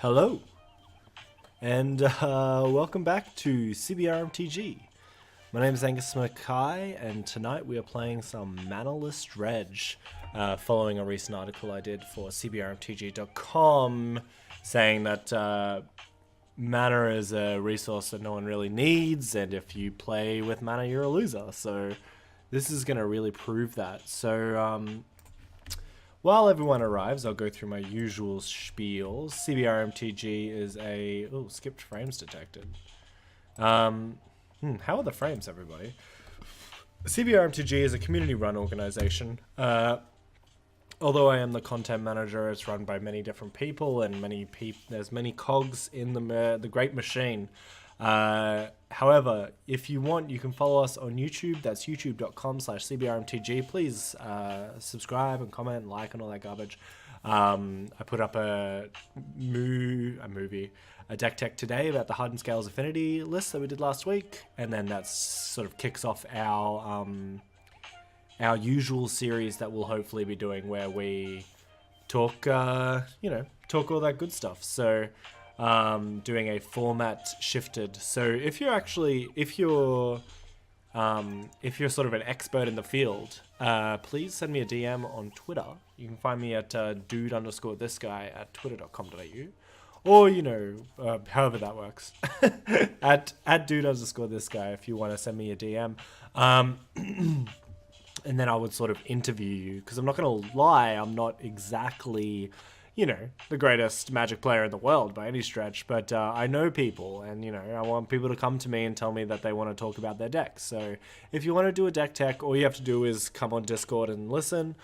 Hello, and welcome back to CBR MTG. My name is Angus, and tonight we are playing some Manaless Dredge, following a recent article I did for CBRMTG.com saying that mana is a resource that no one really needs, and if you play with mana, you're a loser. So this is going to really prove that. So while everyone arrives, I'll go through my usual spiel. CBR MTG is a... Oh, skipped frames detected. How are the frames, everybody? CBR MTG is a community-run organization. Although I am the content manager, it's run by many different people, and there's many cogs in the great machine. However, if you want, you can follow us on YouTube. That's youtube.com/CBRMTG. Please subscribe and comment and like and all that garbage. I put up a deck tech today about the Hardened Scales Affinity list that we did last week, and then that sort of kicks off our usual series that we'll hopefully be doing, where we talk, talk all that good stuff. So, doing a format shifted. So if you're sort of an expert in the field, please send me a DM on Twitter. You can find me at dude_thisguy at twitter.com.au. Or, however that works. at dude_thisguy if you want to send me a DM. And then I would sort of interview you, because I'm not going to lie, I'm not exactly, the greatest Magic player in the world by any stretch, but I know people, and, I want people to come to me and tell me that they want to talk about their decks. So if you want to do a deck tech, all you have to do is come on Discord and listen,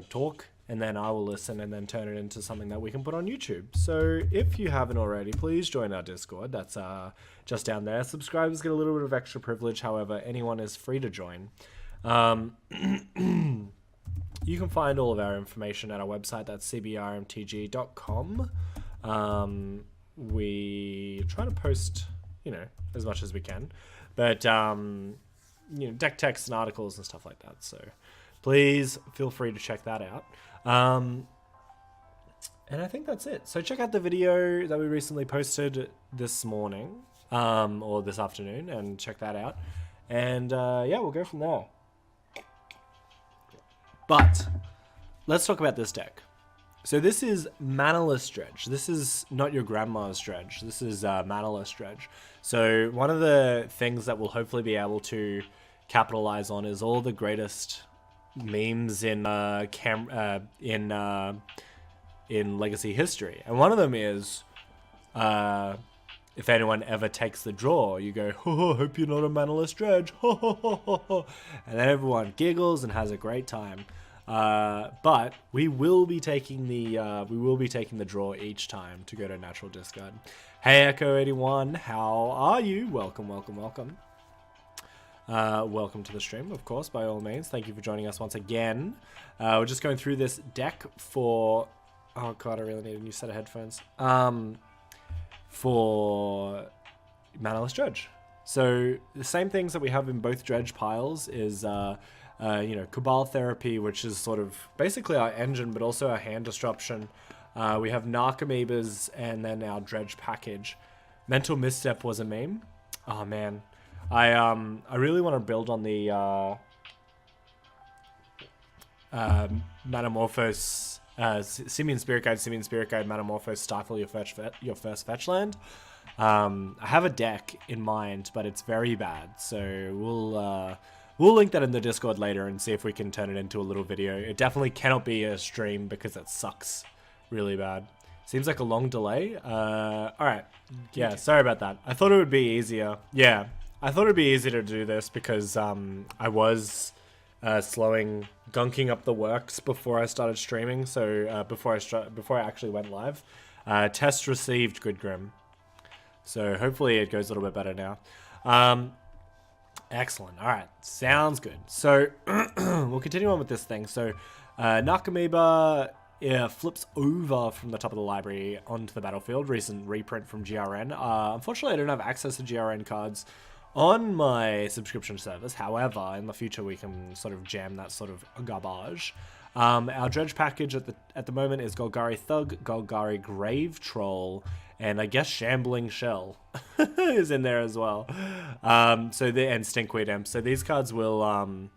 talk, and then I will listen and then turn it into something that we can put on YouTube. So if you haven't already, please join our Discord. That's just down there. Subscribers get a little bit of extra privilege. However, anyone is free to join. You can find all of our information at our website. That's cbrmtg.com. We try to post, as much as we can, but deck texts and articles and stuff like that. So please feel free to check that out. And I think that's it. So check out the video that we recently posted this morning, or this afternoon, and check that out. And we'll go from there. But let's talk about this deck. So this is Manaless Dredge. This is not your grandma's dredge. This is Manaless Dredge. So one of the things that we'll hopefully be able to capitalize on is all the greatest memes in Legacy history, and one of them is if anyone ever takes the draw, you go, "Oh, hope you're not a Manaless Dredge," and then everyone giggles and has a great time. But we will be taking the draw each time to go to natural discard. Hey Echo81, how are you? Welcome. Welcome to the stream, of course, by all means. Thank you for joining us once again. We're just going through this deck for... Oh god, I really need a new set of headphones. For Manaless Dredge. So the same things that we have in both dredge piles is Cabal Therapy, which is sort of basically our engine, but also our hand disruption. We have Narcomoebas, and then our dredge package. Mental Misstep was a meme. Oh man, I really want to build on the Metamorphose. Simian Spirit Guide, Metamorphose, Stifle your first fetch land. I have a deck in mind, but it's very bad. So we'll link that in the Discord later and see if we can turn it into a little video. It definitely cannot be a stream because it sucks really bad. Seems like a long delay. All right. Yeah, sorry about that. I thought it would be easier. Yeah, I thought it'd be easier to do this because I was gunking up the works before I started streaming. So before I actually went live, test received, Good Grim. So hopefully it goes a little bit better now. Excellent. All right, sounds good. So we'll continue on with this thing. So Narcomoeba flips over from the top of the library onto the battlefield. Recent reprint from GRN. Unfortunately, I don't have access to GRN cards on my subscription service. However, in the future we can sort of jam that sort of garbage. Our dredge package at the moment is Golgari Thug, Golgari Grave Troll, and I guess Shambling Shell is in there as well. And Stinkweed Imp. So these cards will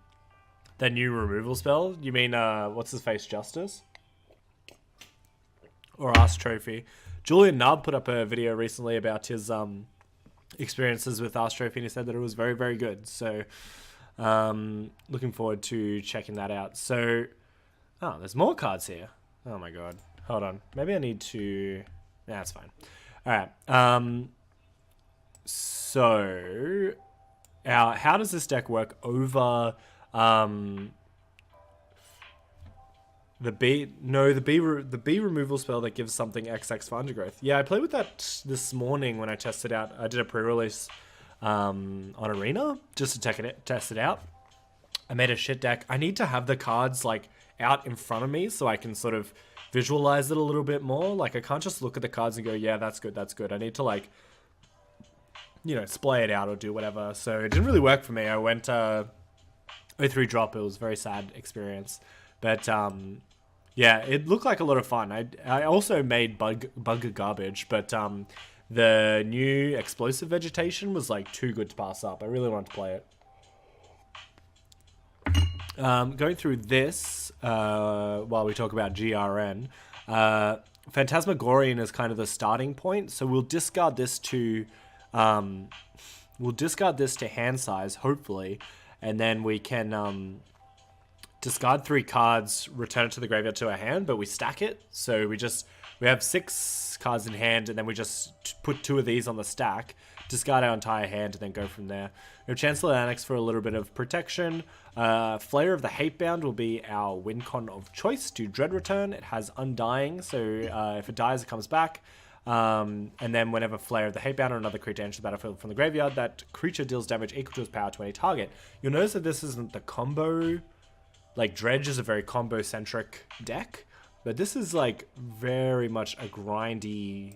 the new removal spell. You mean what's his face, Justice? Or Ask Trophy. Julian Nub put up a video recently about his experiences with Ask Trophy, and he said that it was very, very good. So looking forward to checking that out. So there's more cards here. Oh my god. Hold on. Maybe I need to... Nah, that's fine. Alright. So how does this deck work over the B removal spell that gives something XX for undergrowth? Yeah, I played with that this morning when I tested out. I did a pre-release on Arena just to test it out. I made a shit deck. I need to have the cards like out in front of me so I can sort of visualize it a little bit more. Like I can't just look at the cards and go, yeah, that's good, that's good. I need to like, you know, splay it out or do whatever. So it didn't really work for me. I went 0-3 drop. It was a very sad experience. But yeah, it looked like a lot of fun. I also made bug garbage, but the new explosive vegetation was like too good to pass up. I really wanted to play it. Going through this while we talk about GRN, Phantasmagorian is kind of the starting point, so we'll discard this to hand size, hopefully, and then we can discard 3 cards, return it to the graveyard to our hand, but we stack it, so we have 6 cards in hand, and then we just put 2 of these on the stack, discard our entire hand, and then go from there. We have Chancellor Annex for a little bit of protection. Flayer of the Hatebound will be our win con of choice to Dread Return. It has Undying, so if it dies, it comes back. And then whenever Flayer of the Hatebound or another creature enters the battlefield from the graveyard, that creature deals damage equal to its power to any target. You'll notice that this isn't the combo. Like, Dredge is a very combo-centric deck, but this is, like, very much a grindier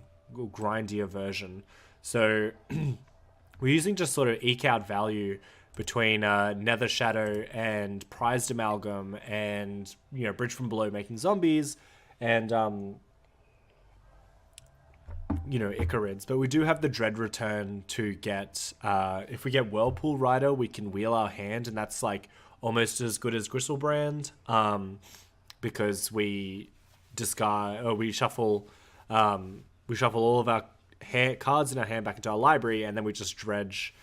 version. So, we're using just sort of eke out value between Nether Shadow and Prized Amalgam and, you know, Bridge from Below making zombies and, you know, Icarids. But we do have the Dread Return to get, if we get Whirlpool Rider, we can wheel our hand, and that's, like, almost as good as Gristlebrand, because we discard, or we shuffle all of our cards in our hand back into our library, and then we just dredge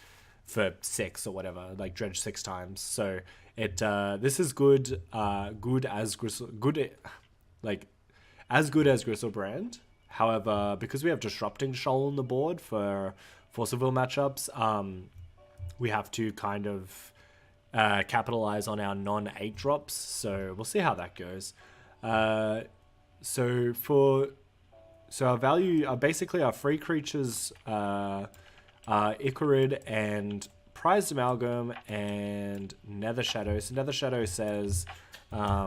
for 6 or whatever, like dredge 6 times. So it this is good as Gristlebrand. However, because we have Disrupting Shoal on the board for Force of Will matchups, we have to kind of capitalize on our non-8 drops, so we'll see how that goes. So our value are basically our free creatures, Icarid and Prized Amalgam and Nether Shadow. So Nether Shadow says, at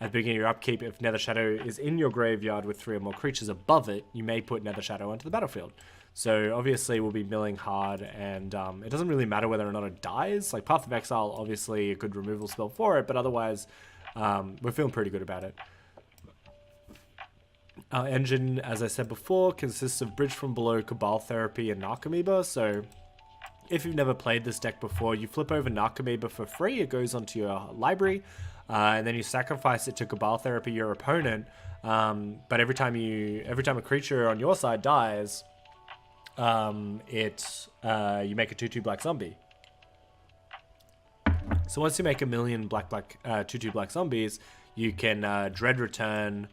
the beginning of your upkeep, if Nether Shadow is in your graveyard with 3 or more creatures above it, you may put Nether Shadow onto the battlefield. So obviously we'll be milling hard, and it doesn't really matter whether or not it dies. Like Path of Exile, obviously a good removal spell for it, but otherwise we're feeling pretty good about it. Our engine, as I said before, consists of Bridge from Below, Cabal Therapy, and Narcomoeba. So if you've never played this deck before, you flip over Narcomoeba for free. It goes onto your library, and then you sacrifice it to Cabal Therapy your opponent. But every time a creature on your side dies, you make a 2/2 black zombie. So once you make 1,000,000 2/2 black zombies, you can Dread Return,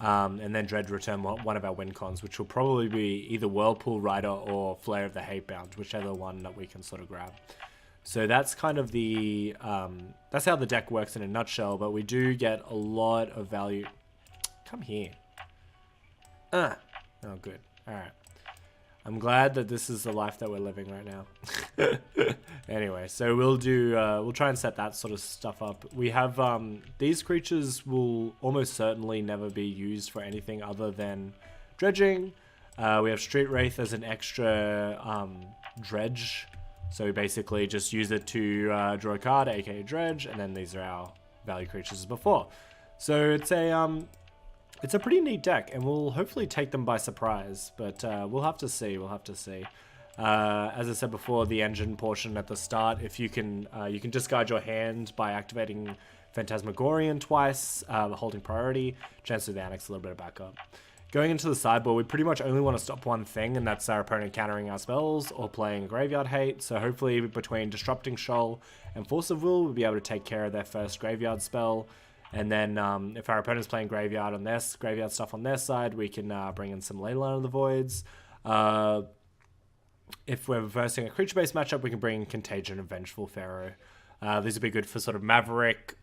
and then Dread Return one of our win cons, which will probably be either Whirlpool Rider or Flare of the Hatebound, whichever one that we can sort of grab. So that's kind of the that's how the deck works in a nutshell. But we do get a lot of value. Come here. Oh, good. All right. I'm glad that this is the life that we're living right now. Anyway, so we'll try and set that sort of stuff up. We have, these creatures will almost certainly never be used for anything other than dredging. We have Street Wraith as an extra dredge. So we basically just use it to draw a card, aka dredge, and then these are our value creatures as before. So it's a pretty neat deck, and we'll hopefully take them by surprise. But we'll have to see. We'll have to see. As I said before, the engine portion at the start, if you can discard your hand by activating Phantasmagorian twice, holding priority, chance of the Annex, a little bit of backup. Going into the sideboard, we pretty much only want to stop one thing, and that's our opponent countering our spells or playing Graveyard Hate. So hopefully between Disrupting Shoal and Force of Will, we'll be able to take care of their first Graveyard spell. And then if our opponent's playing Graveyard stuff on their side, we can bring in some Leyline of the Voids. If we're reversing a creature-based matchup, we can bring in Contagion and Vengeful Pharaoh. These would be good for sort of Maverick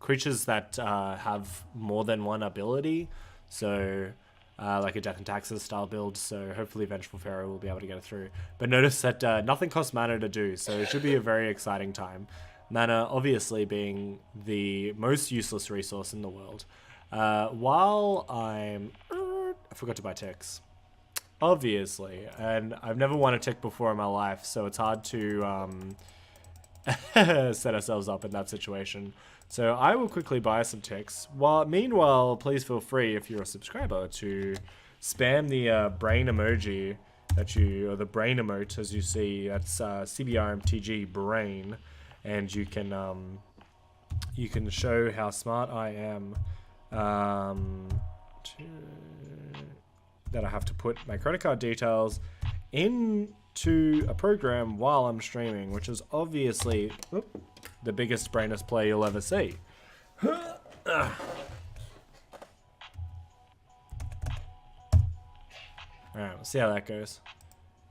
creatures that have more than one ability. So like a Death and Taxes style build. So hopefully Vengeful Pharaoh will be able to get it through. But notice that nothing costs mana to do. So it should be a very exciting time. Mana obviously being the most useless resource in the world. While I forgot to buy ticks. Obviously. And I've never won a tick before in my life. So it's hard to set ourselves up in that situation. So I will quickly buy some ticks. Meanwhile, please feel free, if you're a subscriber, to spam the brain emoji or the brain emote, as you see. That's CBR MTG brain, and you can show how smart I am. That I have to put my credit card details into a program while I'm streaming, which is obviously the biggest brainless play you'll ever see. Alright, we'll see how that goes.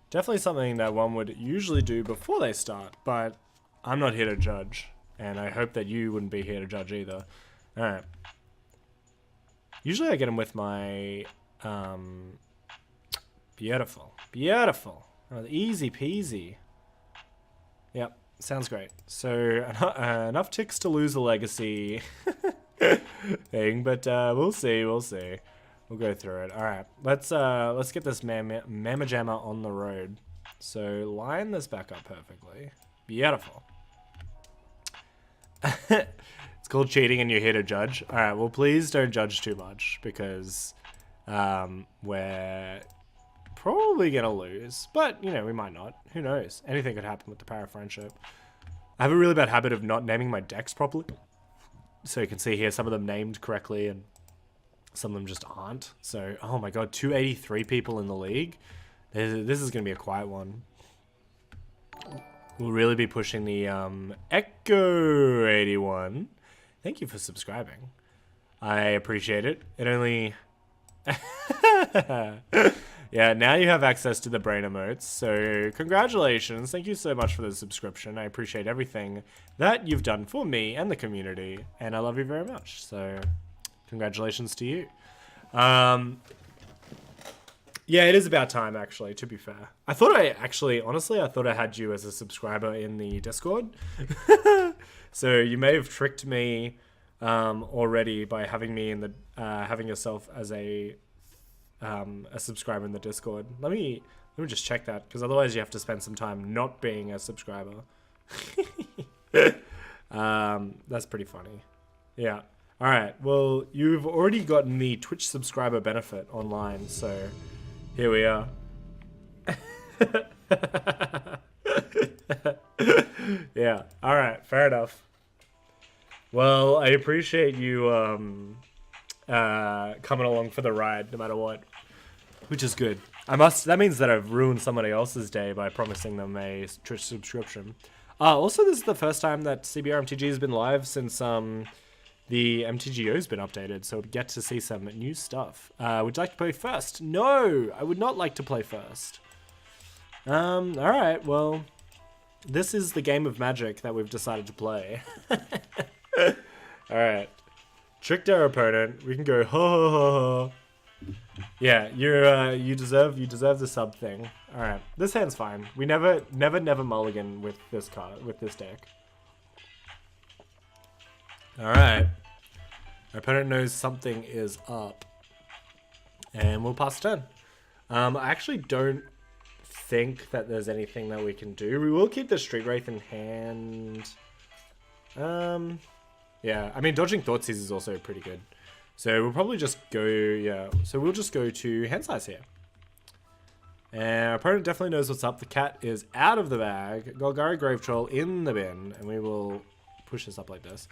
Definitely something that one would usually do before they start, but I'm not here to judge, and I hope that you wouldn't be here to judge either. Alright. Usually I get them with my... beautiful. Beautiful. Oh, easy peasy. Yep, sounds great. So, enough ticks to lose a legacy thing, but we'll see, we'll see. We'll go through it. Alright, let's get this Mamma Jamma on the road. So, line this back up perfectly. Beautiful. It's called cheating and you're here to judge. Alright, well please don't judge too much, because we're probably gonna lose, but you know, we might not. Who knows? Anything could happen with the power of friendship. I have a really bad habit of not naming my decks properly, so you can see here some of them named correctly and some of them just aren't. So, oh my god, 283 people in the league. This is gonna be a quiet one. We'll really be pushing the Echo 81. Thank you for subscribing. I appreciate it. It only yeah, now you have access to the brain emotes, so congratulations. Thank you so much for the subscription. I appreciate everything that you've done for me and the community, and I love you very much, so congratulations to you. Yeah, it is about time, actually, to be fair. Honestly, I thought I had you as a subscriber in the Discord. So you may have tricked me already by having me in the having yourself as a subscriber in the Discord. Let me just check that, because otherwise you have to spend some time not being a subscriber. That's pretty funny. Yeah. All right. Well, you've already gotten the Twitch subscriber benefit online, so here we are. Yeah. All right. Fair enough. Well, I appreciate you coming along for the ride, no matter what, which is good. That means that I've ruined somebody else's day by promising them a Twitch subscription. Also, this is the first time that CBR MTG has been live since the MTGO's been updated, so we get to see some new stuff. Would you like to play first? No, I would not like to play first. All right, well, this is the game of Magic that we've decided to play. All right. Tricked our opponent. We can go ho ho ho ho. Yeah, you deserve the sub thing. All right, this hand's fine. We never mulligan with this card, with this deck. All right, our opponent knows something is up, and we'll pass turn. I actually don't think that there's anything that we can do. We will keep the Street Wraith in hand. Yeah, I mean, dodging Thoughtseize is also pretty good. So we'll probably just go, yeah. So we'll just go to hand size here. And our opponent definitely knows what's up. The cat is out of the bag. Golgari Grave Troll in the bin. And we will push this up like this.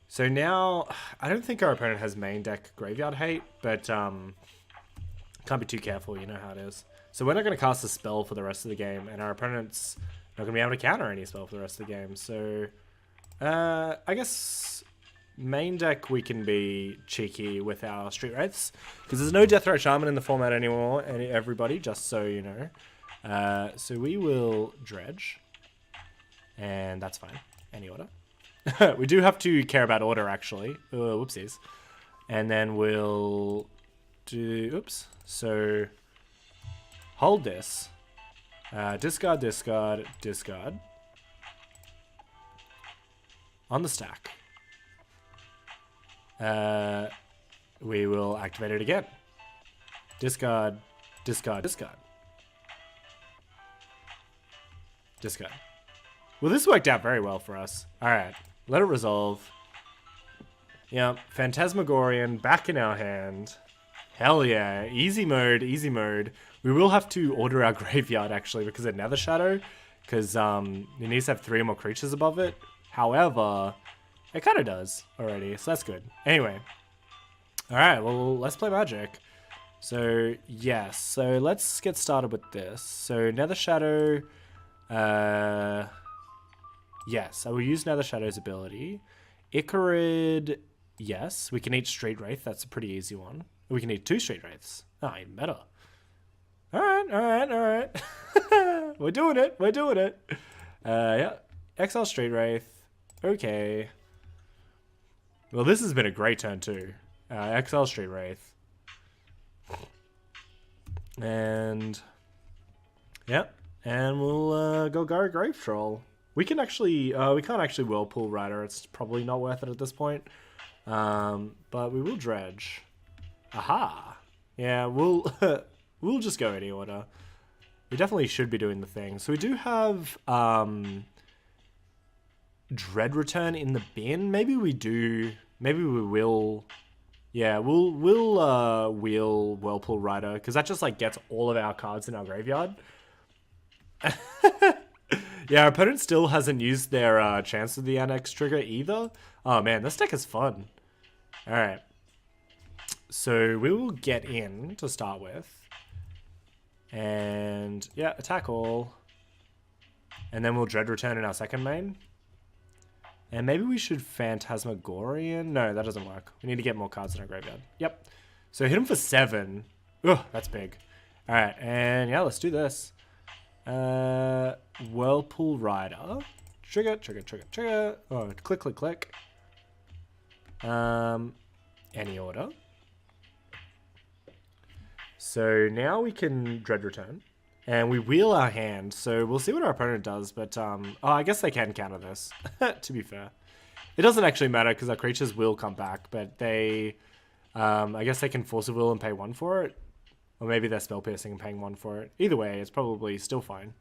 So now, I don't think our opponent has main deck Graveyard Hate, but can't be too careful, you know how it is. So we're not going to cast a spell for the rest of the game, and our opponent's not going to be able to counter any spell for the rest of the game. So I guess main deck we can be cheeky with our Street Wraiths, because there's no Deathright Shaman in the format anymore, everybody, just so you know. So we will Dredge, and that's fine. Any order. We do have to care about order, actually. Whoopsies. And then we'll do... Oops. So, hold this. Discard, discard, discard. On the stack. We will activate it again. Discard, discard, discard. Discard. Well, this worked out very well for us. Alright. Let it resolve. Yep, Phantasmagorian back in our hand. Hell yeah, easy mode, easy mode. We will have to order our graveyard actually because of Nether Shadow, because it needs to have 3 or more creatures above it. However, it kind of does already, so that's good. Anyway, alright, well, let's play Magic. So, yes, so let's get started with this. So, Nether Shadow, yes, I will use Nether Shadow's ability. Icarid, yes. We can eat Street Wraith. That's a pretty easy one. We can eat 2 Street Wraiths. Oh, even better. Alright, alright, alright. We're doing it. We're doing it. Yeah. Exile Street Wraith. Okay. Well, this has been a great turn too. Exile Street Wraith. And... yeah. And we'll go Golgari Grave Troll. We can actually, we can't actually Whirlpool Rider. It's probably not worth it at this point. But we will Dredge. Aha. Yeah, we'll we'll just go any order. We definitely should be doing the thing. So we do have Dread Return in the bin. Maybe we do. Maybe we will. Yeah, we'll wheel Whirlpool Rider because that just like gets all of our cards in our graveyard. Yeah, our opponent still hasn't used their Chance of the Annex trigger either. Oh man, this deck is fun. Alright. So we will get in to start with. And yeah, attack all. And then we'll Dread Return in our second main. And maybe we should Phantasmagorian. No, that doesn't work. We need to get more cards in our graveyard. Yep. So hit him for 7. Ugh, that's big. Alright, and yeah, let's do this. Whirlpool Rider. Trigger, trigger, trigger, trigger. Oh, click, click, click. Any order. So now we can Dread Return. And we wheel our hand. So we'll see what our opponent does. But, oh, I guess they can counter this. To be fair. It doesn't actually matter because our creatures will come back. But they, I guess they can Force of Will and pay 1 for it. Or maybe they're Spell Piercing and paying 1 for it. Either way, it's probably still fine.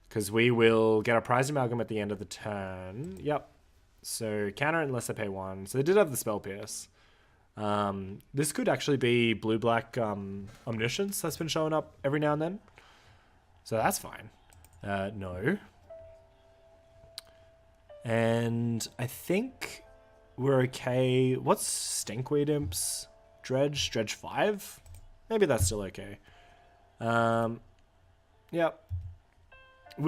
Because we will get a Prized Amalgam at the end of the turn. Yep. So counter it unless they pay 1. So they did have the Spell Pierce. This could actually be blue-black Omniscience that's been showing up every now and then. So that's fine. No. And I think we're okay. What's Stinkweed Imp's Dredge? Dredge 5? Maybe that's still okay. Yep.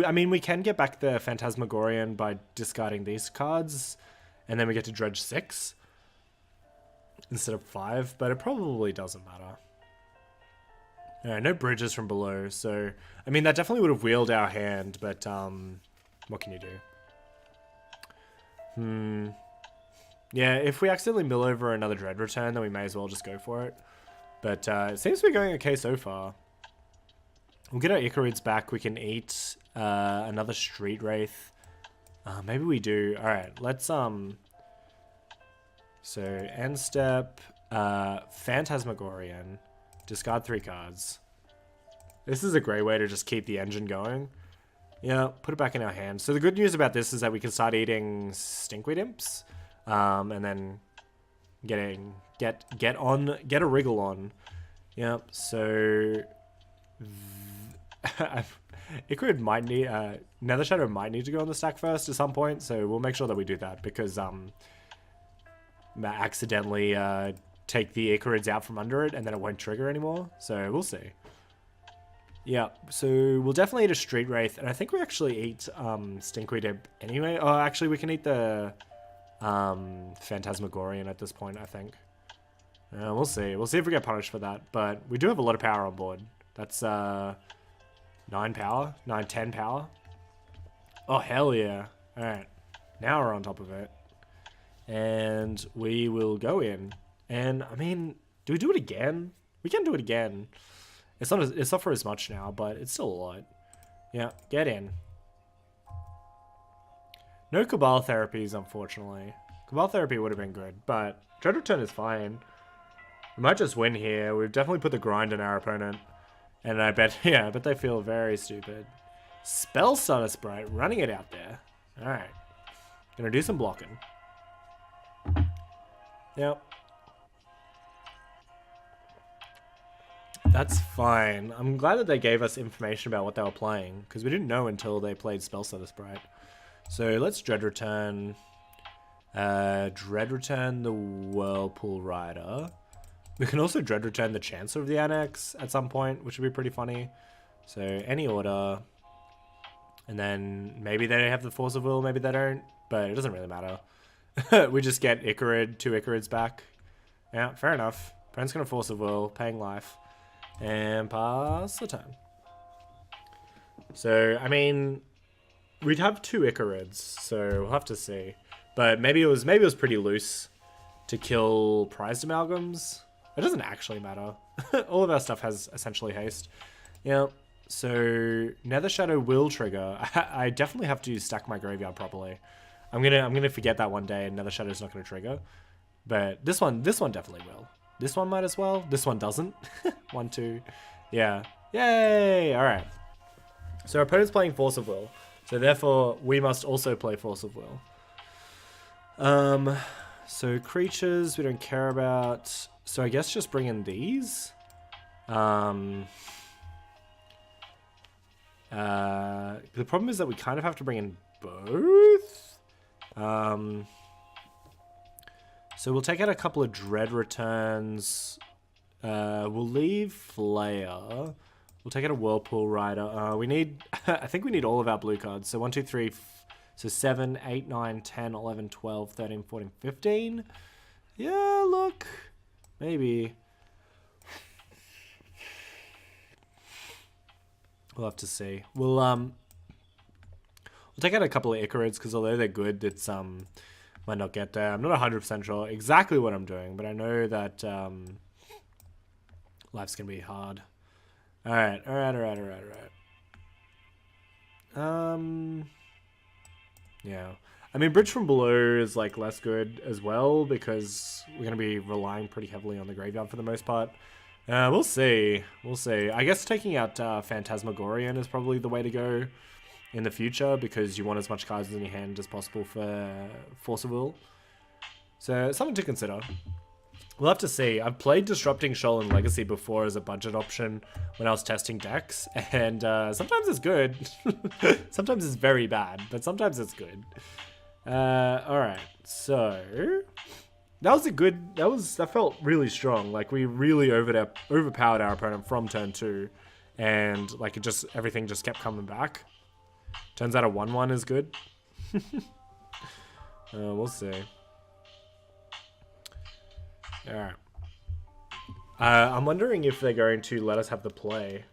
I mean, we can get back the Phantasmagorian by discarding these cards, and then we get to Dredge 6 instead of 5, but it probably doesn't matter. Alright, no bridges from below, so... I mean, that definitely would have wheeled our hand, but, what can you do? Yeah, if we accidentally mill over another Dread Return, then we may as well just go for it. But, it seems to be going okay so far. We'll get our Icarids back. We can eat another Street Wraith. Maybe we do. Alright, let's, so, end step, Phantasmagorian, discard 3 cards. This is a great way to just keep the engine going. Yeah, put it back in our hand. So the good news about this is that we can start eating Stinkweed Imps, and then get a wriggle on. Yep. So Icrid might need Nether Shadow might need to go on the stack first at some point. So we'll make sure that we do that because accidentally take the Icarids out from under it and then it won't trigger anymore. So we'll see. Yeah, so we'll definitely eat a Street Wraith, and I think we actually eat Stinkweed Imp anyway. Oh, actually, we can eat the Phantasmagorian at this point, I think. We'll see. We'll see if we get punished for that, but we do have a lot of power on board. That's 9 power, 10 power. Oh, hell yeah. Alright, now we're on top of it. And we will go in. And, I mean, do we do it again? We can do it again. It's not for as much now, but it's still a lot. Yeah, get in. No Cabal therapies, unfortunately. Cabal therapy would have been good, but Dread Return is fine. We might just win here. We've definitely put the grind on our opponent. And I bet, yeah, I bet they feel very stupid. Spell Stunner Sprite, running it out there. Alright. Gonna do some blocking. Yep. That's fine. I'm glad that they gave us information about what they were playing, because we didn't know until they played Spell Stutter Sprite. So let's Dread Return. Dread Return the Whirlpool Rider. We can also Dread Return the Chancellor of the Annex at some point, which would be pretty funny. So any order. And then maybe they have the Force of Will, maybe they don't, but it doesn't really matter. We just get Icarid, 2 Icarids back. Yeah, fair enough. Opponent's gonna Force of Will, paying life. And pass the turn. So, I mean, we'd have 2 Icarids, so we'll have to see. But maybe it was pretty loose to kill prized amalgams. It doesn't actually matter. All of our stuff has essentially haste. Yeah. So Nether Shadow will trigger. I definitely have to stack my graveyard properly. I'm gonna forget that one day, and Nether Shadow's not gonna trigger. But this one definitely will. This one might as well. This one doesn't. 1, 2. Yeah. Yay! Alright. So our opponent's playing Force of Will. So therefore, we must also play Force of Will. So creatures we don't care about. So I guess just bring in these. The problem is that we kind of have to bring in both. So we'll take out a couple of Dread Returns. We'll leave Flayer. We'll take out a Whirlpool Rider. We need... I think we need all of our blue cards. So 1, 2, 3... So 7, 8, 9, 10, 11, 12, 13, 14, 15. Yeah, look. Maybe. We'll have to see. We'll take out a couple of Icarids, because although they're good, it's... might not get there. I'm not 100% sure exactly what I'm doing, but I know that life's gonna be hard. Alright. Yeah. I mean, Bridge from Below is like less good as well, because we're gonna be relying pretty heavily on the graveyard for the most part. We'll see. We'll see. I guess taking out Phantasmagorian is probably the way to go in the future, because you want as much cards in your hand as possible for Force of Will. So, something to consider. We'll have to see. I've played Disrupting Shoal and Legacy before as a budget option when I was testing decks, and sometimes it's good. Sometimes it's very bad, but sometimes it's good. Alright, so... That felt really strong. Like, we really overpowered our opponent from turn 2, and like everything just kept coming back. Turns out a 1/1 is good. We'll see. Alright. I'm wondering if they're going to let us have the play.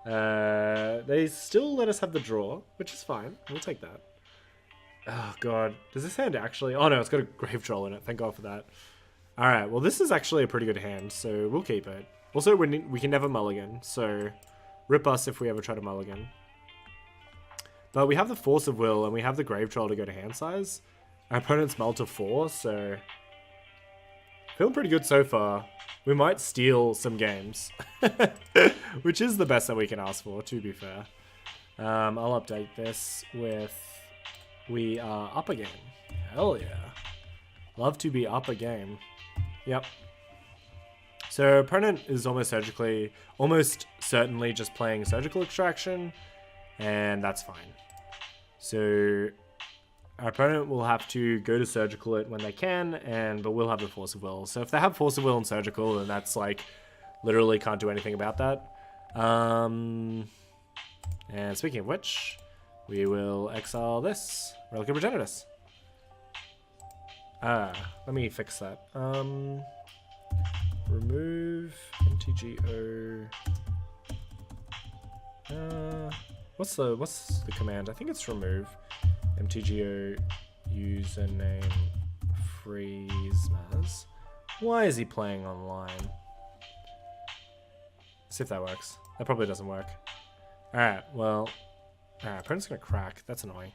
They still let us have the draw, which is fine. We'll take that. Oh, God. Does this hand actually... Oh, no, it's got a Grave Troll in it. Thank God for that. Alright, well, this is actually a pretty good hand, so we'll keep it. Also, we can never mulligan, so... Rip us if we ever try to mulligan. But we have the Force of Will, and we have the Grave Troll to go to hand size. Our opponent's mull to 4, so... Feeling pretty good so far. We might steal some games. Which is the best that we can ask for, to be fair. I'll update this with... We are up a game. Hell yeah. Love to be up a game. Yep. So opponent is almost certainly just playing Surgical Extraction. And that's fine. So... Our opponent will have to go to Surgical it when they can, but we'll have the Force of Will. So if they have Force of Will and Surgical, then that's like, literally can't do anything about that. And speaking of which, we will exile this, Relic of Regeneratus. Let me fix that. Remove MTGO. What's the command? I think it's remove. MTGO username freeze Maz. Why is he playing online? See if that works. That probably doesn't work. Alright, well. Alright, opponent's gonna crack. That's annoying.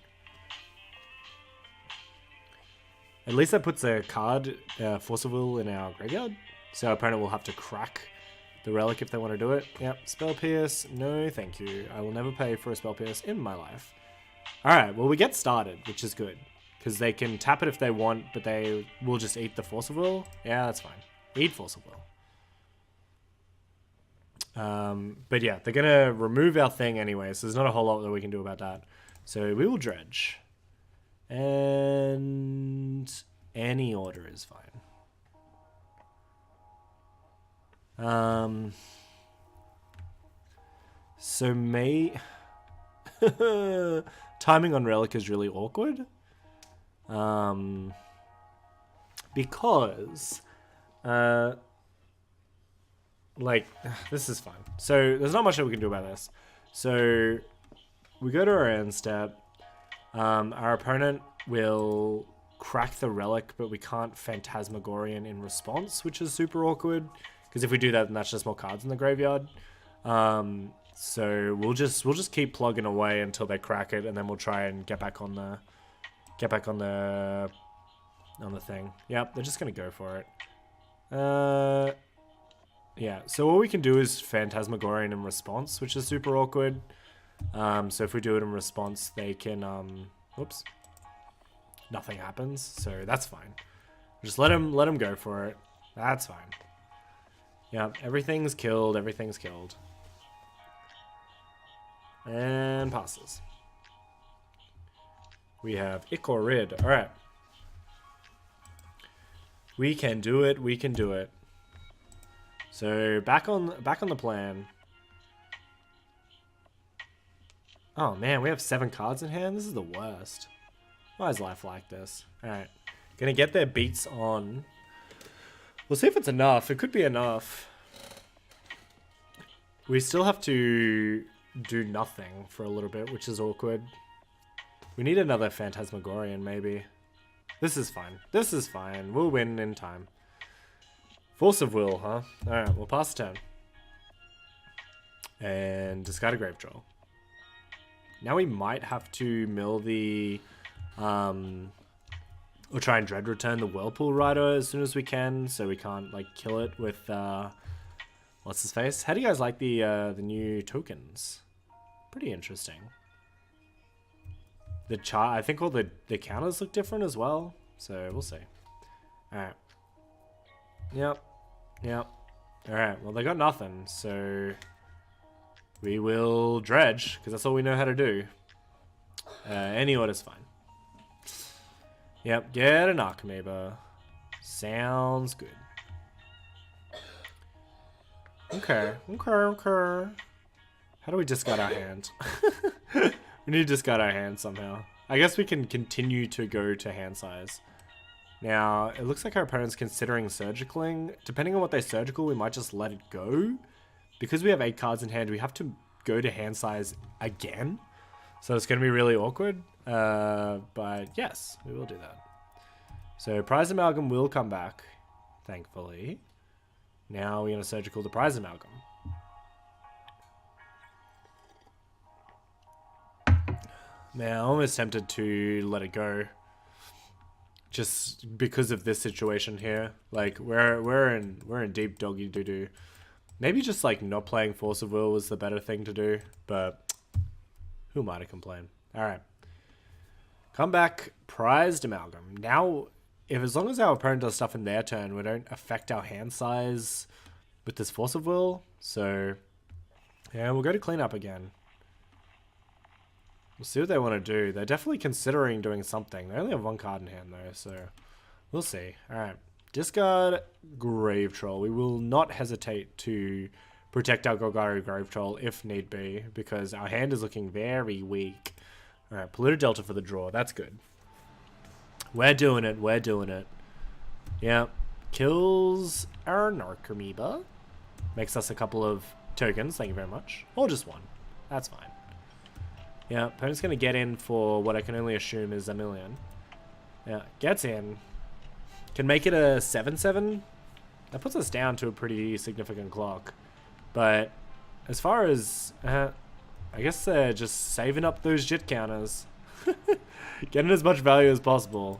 At least that puts a card, Force of Will, in our graveyard. So our opponent will have to crack the relic if they want to do it. Yep, Spell Pierce. No, thank you. I will never pay for a Spell Pierce in my life. Alright, well we get started, which is good. Because they can tap it if they want, but they will just eat the Force of Will. Yeah, that's fine. Eat Force of Will. But yeah, they're going to remove our thing anyway, so there's not a whole lot that we can do about that. So we will dredge. And any order is fine. So timing on Relic is really awkward. Because like, this is fine. So there's not much that we can do about this. So we go to our end step. Our opponent will crack the Relic, but we can't Phantasmagorian in response, which is super awkward. Because if we do that, then that's just more cards in the graveyard. So we'll just keep plugging away until they crack it, and then we'll try and get back on the thing. Yep, they're just gonna go for it. Yeah. So all we can do is Phantasmagorian in response, which is super awkward. So if we do it in response, they can whoops, nothing happens. So that's fine. Just let him go for it. That's fine. Yep, everything's killed. Everything's killed. And passes. We have Ikorid. Alright. We can do it. We can do it. So back on the plan. Oh man, we have 7 cards in hand? This is the worst. Why is life like this? Alright. Gonna get their beats on. We'll see if it's enough. It could be enough. We still have to do nothing for a little bit, which is awkward. We need another Phantasmagorian, maybe. This is fine. This is fine. We'll win in time. Force of Will, huh? Alright, we'll pass the turn. And discard a Grave Troll. Now we might have to mill the... or try and Dread Return the Whirlpool Rider as soon as we can, so we can't, like, kill it with... what's his face? How do you guys like the new tokens? Pretty interesting. The chart, I think all the counters look different as well, so we'll see. Alright. Yep. Yep. Alright, well they got nothing, so we will dredge, because that's all we know how to do. Any order's fine. Yep, get an Archimeber. Sounds good. Okay, okay. How do we discard our hand? We need to discard our hand somehow. I guess we can continue to go to hand size. Now, it looks like our opponent's considering surgicaling. Depending on what they surgical, we might just let it go. Because we have 8 cards in hand, we have to go to hand size again. So it's going to be really awkward. But yes, we will do that. So Prize Amalgam will come back, thankfully. Now we're going to surgical the Prize Amalgam. Now, I'm almost tempted to let it go. just because of this situation here. Like we're in deep doggy doo doo. Maybe just like not playing Force of Will was the better thing to do, but who am I to complain? All right, come back, prized amalgam. Now, if as long as our opponent does stuff in their turn, we don't affect our hand size with this Force of Will. So yeah, we'll go to cleanup again. We'll see what they want to do. They're definitely considering doing something. They only have one card in hand though, so we'll see. All right. Discard Grave Troll. We will not hesitate to protect our Golgari Grave Troll if need be, because our hand is looking very weak. All right, Polluted Delta for the draw. That's good. We're doing it. We're doing it. Yeah. Kills our Narcomoeba. Makes us a couple of tokens. Thank you very much. Or just one. That's fine. Yeah, opponent's going to get in for what I can only assume is a million. Yeah, gets in. Can make it a 7/7. That puts us down to a pretty significant clock. But as far as... I guess they're just saving up those jit counters. Getting as much value as possible.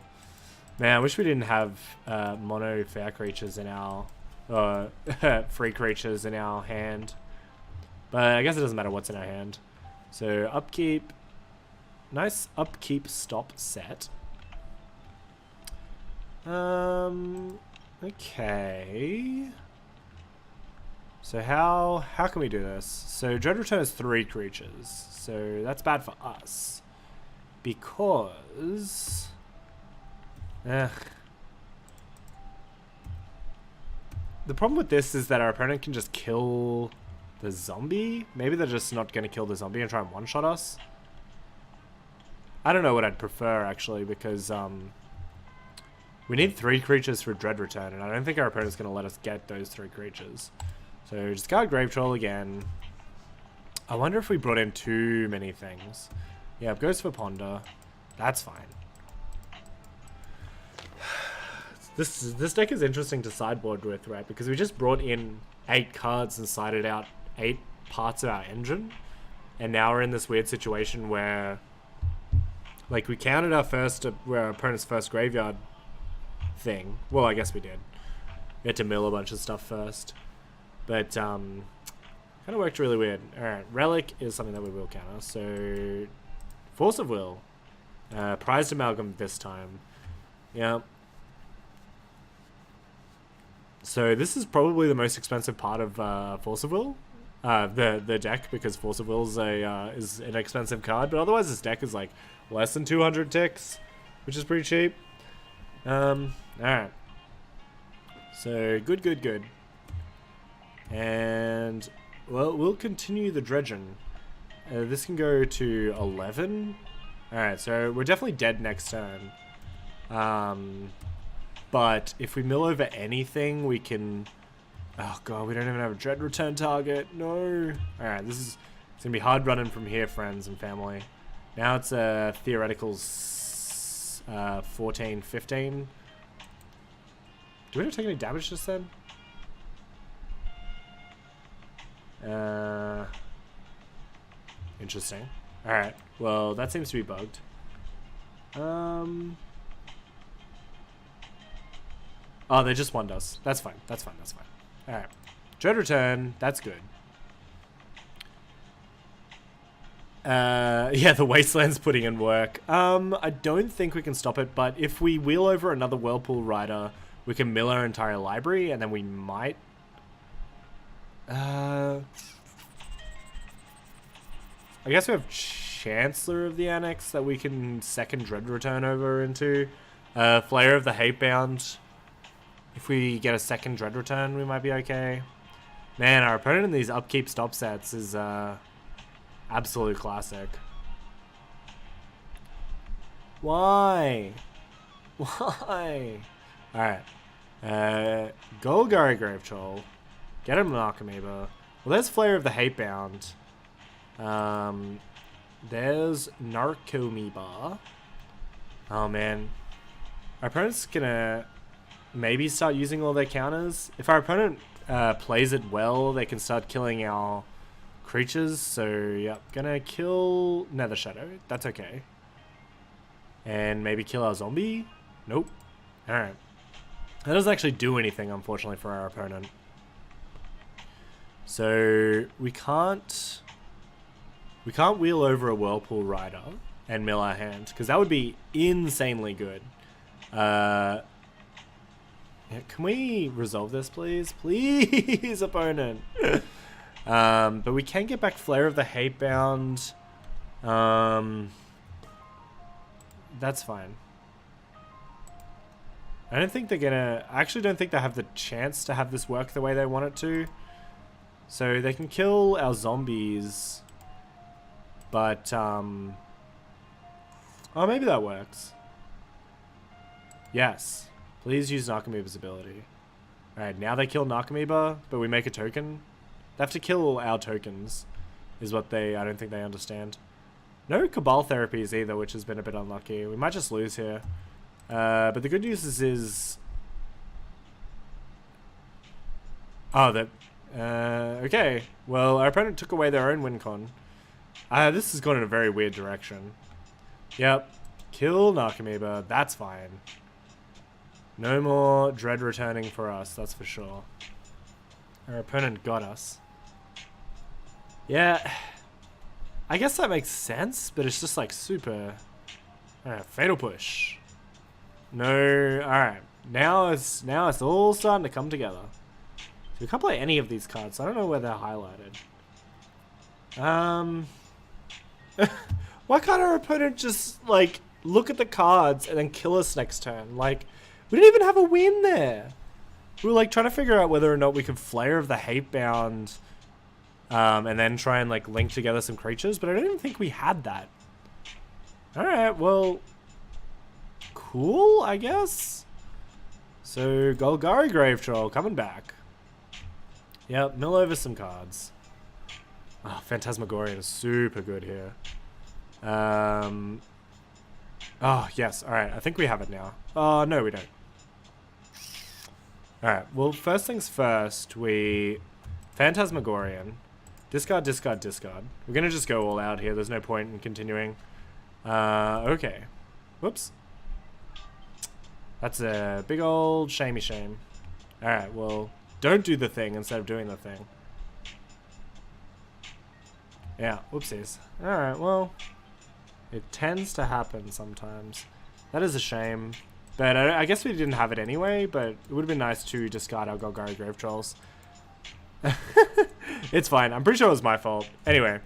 Man, I wish we didn't have mono fair creatures in our... free creatures in our hand. But I guess it doesn't matter what's in our hand. So upkeep. Nice upkeep stop set. Okay. So how can we do this? So Dread Return has 3 creatures. So that's bad for us. Because the problem with this is that our opponent can just kill the zombie. Maybe they're just not going to kill the zombie and try and one-shot us. I don't know what I'd prefer actually, because we need 3 creatures for Dread Return, and I don't think our opponent's going to let us get those 3 creatures. So discard Grave Troll again. I wonder if we brought in too many things. Yeah, goes for Ponder. That's fine. This deck is interesting to sideboard with, right? Because we just brought in 8 cards and sided out 8 parts of our engine. And now we're in this weird situation where, like, we counted our opponent's first graveyard thing. Well, I guess we did. We had to mill a bunch of stuff first. But, kind of worked really weird. Alright, Relic is something that we will counter. So, Force of Will. Prized Amalgam this time. Yeah. So, this is probably the most expensive part of Force of Will. The deck, because Force of Will is an expensive card. But otherwise, this deck is, like, less than 200 ticks, which is pretty cheap. Alright. So, good. And, well, we'll continue the dredging. This can go to 11. Alright, so we're definitely dead next turn. But if we mill over anything, we can... Oh god, we don't even have a Dread Return target. No. Alright, it's gonna be hard running from here, friends and family. Now it's a theoretical 14, 15. Do we not take any damage just then? Interesting. Alright, well, that seems to be bugged. Oh, they just won us. That's fine. Alright. Dread Return, that's good. Yeah, the Wasteland's putting in work. I don't think we can stop it, but if we wheel over another Whirlpool Rider, we can mill our entire library, and then we might... I guess we have Chancellor of the Annex that we can second Dread Return over into. Flayer of the Hatebound. If we get a second Dread Return, we might be okay. Man, our opponent in these upkeep stop sets is absolute classic. Why? Alright. Golgari Grave Troll. Get him an Narcomoeba. Well, there's Flayer of the Hatebound. There's Narcomoeba. Oh, man. Our opponent's gonna maybe start using all their counters. If our opponent plays it well, they can start killing our creatures. So, yep. Gonna kill Nether Shadow. That's okay. And maybe kill our zombie? Nope. Alright. That doesn't actually do anything, unfortunately, for our opponent. So we can't wheel over a Whirlpool Rider and mill our hand, because that would be insanely good. Yeah, can we resolve this, please? Please, opponent. But we can get back Flare of the Hatebound. That's fine. I don't think they're gonna... I actually don't think they have the chance to have this work the way they want it to. So they can kill our zombies. But, oh, maybe that works. Yes. Please use Narcomoeba's ability. Alright, now they kill Narcomoeba, but we make a token. They have to kill our tokens, is what I don't think they understand. No Cabal therapies either, which has been a bit unlucky. We might just lose here. But the good news is... Oh, that... okay. Well, our opponent took away their own win con. This has gone in a very weird direction. Yep. Kill Narcomoeba. That's fine. No more Dread returning for us, that's for sure. Our opponent got us. Yeah. I guess that makes sense, but it's just like super... Fatal Push. No, alright. Now it's all starting to come together. So we can't play any of these cards, so I don't know where they're highlighted. Why can't our opponent just, like, look at the cards and then kill us next turn? Like, we didn't even have a win there. We were, like, trying to figure out whether or not we could Flare of the Hatebound, and then try and, like, link together some creatures, but I don't even think we had that. Alright, well... Cool, I guess? So, Golgari Grave Troll coming back. Yep, mill over some cards. Oh, Phantasmagorian is super good here. Oh, yes, alright, I think we have it now. Oh, no, we don't. Alright, well, first things first, we... Phantasmagorian. Discard, discard, discard. We're gonna just go all out here, there's no point in continuing. Okay. Whoops. That's a big old shamey shame. Alright, well, don't do the thing instead of doing the thing. Yeah, whoopsies. Alright, well, it tends to happen sometimes. That is a shame. But I guess we didn't have it anyway, but it would have been nice to discard our Golgari Grave Trolls. It's fine. I'm pretty sure it was my fault. Anyway,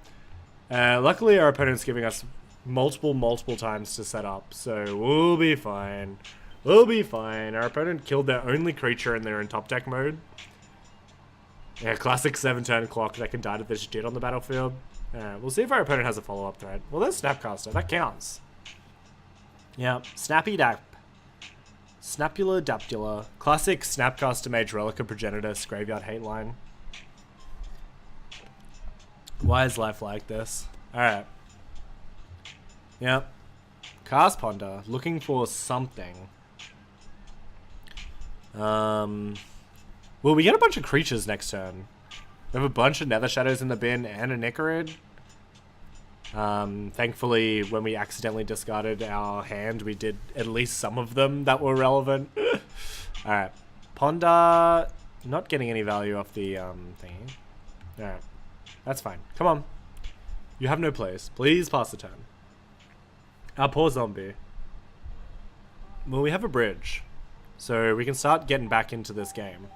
luckily our opponent's giving us multiple times to set up, so we'll be fine. We'll be fine. Our opponent killed their only creature and they're in top deck mode. Yeah, classic 7-turn clock that can die to this shit on the battlefield. We'll see if our opponent has a follow-up threat. Well, there's Snapcaster. That counts. Yeah, Snappy Dap. Snapula Dapula. Classic Snapcaster Mage Relica Progenitus Graveyard Hate line. Why is life like this? Alright. Yep. Cast Ponder. Looking for something. Well, we get a bunch of creatures next turn. We have a bunch of Nether Shadows in the bin and a Nicarid. Thankfully, when we accidentally discarded our hand, we did at least some of them that were relevant. Alright. Ponder, not getting any value off the thingy. Alright. That's fine. Come on. You have no place. Please pass the turn. Our poor zombie. Well, we have a bridge. So we can start getting back into this game.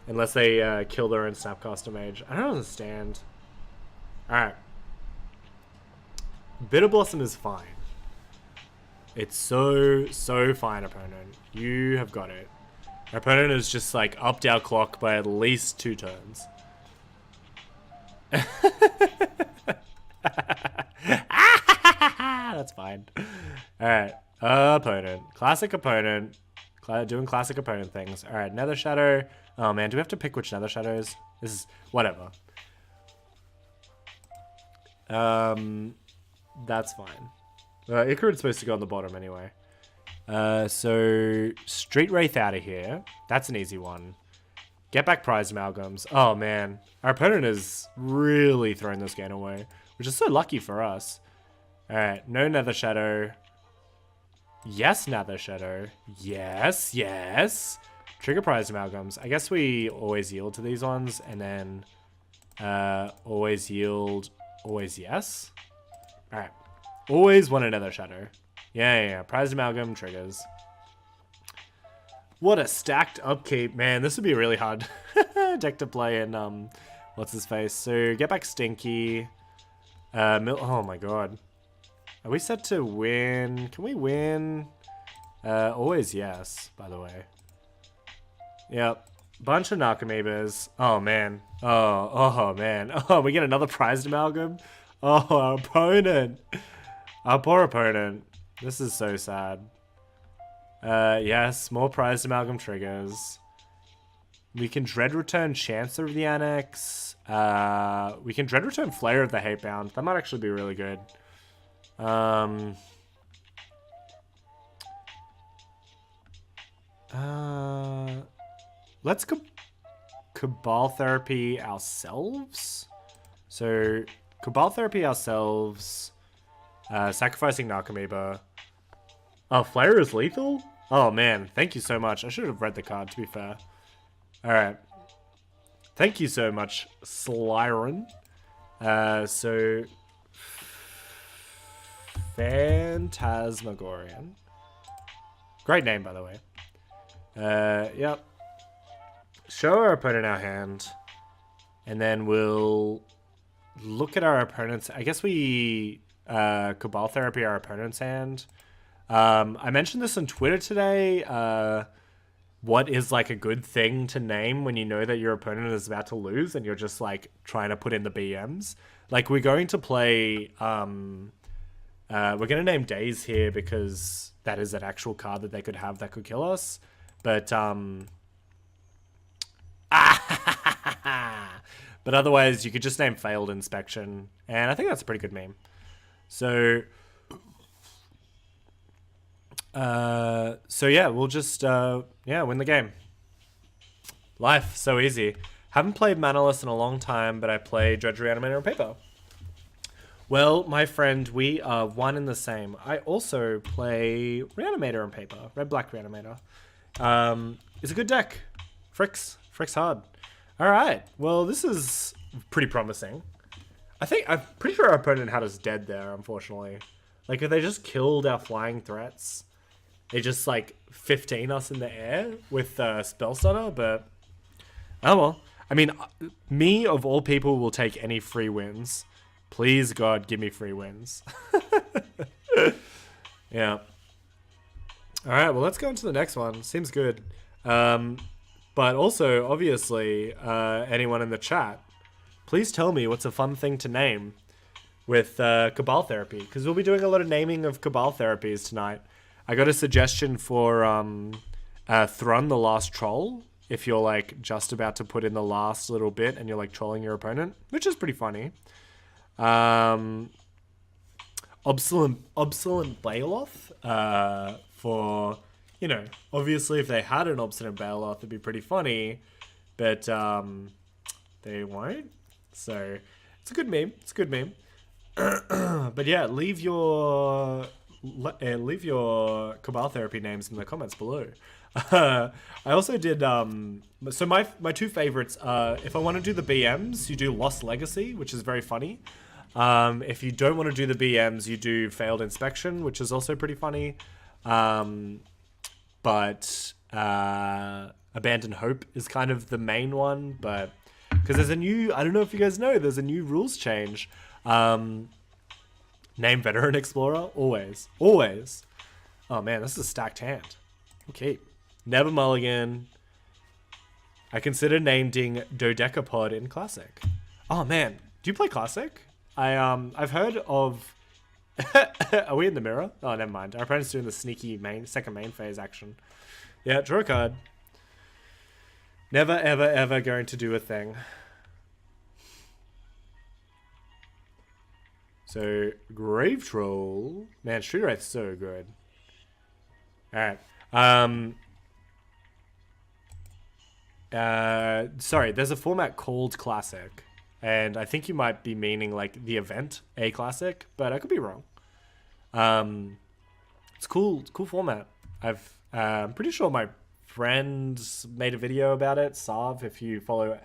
Unless they kill their own Snapcaster Mage. I don't understand. Alright. Bitter Blossom is fine. It's so fine, opponent. You have got it. Our opponent has just, like, upped our clock by at least 2 turns. That's fine. Alright. Opponent. Classic opponent. Doing classic opponent things. Alright, Nether Shadow. Oh man, do we have to pick which Nether Shadows? This is... whatever. That's fine. Icarid's supposed to go on the bottom anyway. So... Street Wraith out of here. That's an easy one. Get back Prize Amalgams. Oh man. Our opponent is really throwing this game away. Which is so lucky for us. Alright, no Nether Shadow. Yes, Nether Shadow. Yes, yes. Trigger Prize Amalgams. I guess we always yield to these ones, and then always yield, always yes. Alright. Always want another Shadow. Yeah. Prize Amalgam triggers. What a stacked upkeep. Man, this would be a really hard deck to play in, what's his face? So, get back Stinky. Oh my god. Are we set to win? Can we win? Always yes, by the way. Yep. Bunch of Narcomoebas. Oh, man. Oh, man. Oh, we get another prized amalgam? Oh, our opponent. Our poor opponent. This is so sad. Yes, more prized amalgam triggers. We can Dread Return Chancer of the Annex. We can Dread Return Flayer of the Hatebound. That might actually be really good. Let's Cabal Therapy ourselves. So, Cabal Therapy ourselves. Sacrificing Narcomoeba. Oh, Flayer is lethal? Oh, man. Thank you so much. I should have read the card, to be fair. Alright. Thank you so much, Slyron. So... Phantasmagorian. Great name, by the way. Yep. Show our opponent our hand. And then we'll look at our opponent's... I guess we Cabal Therapy our opponent's hand. I mentioned this on Twitter today. What is like a good thing to name when you know that your opponent is about to lose and you're just like trying to put in the BMs? Like we're going to play... we're going to name Days here because that is an actual card that they could have that could kill us. But, but otherwise, you could just name Failed Inspection. And I think that's a pretty good meme. So yeah, we'll just, win the game. Life, so easy. Haven't played Manaless in a long time, but I play Dredge Reanimator on paper. Well, my friend, we are one and the same. I also play Reanimator on paper. Red-Black Reanimator. It's a good deck. Frick's hard. Alright, well, this is pretty promising. I'm pretty sure our opponent had us dead there, unfortunately. Like, if they just killed our flying threats, they just, like, 15 us in the air with Spell Stunner, but... Oh, well. I mean, me, of all people, will take any free wins. Please, God, give me free wins. Yeah. Alright, well, let's go into the next one. Seems good. But also, obviously, anyone in the chat, please tell me what's a fun thing to name with Cabal Therapy, because we'll be doing a lot of naming of Cabal Therapies tonight. I got a suggestion for Thrun, the Last Troll, if you're like just about to put in the last little bit and you're like trolling your opponent, which is pretty funny. Obstinate Baloth, for, you know, obviously if they had an Obstinate Baloth, it'd be pretty funny, but they won't. So it's a good meme. It's a good meme. But yeah, leave your Cabal Therapy names in the comments below. I also did so my two favorites are, if I want to do the BMs, you do Lost Legacy, which is very funny. If you don't want to do the BMs, you do Failed Inspection, which is also pretty funny. But Abandoned Hope is kind of the main one, but because there's a new, I don't know if you guys know, there's a new rules change. Name Veteran Explorer, always. Oh man, this is a stacked hand. Okay, Never Mulligan. I consider naming Dodecapod in Classic. Oh man, do you play Classic? I've heard of... Are we in the mirror? Oh, never mind. Our opponent's doing the sneaky second main phase action. Yeah, draw a card. Never, ever, ever going to do a thing. So, Grave Troll. Man, Street Wraith's so good. Alright. Sorry, there's a format called Classic. And I think you might be meaning like the event, A Classic, but I could be wrong. It's cool format. I'm pretty sure my friends made a video about it. Sav, if you follow.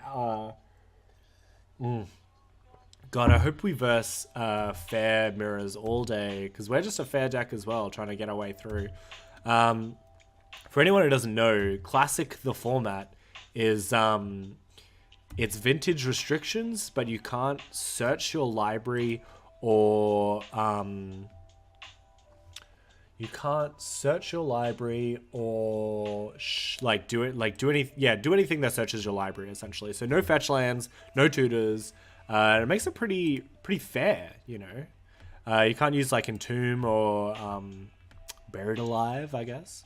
God, I hope we verse fair mirrors all day, because we're just a fair deck as well, trying to get our way through. For anyone who doesn't know, Classic, the format, is it's vintage restrictions, but you can't search your library or do anything that searches your library, essentially. So no fetch lands, no tutors. It makes it pretty fair, you know. You can't use like Entomb or Buried Alive, I guess.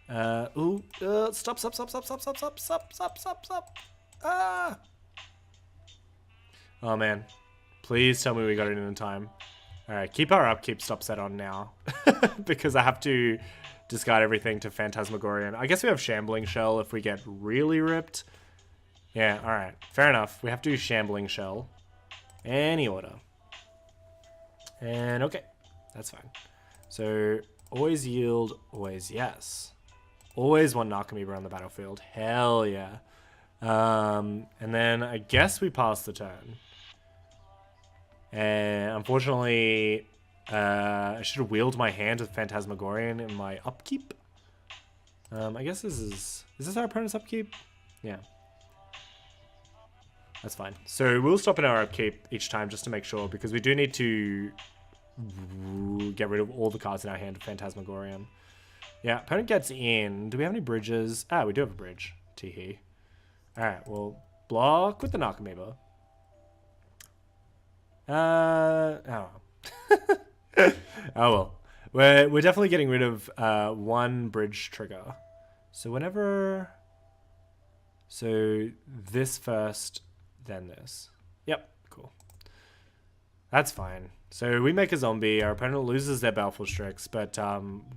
Stop. Ah! Oh man. Please tell me we got it in time. Alright, keep our upkeep stop set on now. Because I have to discard everything to Phantasmagorian. I guess we have Shambling Shell if we get really ripped. Yeah, alright. Fair enough. We have to do Shambling Shell. Any order. And okay. That's fine. So, always yield, always yes. Always one Narcomoeba on the battlefield. Hell yeah. And then I guess we pass the turn. And unfortunately, I should have wheeled my hand with Phantasmagorian in my upkeep. I guess is this our opponent's upkeep? Yeah. That's fine. So we'll stop in our upkeep each time just to make sure, because we do need to get rid of all the cards in our hand of Phantasmagorian. Yeah, opponent gets in. Do we have any bridges? Ah, we do have a bridge. Teehee. Alright, well, block with the Narcomoeba. Oh. Oh well. We're definitely getting rid of one bridge trigger. So whenever... So this first, then this. Yep, cool. That's fine. So we make a zombie, our opponent loses their Baleful Strix, but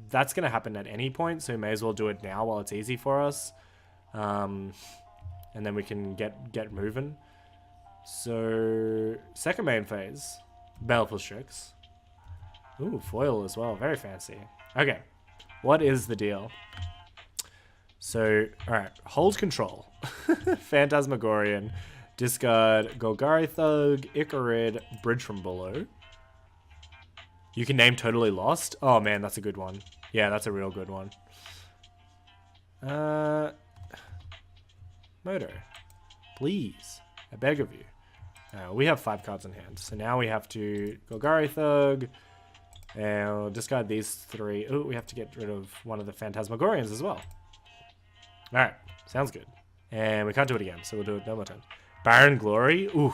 that's going to happen at any point, so we may as well do it now while it's easy for us. And then we can get moving. So, second main phase, Baleful Strix. Ooh, foil as well, very fancy. Okay, what is the deal? So, alright, hold control. Phantasmagorian, discard Golgari Thug, Icarid, Bridge from Below. You can name Totally Lost. Oh man, that's a good one. Yeah, that's a real good one. Moto, please, I beg of you. We have 5 cards in hand, so now we have to Golgari Thug, and we'll discard these 3. Oh, we have to get rid of one of the Phantasmagorians as well. Alright, sounds good. And we can't do it again, so we'll do it no more time. Barren Glory, ooh,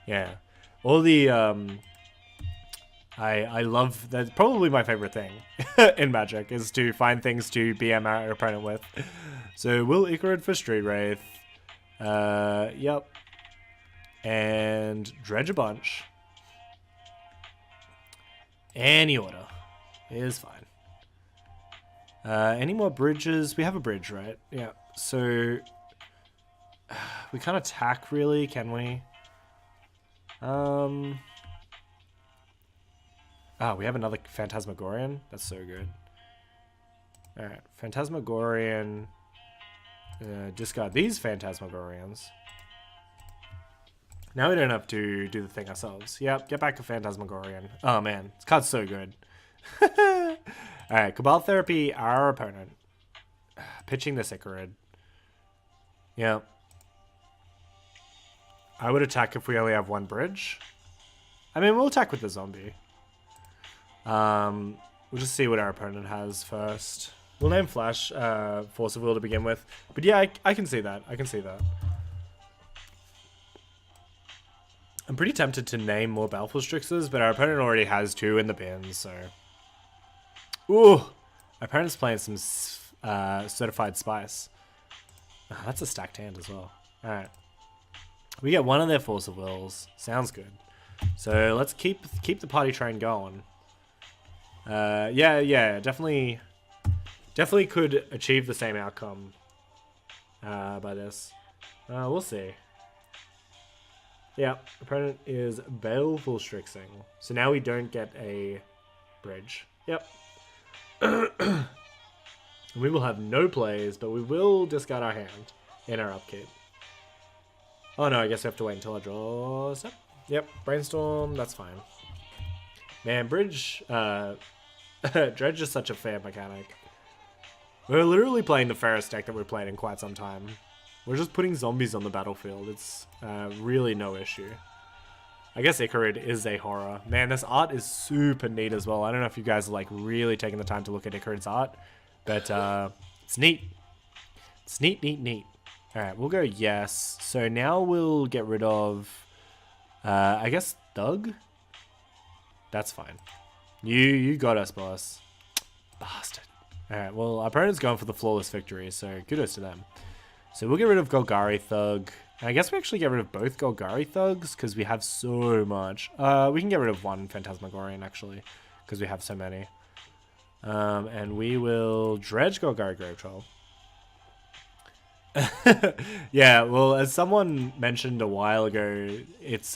yeah. All the, I love, that's probably my favorite thing in Magic, is to find things to BM our opponent with. So we'll Icarid for Street Wraith. Yep. And dredge a bunch. Any order is fine. Any more bridges? We have a bridge, right? Yeah. So we can't attack really, can we? Oh, we have another Phantasmagorian. That's so good. All right, Phantasmagorian. Discard these Phantasmagorians. Now we don't have to do the thing ourselves. Yep, get back to Phantasmagorian. Oh man, this card's so good. Alright, Cabal Therapy, our opponent. Pitching this Icarid. Yeah. I would attack if we only have one bridge. I mean, we'll attack with the zombie. We'll just see what our opponent has first. We'll name Flash Force of Will to begin with. But yeah, I can see that. I can see that. I'm pretty tempted to name more Baleful Strixes, but our opponent already has 2 in the bin, so... Ooh! Our opponent's playing some Certified Spice. Oh, that's a stacked hand as well. Alright. We get one of their Force of Wills. Sounds good. So let's keep the party train going. Yeah, definitely could achieve the same outcome by this. We'll see. Yeah, opponent is Baleful Strixing. So now we don't get a bridge. Yep. We will have no plays, but we will discard our hand in our upkeep. Oh no, I guess we have to wait until I draw a step. Yep, Brainstorm, that's fine. Man, Dredge is such a fair mechanic. We're literally playing the fairest deck that we've played in quite some time. We're just putting zombies on the battlefield. It's really no issue. I guess Icarid is a horror. Man, this art is super neat as well. I don't know if you guys are like really taking the time to look at Icarid's art, but it's neat. It's neat, neat, neat. All right, we'll go yes. So now we'll get rid of, I guess, Thug. That's fine. You got us, boss. Bastard. All right, well, our opponent's going for the flawless victory, so kudos to them. So we'll get rid of Golgari Thug. And I guess we actually get rid of both Golgari Thugs because we have so much. We can get rid of one Phantasmagorian, actually, because we have so many. And we will dredge Golgari Grave Troll. Yeah, well, as someone mentioned a while ago, it's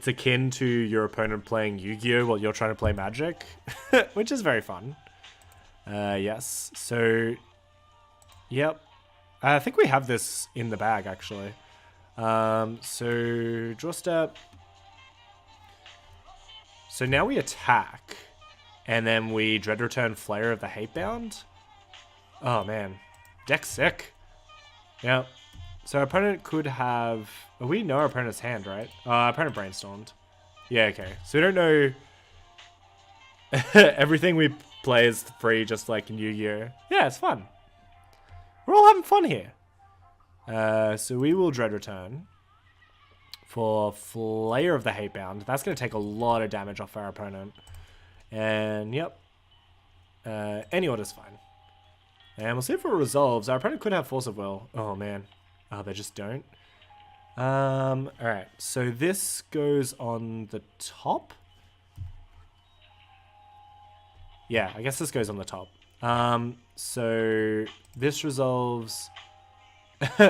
akin to your opponent playing Yu-Gi-Oh! While you're trying to play Magic, which is very fun. Yes, so, yep. I think we have this in the bag, actually. So, draw step. So now we attack, and then we Dread Return Flayer of the Hatebound. Oh, man. Deck's sick. Yeah. So our opponent could have... we know our opponent's hand, right? Our opponent brainstormed. Yeah, okay. So we don't know... Everything we play is free, just like in Yu-Gi-Oh! Yeah, it's fun. We're all having fun here. So we will Dread Return for Flayer of the Hatebound. That's going to take a lot of damage off our opponent. And, yep. Any order's fine. And we'll see if it resolves. Our opponent could have Force of Will. Oh, man. Oh, they just don't. Alright. So this goes on the top. Yeah, I guess this goes on the top. So this resolves...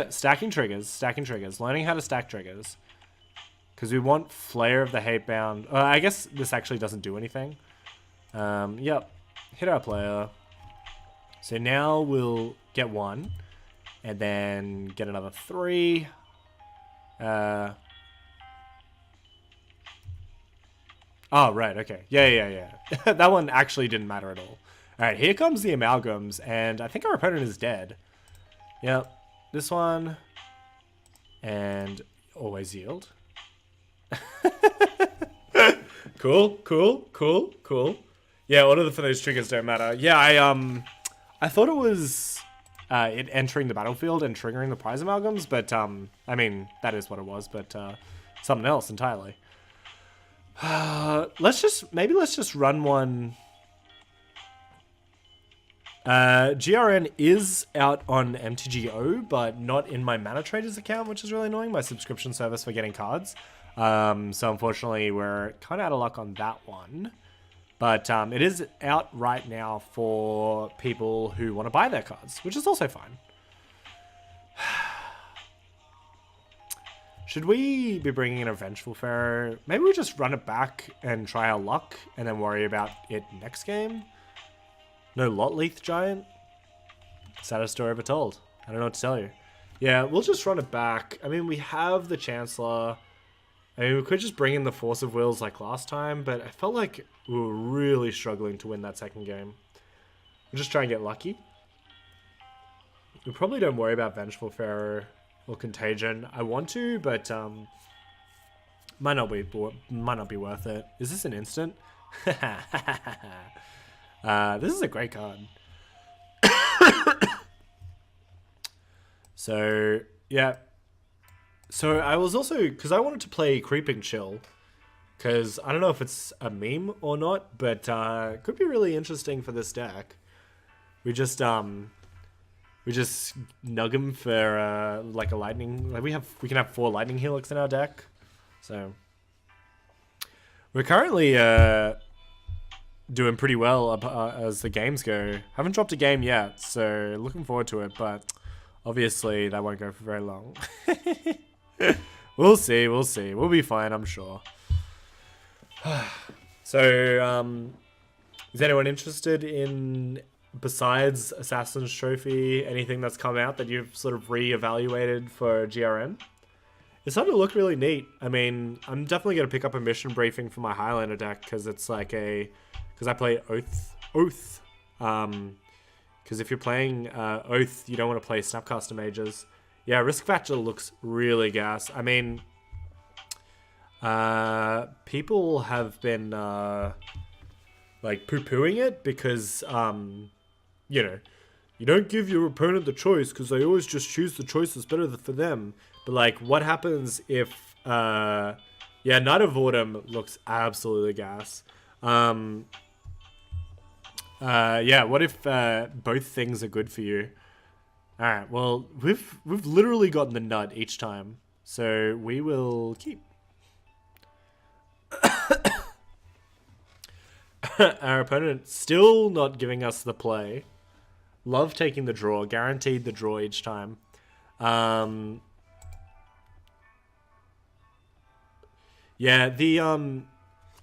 stacking triggers. Learning how to stack triggers. Because we want Flayer of the Hatebound. I guess this actually doesn't do anything. Yep. Hit our player. So now we'll get one, and then get another 3. Oh, right, okay. Yeah. That one actually didn't matter at all. Alright, here comes the Amalgams, and I think our opponent is dead. Yep. This one, and always yield. Cool. Yeah, order for those triggers don't matter. Yeah, I thought it was it entering the battlefield and triggering the prize amalgams, but I mean, that is what it was, but something else entirely. Let's just run one. GRN is out on MTGO, but not in my Mana Traders account, which is really annoying, my subscription service for getting cards. So unfortunately, we're kind of out of luck on that one. But it is out right now for people who want to buy their cards, which is also fine. Should we be bringing in a Vengeful Pharaoh? Maybe we just run it back and try our luck, and then worry about it next game? No Lotleath Giant? Saddest story ever told. I don't know what to tell you. Yeah, we'll just run it back. I mean, we have the Chancellor. I mean, we could just bring in the Force of Wills like last time, but I felt like we were really struggling to win that second game. We'll just try and get lucky. We probably don't worry about Vengeful Pharaoh or Contagion. I want to, but might not be worth it. Is this an instant? This is a great card. So, yeah. So I was also, because I wanted to play Creeping Chill, because I don't know if it's a meme or not, but it could be really interesting for this deck. We just nug him for like a lightning. Like we can have 4 lightning helix in our deck. So we're currently doing pretty well as the games go. Haven't dropped a game yet, so looking forward to it, but obviously that won't go for very long. We'll see. We'll be fine, I'm sure. So, Is anyone interested in, besides Assassin's Trophy, anything that's come out that you've sort of re-evaluated for GRN? It's starting to look really neat. I mean, I'm definitely going to pick up a mission briefing for my Highlander deck because it's like because I play Oath. Because if you're playing Oath, you don't want to play Snapcaster Mages. Yeah, Risk Factor looks really gas. I mean, people have been like poo-pooing it because you know, you don't give your opponent the choice because they always just choose the choice that's better for them. But like, what happens if yeah, Night of Autumn looks absolutely gas. Yeah, what if both things are good for you? Alright, well, we've literally gotten the nut each time. So we will keep. Our opponent still not giving us the play. Love taking the draw. Guaranteed the draw each time. Yeah,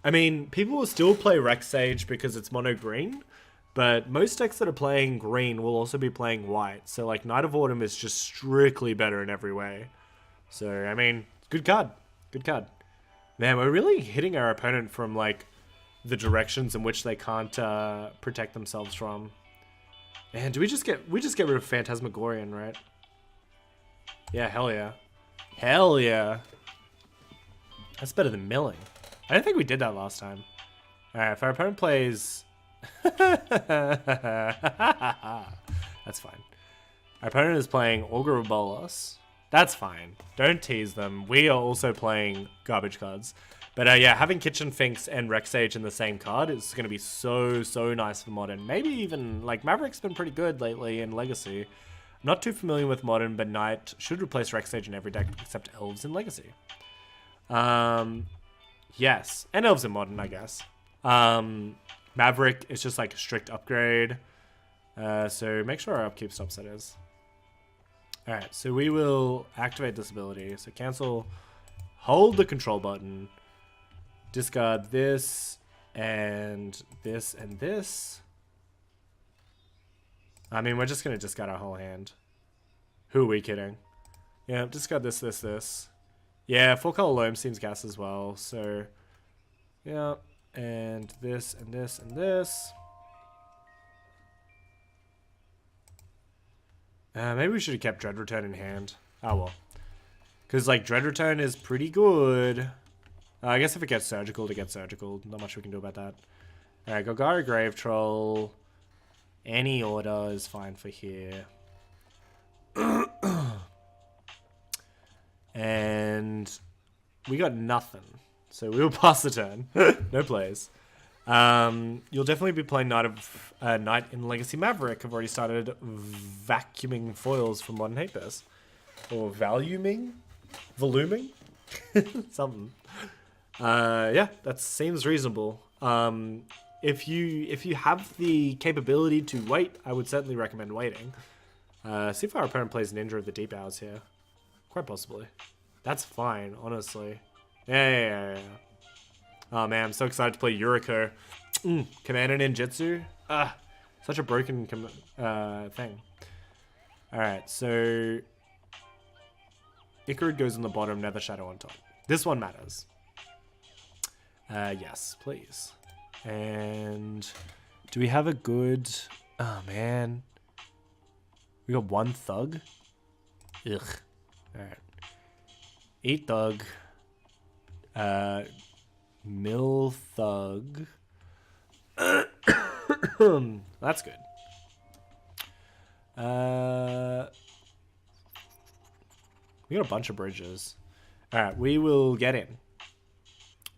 I mean, people will still play Rex Sage because it's mono green, but most decks that are playing green will also be playing white. So, like, Night of Autumn is just strictly better in every way. So, I mean, good card. Good card. Man, we're really hitting our opponent from, like, the directions in which they can't protect themselves from. Man, we just get rid of Phantasmagorian, right? Yeah, hell yeah. Hell yeah. That's better than milling. I don't think we did that last time. Alright, if our opponent plays... That's fine. Our opponent is playing Augur of Bolas. That's fine. Don't tease them. We are also playing garbage cards. But yeah, having Kitchen Finks and Rex Sage in the same card is going to be so nice for Modern. Maybe even, like, Maverick's been pretty good lately in Legacy. I'm not too familiar with Modern, but Knight should replace Rex Sage in every deck except Elves in Legacy. Yes, and Elves in Modern, I guess. Maverick is just like a strict upgrade. So make sure our upkeep stops, that is. Alright, so we will activate this ability. So cancel, hold the control button, discard this, and this, and this. I mean, we're just going to discard our whole hand. Who are we kidding? Yeah, discard this, this, this. Yeah, 4-color Loam seems gas as well, so... Yeah, and this, and this, and this. Maybe we should have kept Dread Return in hand. Oh well. Because, like, Dread Return is pretty good. I guess if it gets Surgical, to get Surgical. Not much we can do about that. Alright, Golgari Grave Troll. Any order is fine for here. And we got nothing. So we will pass the turn. No plays. You'll definitely be playing Knight in Legacy Maverick. I've already started vacuuming foils from Modern Hate Bears. Or voluming? Something. Yeah, that seems reasonable. If you have the capability to wait, I would certainly recommend waiting. See if our opponent plays Ninja of the Deep Hours here. Quite possibly. That's fine, honestly. Yeah. Oh man, I'm so excited to play Yuriko. Commander Ninjutsu. Such a broken thing. Alright, so... Icarud goes on the bottom, Nether Shadow on top. This one matters. Yes, please. And... Do we have a good... Oh man. We got one Thug? Ugh. Alright. Eat Thug. Mill Thug. That's good. We got a bunch of bridges. Alright, we will get in.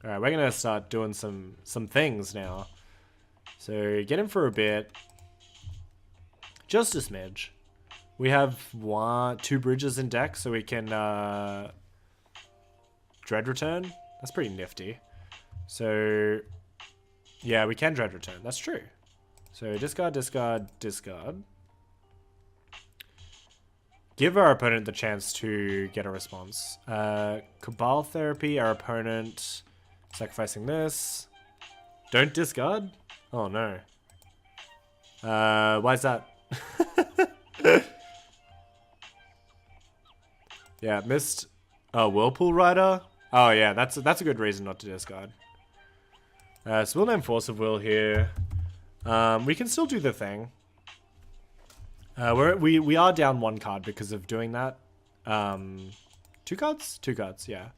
Alright, we're gonna start doing some things now. So get in for a bit. Just a smidge. We have 2 bridges in deck, so we can Dread Return. That's pretty nifty. So yeah, we can Dread Return. That's true. So discard, discard, discard. Give our opponent the chance to get a response. Cabal Therapy, our opponent sacrificing this. Don't discard. Oh no. Why is that? Yeah, missed. Oh, Whirlpool Rider. Oh yeah, that's a good reason not to discard. So we'll name Force of Will here. We can still do the thing. We are down 1 card because of doing that. 2 cards? 2 cards, yeah.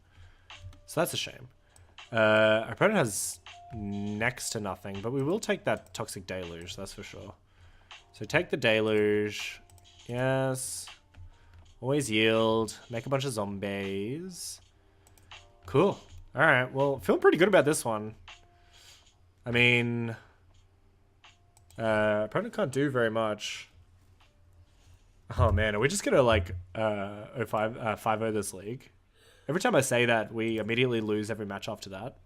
So that's a shame. Our opponent has next to nothing, but we will take that Toxic Deluge, that's for sure. So take the Deluge. Yes. Always yield. Make a bunch of zombies. Cool. Alright, well, feeling pretty good about this one. I mean... opponent can't do very much. Oh man, are we just gonna like 5-0 this league? Every time I say that, we immediately lose every match after that.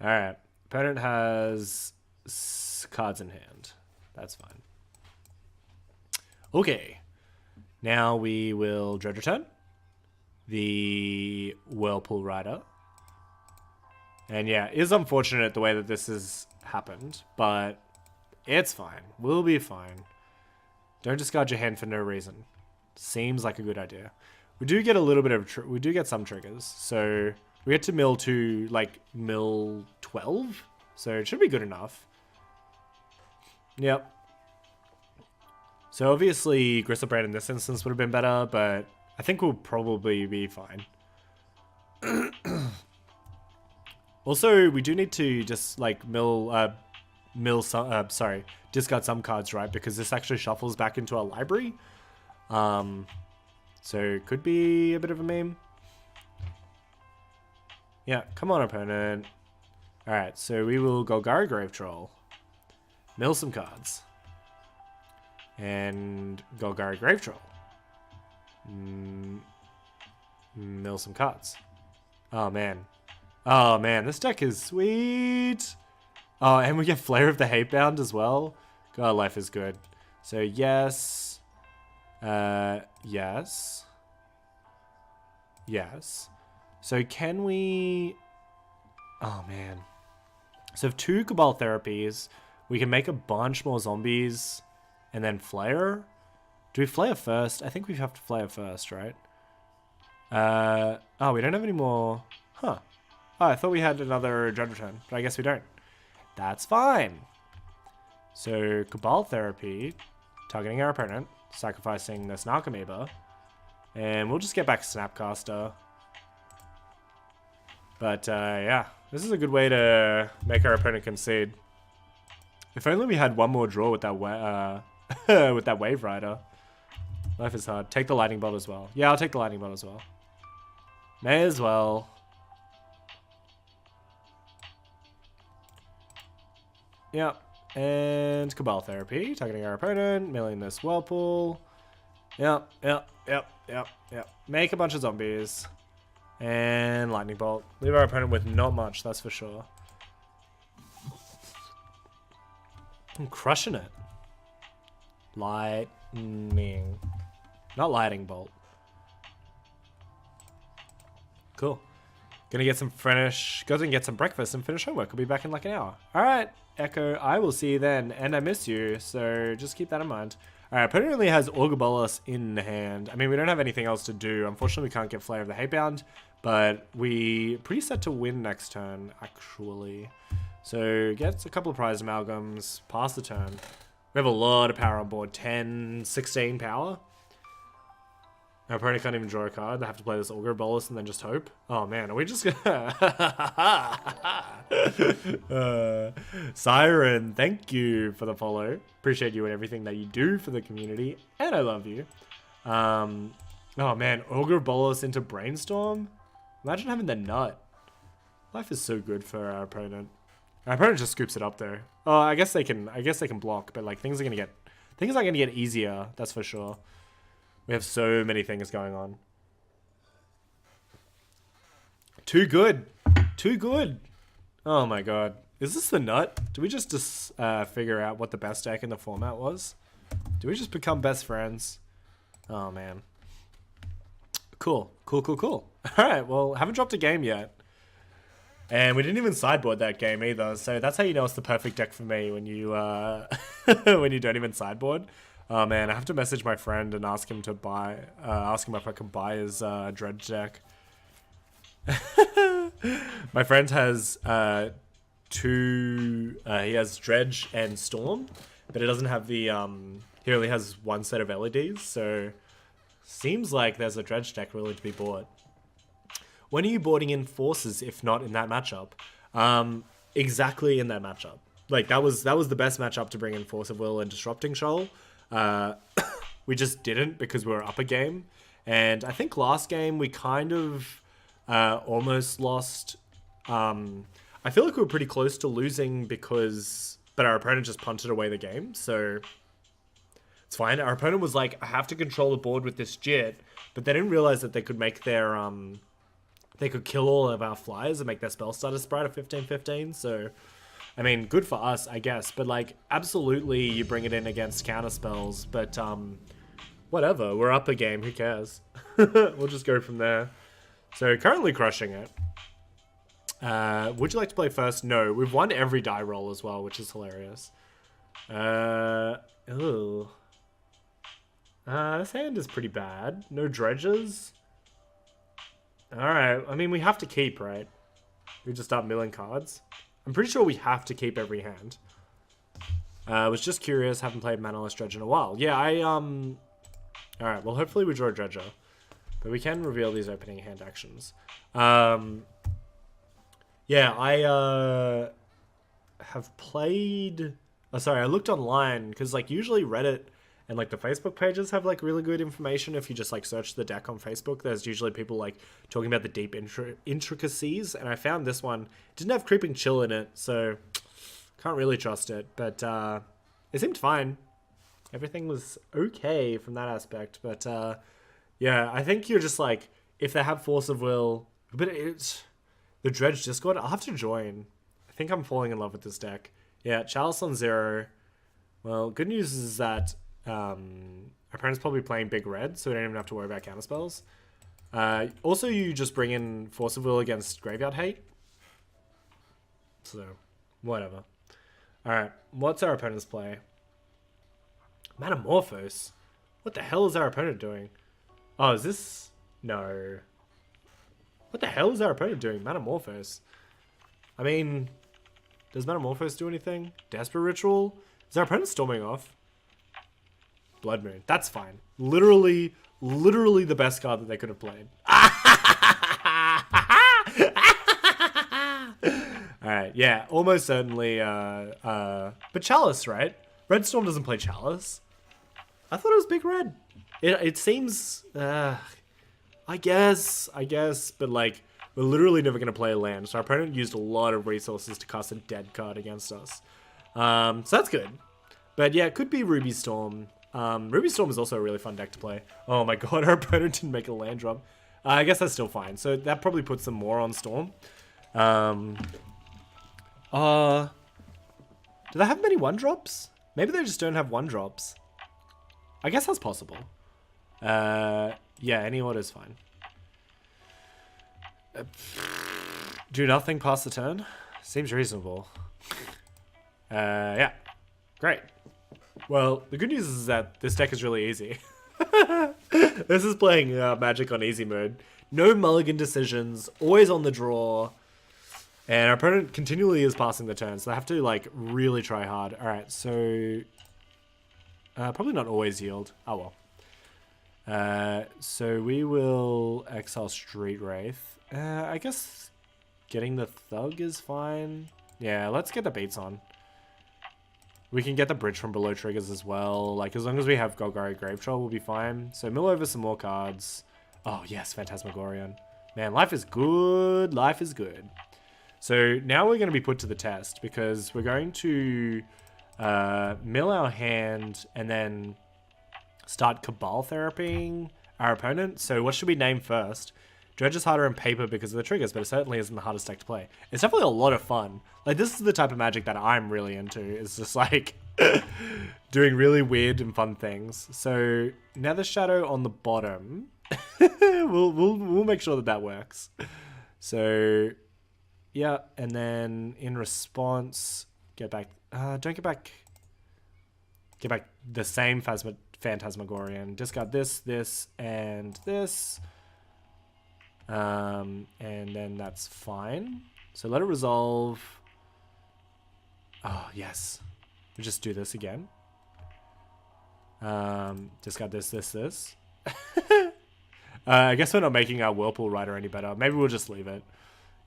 Alright. Opponent has cards in hand. That's fine. Okay. Now we will Dredge return. The Whirlpool Rider. And yeah, it is unfortunate the way that this has happened, but it's fine. We'll be fine. Don't discard your hand for no reason. Seems like a good idea. We do get a little bit of... we do get some triggers. So we get to mill to, like, mill 12. So it should be good enough. Yep. So obviously Gristlebrand in this instance would have been better, but I think we'll probably be fine. Also, we do need to just, like, discard some cards, right? Because this actually shuffles back into our library. So it could be a bit of a meme. Yeah, come on, opponent. Alright, so we will Golgari Grave Troll. Mill some cards. And Golgari Grave Troll. Mill some cards. Oh, man. Oh, man, this deck is sweet. Oh, and we get Flare of the Hatebound as well. God, life is good. So, yes. Yes. Yes. So, can we... oh, man. So, if 2 Cabal Therapies, we can make a bunch more zombies and then Flare. Do we Flare first? I think we have to Flare first, right? Oh, we don't have any more... huh. Oh, I thought we had another Dredge return, but I guess we don't. That's fine. So, Cabal Therapy, targeting our opponent, sacrificing the Snark Amoeba, and we'll just get back Snapcaster. But, yeah, this is a good way to make our opponent concede. If only we had one more draw with that, with that Wave Rider. Life is hard. Take the Lightning Bolt as well. Yeah, I'll take the Lightning Bolt as well. May as well. Yep, and Cabal Therapy, targeting our opponent, milling this Whirlpool. Yep. Make a bunch of zombies. And Lightning Bolt. Leave our opponent with not much, that's for sure. I'm crushing it. Lightning. Not Lightning Bolt. Cool. Gonna get some get some breakfast and finish homework. I'll be back in like an hour. Alright, Echo, I will see you then. And I miss you, so just keep that in mind. Alright, opponent only has Augur Bolas in hand. I mean, we don't have anything else to do. Unfortunately, we can't get Flare of the Hatebound, but we pretty set to win next turn, actually. So, gets a couple of prized amalgams, pass the turn. We have a lot of power on board. 10, 16 power. Our opponent can't even draw a card. They have to play this Augur Bolas and then just hope. Oh man, are we just gonna... Siren, thank you for the follow. Appreciate you and everything that you do for the community. And I love you. Oh man, Augur Bolas into Brainstorm? Imagine having the nut. Life is so good for our opponent. Our opponent just scoops it up though. Oh, I guess they can block, but like things are gonna get easier, that's for sure. We have so many things going on. Too good. Too good. Oh my god. Is this the nut? Did we just figure out what the best deck in the format was? Did we just become best friends? Oh man. Cool. Alright, well, haven't dropped a game yet. And we didn't even sideboard that game either. So that's how you know it's the perfect deck for me when you when you don't even sideboard. Oh man, I have to message my friend and ask him to buy, ask him if I can buy his Dredge deck. My friend has he has Dredge and Storm, but it doesn't have the he only has one set of LEDs, so seems like there's a Dredge deck really to be bought. When are you boarding in Forces if not in that matchup? Exactly in that matchup. Like that was the best matchup to bring in Force of Will and Disrupting Shoal. We just didn't because we were up a game, and I think last game we kind of almost lost. I feel like we were pretty close to losing but our opponent just punted away the game, so it's fine. Our opponent was like, I have to control the board with this Jit, but they didn't realize that they could make their they could kill all of our flyers and make their spell starter sprite a 15/15. So, I mean, good for us, I guess. But like, absolutely, you bring it in against counter spells. But whatever, we're up a game. Who cares? We'll just go from there. So currently crushing it. Would you like to play first? No, we've won every die roll as well, which is hilarious. This hand is pretty bad. No dredges. Alright, I mean, we have to keep, right? We just start milling cards. I'm pretty sure we have to keep every hand. I was just curious, haven't played Manaless Dredge in a while. Yeah, Alright, well, hopefully we draw a Dredger. But we can reveal these opening hand actions. Yeah, I have played... Oh, sorry, I looked online, because, like, usually Reddit and, like, the Facebook pages have, like, really good information. If you just, like, search the deck on Facebook, there's usually people, like, talking about the deep intricacies, and I found this one. It didn't have Creeping Chill in it, so can't really trust it, but it seemed fine. Everything was okay from that aspect, but yeah, I think you're just, like, if they have Force of Will, but it's... The Dredge Discord, I'll have to join. I think I'm falling in love with this deck. Yeah, Chalice on 0. Well, good news is that our opponent's probably playing big red, so we don't even have to worry about counterspells. Also, you just bring in Force of Will against Graveyard Hate. So, whatever. Alright, what's our opponent's play? Metamorphose? What the hell is our opponent doing? Oh, is this... No. What the hell is our opponent doing? Metamorphose. I mean, does Metamorphose do anything? Desperate Ritual? Is our opponent storming off? Blood Moon. That's fine. Literally the best card that they could have played. Alright, yeah, almost certainly, but Chalice, right? Red Storm doesn't play Chalice. I thought it was Big Red. It seems, I guess, but like, we're literally never going to play a land, so our opponent used a lot of resources to cast a dead card against us. So that's good. But yeah, it could be Ruby Storm. Ruby Storm is also a really fun deck to play. Oh my god, our opponent didn't make a land drop. I guess that's still fine, so that probably puts them more on Storm. Do they have many 1-drops? Maybe they just don't have 1-drops. I guess that's possible. Yeah, any order is fine. Do nothing past the turn? Seems reasonable. Yeah. Great. Well, the good news is that this deck is really easy. This is playing Magic on easy mode. No mulligan decisions, always on the draw. And our opponent continually is passing the turn, so they have to, like, really try hard. Alright, so... probably not always yield. Oh well. So we will exile Street Wraith. I guess getting the Thug is fine. Yeah, let's get the beats on. We can get the bridge from below triggers as well. Like, as long as we have Golgari Grave Troll, we'll be fine. So mill over some more cards. Oh, yes, Phantasmagorian. Man, life is good. Life is good. So now we're going to be put to the test because we're going to mill our hand and then start Cabal therapying our opponent. So what should we name first? Dredge is harder in paper because of the triggers, but it certainly isn't the hardest deck to play. It's definitely a lot of fun. Like, this is the type of Magic that I'm really into. It's just like doing really weird and fun things. So Nether Shadow on the bottom. we'll make sure that works. So Yeah, and then in response, get back. Don't get back. Get back the same Phantasmagorian. Discard this, this, and this. And then that's fine. So let it resolve. Oh, yes. We just do this again. Discard this, this, this. I guess we're not making our Whirlpool Rider any better. Maybe we'll just leave it.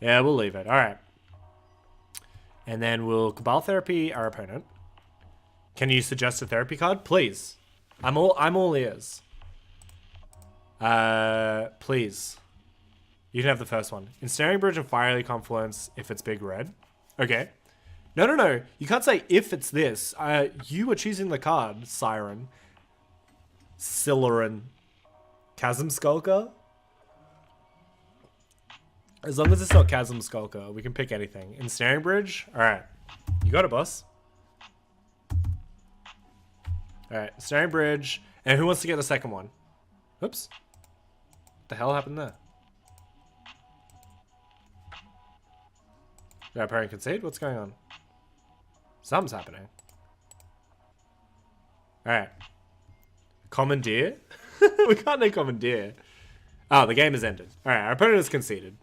Yeah, we'll leave it. All right. And then we'll Cabal Therapy our opponent. Can you suggest a therapy card? Please. I'm all ears. Please. You can have the first one. Ensnaring Bridge and Fiery Confluence if it's big red. Okay. No. You can't say if it's this. You were choosing the card, Siren. Siluran. Chasm Skulker? As long as it's not Chasm Skulker, we can pick anything. Ensnaring Bridge? Alright. You got it, boss. Alright, Ensnaring Bridge. And who wants to get the second one? Oops. What the hell happened there? Did our parent concede? What's going on? Something's happening. Alright. Commandeer? We can't name Commandeer. Oh, the game has ended. Alright, our opponent has conceded.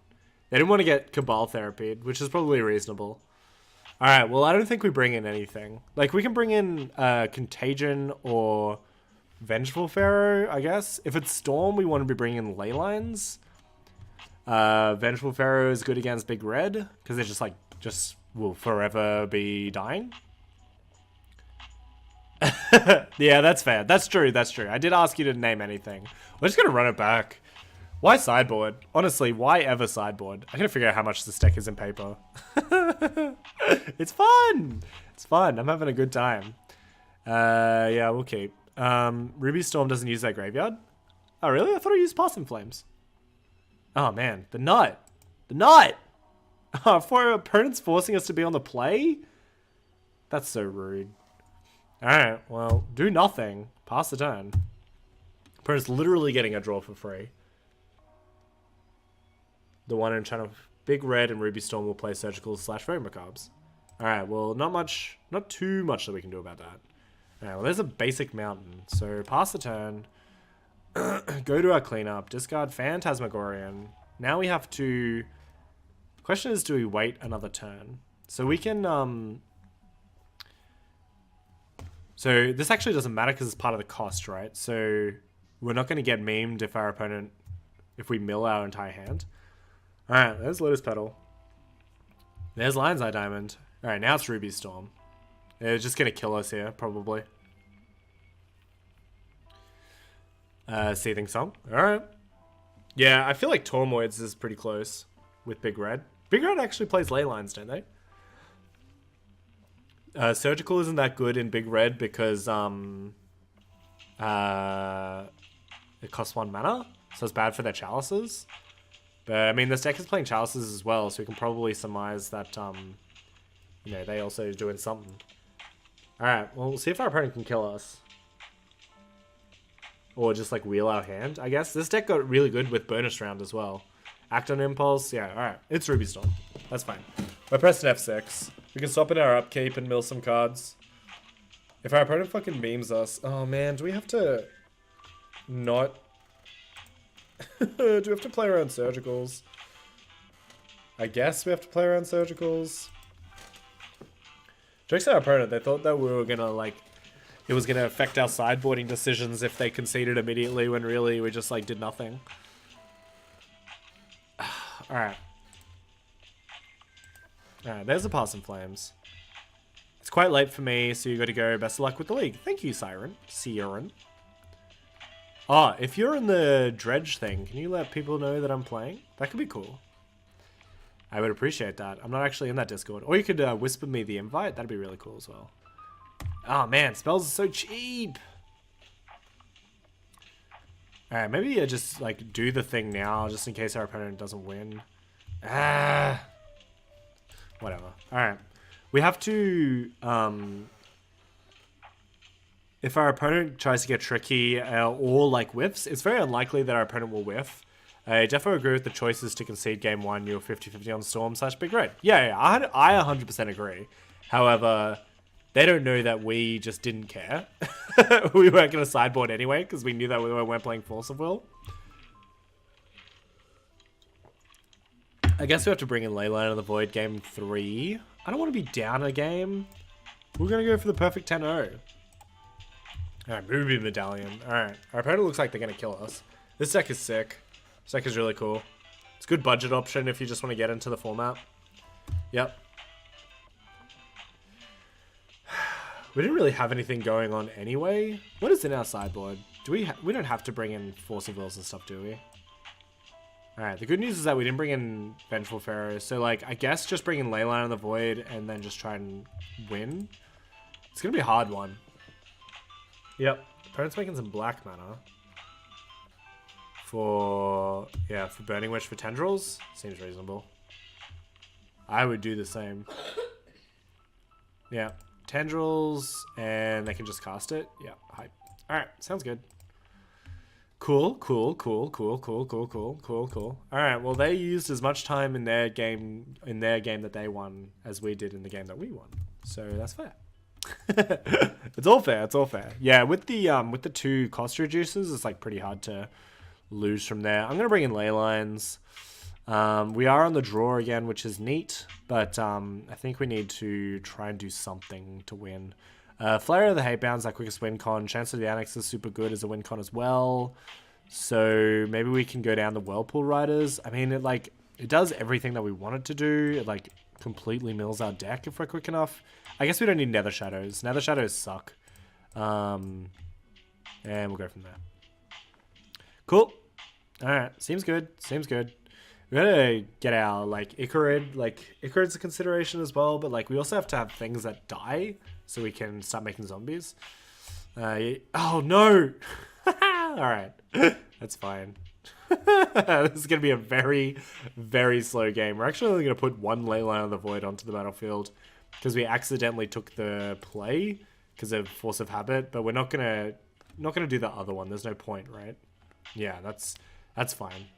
They didn't want to get Cabal Therapied, which is probably reasonable. Alright, well, I don't think we bring in anything. Like, we can bring in Contagion or Vengeful Pharaoh, I guess. If it's Storm, we want to be bringing in Ley Lines. Vengeful Pharaoh is good against Big Red, because they just will forever be dying. Yeah, that's fair. That's true. I did ask you to name anything. We're just going to run it back. Why sideboard? Honestly, why ever sideboard? I gotta figure out how much this deck is in paper. It's fun! It's fun. I'm having a good time. Yeah, we'll keep. Ruby Storm doesn't use that graveyard? Oh, really? I thought I used Passing Flames. Oh, man. The nut! The nut! Oh, for our opponents forcing us to be on the play? That's so rude. Alright, well, do nothing. Pass the turn. Opponent's literally getting a draw for free. The one in channel Big Red and Ruby Storm will play Surgical / Very Macabres. Alright, well, not too much that we can do about that. Alright, well, there's a basic mountain. So, pass the turn. Go to our cleanup. Discard Phantasmagorian. Now we have to... Question is, do we wait another turn? So we can... So this actually doesn't matter because it's part of the cost, right? So we're not going to get memed if our opponent... If we mill our entire hand. Alright, there's Lotus Petal. There's Lion's Eye Diamond. Alright, now it's Ruby Storm. They're just going to kill us here, probably. Seething Song. Alright. Yeah, I feel like Tormoids is pretty close with Big Red. Big Red actually plays Ley Lines, don't they? Surgical isn't that good in Big Red because it costs 1 mana, so it's bad for their Chalices. But, I mean, this deck is playing Chalices as well, so we can probably surmise that, you know, they also doing something. Alright, well, we'll see if our opponent can kill us. Or just, like, wheel our hand, I guess. This deck got really good with bonus round as well. Act on Impulse, yeah, alright. It's Ruby Storm. That's fine. We're pressing F6. We can stop in our upkeep and mill some cards. If our opponent fucking memes us... Oh, man, do we have to... Not... Do we have to play around Surgicals? I guess we have to play around Surgicals. Jokes on our opponent, they thought that we were gonna, like... It was gonna affect our sideboarding decisions if they conceded immediately, when really we just, like, did nothing. Alright. Alright, there's the Passing Flames. It's quite late for me, so you gotta go. Best of luck with the league. Thank you, Siren. Ah, if you're in the Dredge thing, can you let people know that I'm playing? That could be cool. I would appreciate that. I'm not actually in that Discord. Or you could whisper me the invite. That'd be really cool as well. Oh man, spells are so cheap. Alright, maybe just like do the thing now, just in case our opponent doesn't win. Whatever. Alright. We have to... If our opponent tries to get tricky or like whiffs, it's very unlikely that our opponent will whiff. I definitely agree with the choices to concede game 1. You're 50-50 on Storm / Big Red. Yeah, I 100% agree. However, they don't know that we just didn't care. We weren't going to sideboard anyway because we knew that we weren't playing Force of Will. I guess we have to bring in Leyline of the Void game 3. I don't want to be down a game. We're going to go for the perfect 10-0. Alright, Movie Medallion. Alright, our opponent looks like they're going to kill us. This deck is sick. This deck is really cool. It's a good budget option if you just want to get into the format. Yep. We didn't really have anything going on anyway. What is in our sideboard? We don't have to bring in Force of Wills and stuff, do we? Alright, the good news is that we didn't bring in Vengeful Pharaoh. So, like, I guess just bring in Leyline of the Void and then just try and win. It's going to be a hard one. Yep. Opponent's making some black mana. For Burning Wish for Tendrils. Seems reasonable. I would do the same. Yeah. Tendrils, and they can just cast it. Yeah, hype. Alright, sounds good. Cool. Alright, well they used as much time in their game that they won as we did in the game that we won. So that's fair. It's all fair. Yeah, with the 2 cost reducers, it's like pretty hard to lose from there. I'm gonna bring in Leylines. We are on the draw again, which is neat, but I think we need to try and do something to win. Flare of the Hatebound's our quickest win con. Chance of the Annex is super good as a win con as well. So maybe we can go down the Whirlpool Riders. I mean, it does everything that we want it to do. It like completely mills our deck if we're quick enough. I guess we don't need Nether Shadows. Nether Shadows suck. And we'll go from there. Cool. Alright, seems good. We gotta get our, like, Icarid. Like, Icarid's a consideration as well, but, like, we also have to have things that die so we can start making zombies. Oh, no! Alright. That's fine. This is gonna be a very, very slow game. We're actually only gonna put 1 Leyline of the Void onto the battlefield because we accidentally took the play because of Force of Habit, but we're not gonna do the other one. There's no point, right? Yeah, that's fine.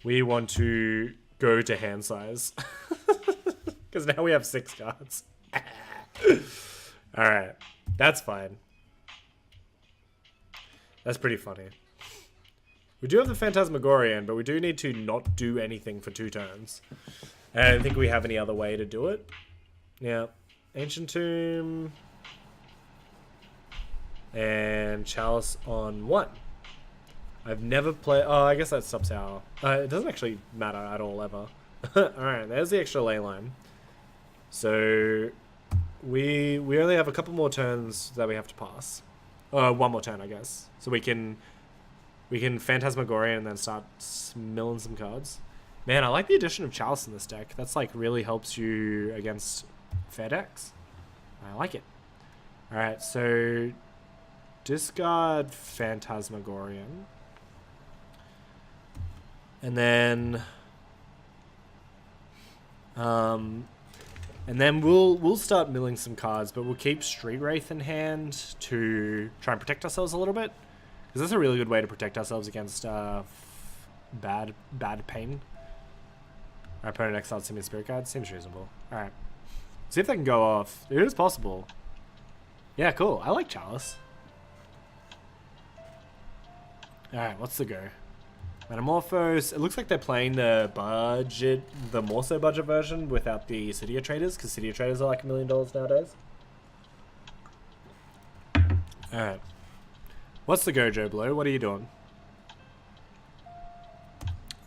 We want to go to hand size. Because now we have 6 cards. Alright. That's fine. That's pretty funny. We do have the Phantasmagorian, but we do need to not do anything for 2 turns. And I don't think we have any other way to do it. Yeah. Ancient Tomb. And Chalice on 1. I've never played... Oh, I guess that's Subsour. It doesn't actually matter at all, ever. Alright, there's the extra ley line. So, we only have a couple more turns that we have to pass. 1 more turn, I guess. So we can Phantasmagorian and then start milling some cards. Man, I like the addition of Chalice in this deck. That's like really helps you against fair decks. I like it. Alright, so... discard Phantasmagorian. And then we'll start milling some cards, but we'll keep Street Wraith in hand to try and protect ourselves a little bit, because that's a really good way to protect ourselves against bad pain. Our opponent exiled Simian Spirit Guide seems reasonable. All right, see if they can go off. It is possible. Yeah, cool. I like Chalice. All right, what's the go? Metamorphose. It looks like they're playing the more so budget version without the Cydia traders, because Cydia traders are like $1 million nowadays. Alright. What's the go, Joe Blow? What are you doing?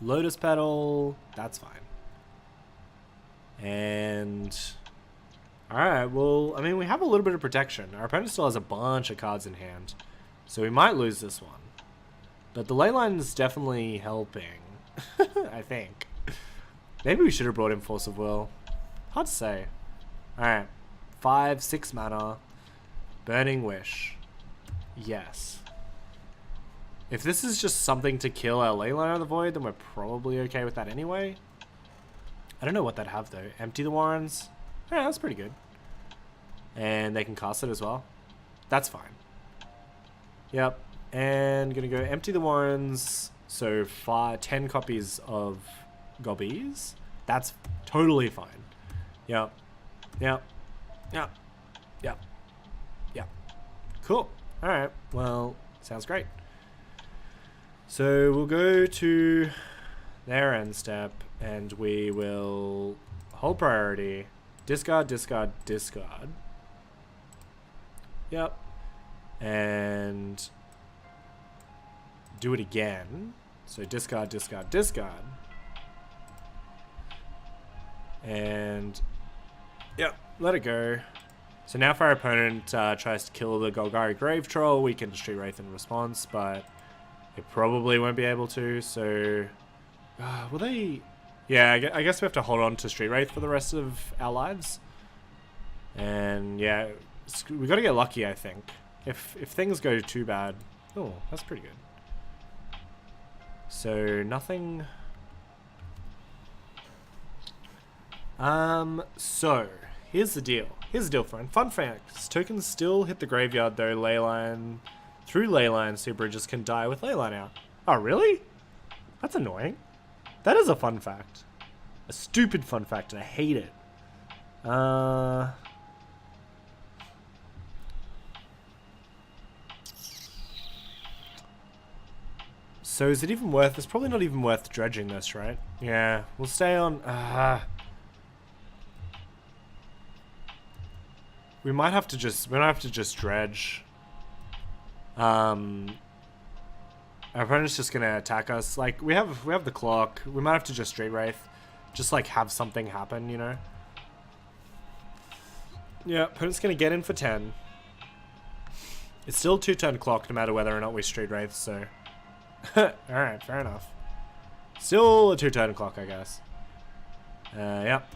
Lotus Petal. That's fine. And... alright, well, I mean, we have a little bit of protection. Our opponent still has a bunch of cards in hand, so we might lose this one. But the leyline is definitely helping, I think. Maybe we should have brought in Force of Will. Hard to say. Alright. 5, 6 mana. Burning Wish. Yes. If this is just something to kill our Leyline of the Void, then we're probably okay with that anyway. I don't know what they'd have, though. Empty the Warrens. Yeah, that's pretty good. And they can cast it as well. That's fine. Yep. And gonna go empty the Warrens, So 10 copies of Gobbies. That's totally fine. Yep. Yep. Yep. Yep. Yep. Cool. Alright. Well, sounds great. So we'll go to their end step and we will hold priority. Discard, discard, discard. Yep. And do it again. So discard, discard, discard. And yep, let it go. So now if our opponent tries to kill the Golgari Grave Troll, we can Street Wraith in response, but it probably won't be able to, so... will they... Yeah, I guess we have to hold on to Street Wraith for the rest of our lives. And yeah, we got to get lucky, I think. If things go too bad... Oh, that's pretty good. So, nothing... So, here's the deal. Here's the deal, friend. Fun facts. Tokens still hit the graveyard, though Leyline... Through Leyline, so bridges can die with Leyline out. Oh, really? That's annoying. That is a fun fact. A stupid fun fact, and I hate it. So is it even worth... It's probably not even worth dredging this, right? Yeah, we'll stay on... we might have to just dredge. Our opponent's just gonna attack us. Like, we have the clock. We might have to just Street Wraith. Just, like, have something happen, you know? Yeah, opponent's gonna get in for 10. It's still a 2-turn clock no matter whether or not we Street Wraith, so... Alright, fair enough. Still a 2-turn clock, I guess. Yep.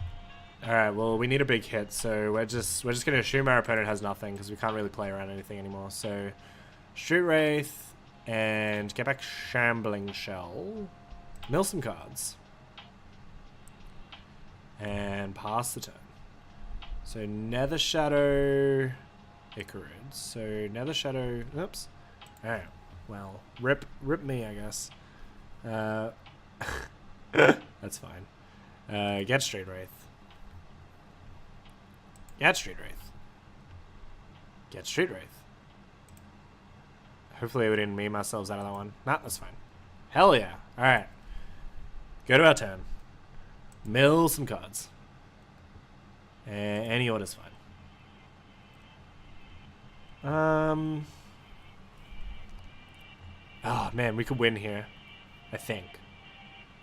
Alright, well, we need a big hit, so we're just gonna assume our opponent has nothing, because we can't really play around anything anymore, so... Street Wraith, and get back Shambling Shell. Mill some cards. And pass the turn. So Nether Shadow, Icarud. So Nether Shadow, oops. Alright, well, rip me, I guess. That's fine. Get Street Wraith. Get Street Wraith. Get Street Wraith. Hopefully we didn't meme ourselves out of that one. Nah, that's fine. Hell yeah. Alright. Go to our turn. Mill some cards. Any order's fine. Oh man, we could win here. I think.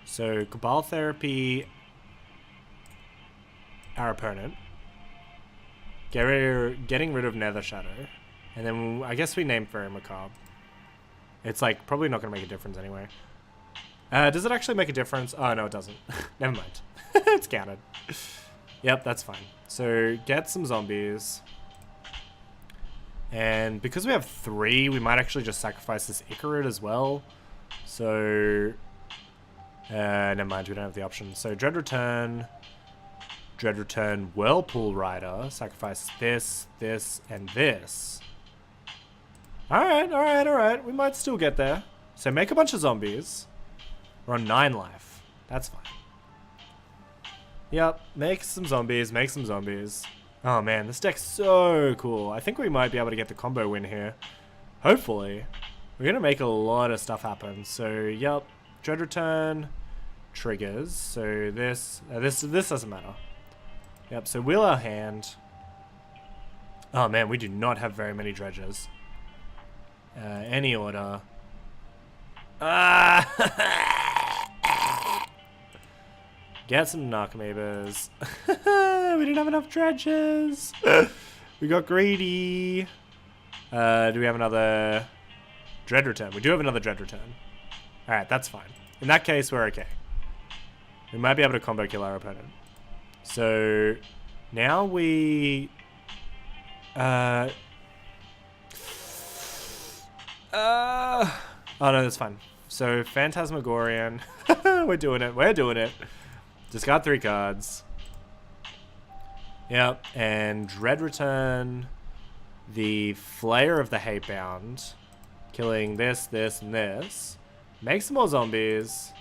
So, Cabal Therapy our opponent. Getting rid of Nether Shadow. And then I guess we name Fairy Macabre. It's like probably not going to make a difference anyway. Does it actually make a difference? Oh, no, it doesn't. Never mind. It's counted. Yep, that's fine. So get some zombies. And because we have 3, we might actually just sacrifice this Icarud as well. So... never mind, we don't have the option. So Dread Return, Whirlpool Rider, sacrifice this, this, and this. Alright. We might still get there. So make a bunch of zombies. We're on 9 life. That's fine. Yep, make some zombies. Oh man, this deck's so cool. I think we might be able to get the combo win here. Hopefully. We're gonna make a lot of stuff happen. So, yep, Dread Return triggers. So this doesn't matter. Yep, so wheel our hand. Oh man, we do not have very many dredges. Any order. Get some Narcomoebas. We didn't have enough dredges. We got greedy. Do we have another Dread Return? We do have another Dread Return. Alright, that's fine. In that case, we're okay. We might be able to combo kill our opponent. So, now we... Oh no, that's fine. So, Phantasmagorian. We're doing it. Discard 3 cards. Yep, and Dread Return the Flayer of the Hatebound, killing this, this, and this. Make some more zombies.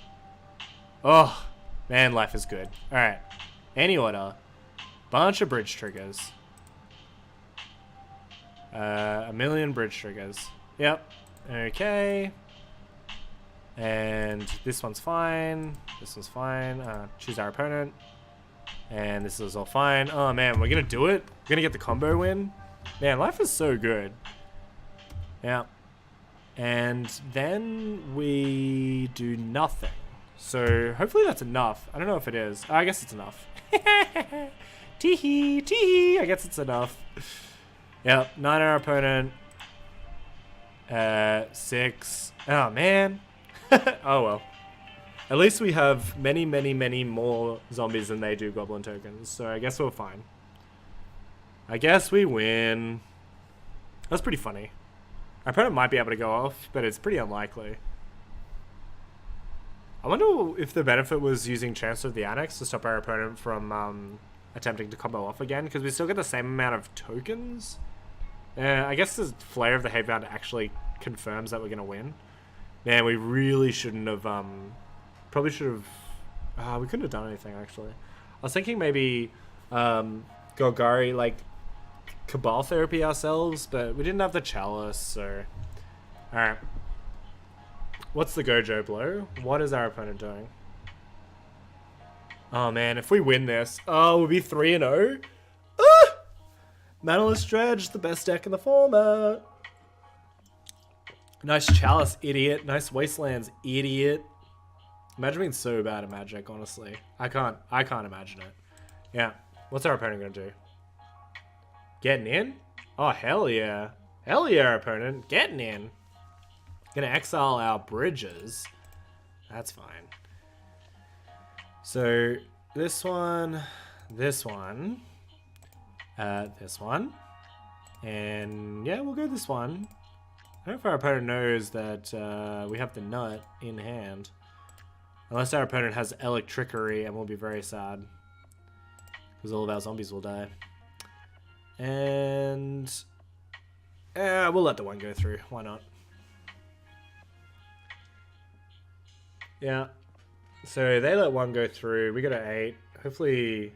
Oh, man, life is good. Alright. Any order. Bunch of bridge triggers. 1,000,000 bridge triggers. Yep. Okay. And this one's fine. This one's fine. Choose our opponent. And this is all fine. Oh, man, we're going to do it. We're going to get the combo win. Man, life is so good. Yeah. And then we do nothing. So hopefully that's enough. I don't know if it is. I guess it's enough. Teehee, teehee. I guess it's enough. Yep, 9 our opponent. 6. Oh, man. Oh, well. At least we have many, many, many more zombies than they do goblin tokens. So I guess we're fine. I guess we win. That's pretty funny. Our opponent might be able to go off, but it's pretty unlikely. I wonder if the benefit was using Chancellor of the Annex to stop our opponent from attempting to combo off again, because we still get the same amount of tokens. I guess the Flare of the Hatebound actually confirms that we're going to win. Man, we really shouldn't have... probably should have... we couldn't have done anything, actually. I was thinking maybe Golgari, like, Cabal Therapy ourselves, but we didn't have the Chalice, so... Alright. What's the Gojo blow? What is our opponent doing? Oh, man, if we win this... Oh, we'll be 3-0? Ah! Manaless Dredge, the best deck in the format. Nice Chalice, idiot. Nice Wastelands, idiot. Imagine being so bad at Magic, honestly. I can't imagine it. Yeah. What's our opponent gonna do? Getting in? Oh, hell yeah. Hell yeah, our opponent. Getting in. Gonna exile our bridges. That's fine. So, this one, this one, this one, and yeah, we'll go this one. I don't know if our opponent knows that we have the nut in hand. Unless our opponent has Electrickery, and we'll be very sad. Because all of our zombies will die. And... we'll let the one go through. Why not? Yeah. So they let one go through. We got an 8. Hopefully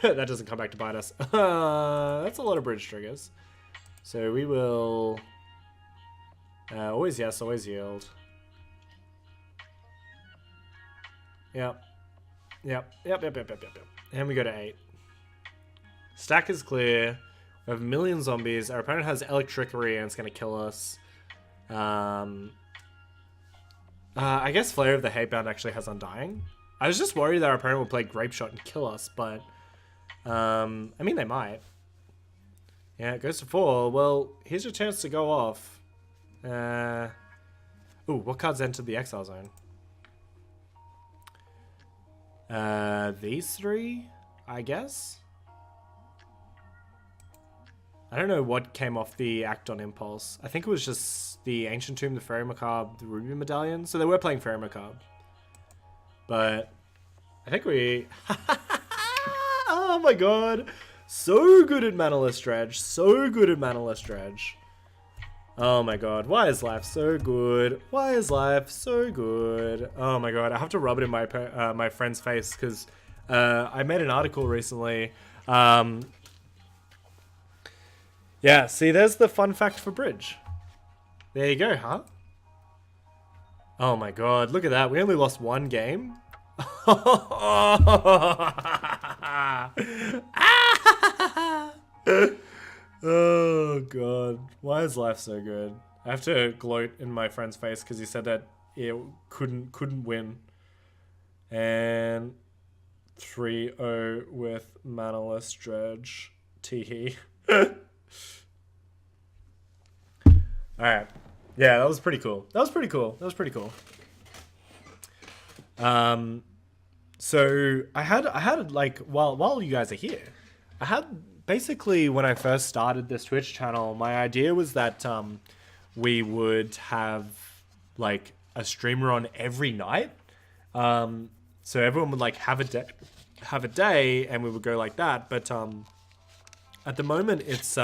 that doesn't come back to bite us. That's a lot of bridge triggers. So we will... always yes, always yield. Yep. And we go to 8. Stack is clear. We have a million zombies. Our opponent has Electrickery and it's going to kill us. I guess Flare of the Hatebound actually has Undying. I was just worried that our opponent would play Grape Shot and kill us, but... I mean, they might. Yeah, it goes to 4. Well, here's your chance to go off. Ooh, what cards entered the exile zone? These 3, I guess? I don't know what came off the Act on Impulse. I think it was just the Ancient Tomb, the Fairy Macabre, the Ruby Medallion. So they were playing Fairy Macabre. But I think we... Oh my god! So good at Manaless Dredge. So good at Manaless Dredge. Oh my god, why is life so good? Why is life so good? Oh my god, I have to rub it in my my friend's face because I made an article recently. Yeah, see, there's the fun fact for Bridge. There you go, huh? Oh my god, look at that. We only lost 1 game. Oh god, why is life so good? I have to gloat in my friend's face because he said that it couldn't win. And 3-0 with Manaless Dredge. Teehee. Alright. Yeah, that was pretty cool. That was pretty cool. So I had like while you guys are here, I had basically when I first started this Twitch channel, my idea was that we would have like a streamer on every night. So everyone would like have a day and we would go like that, but at the moment it's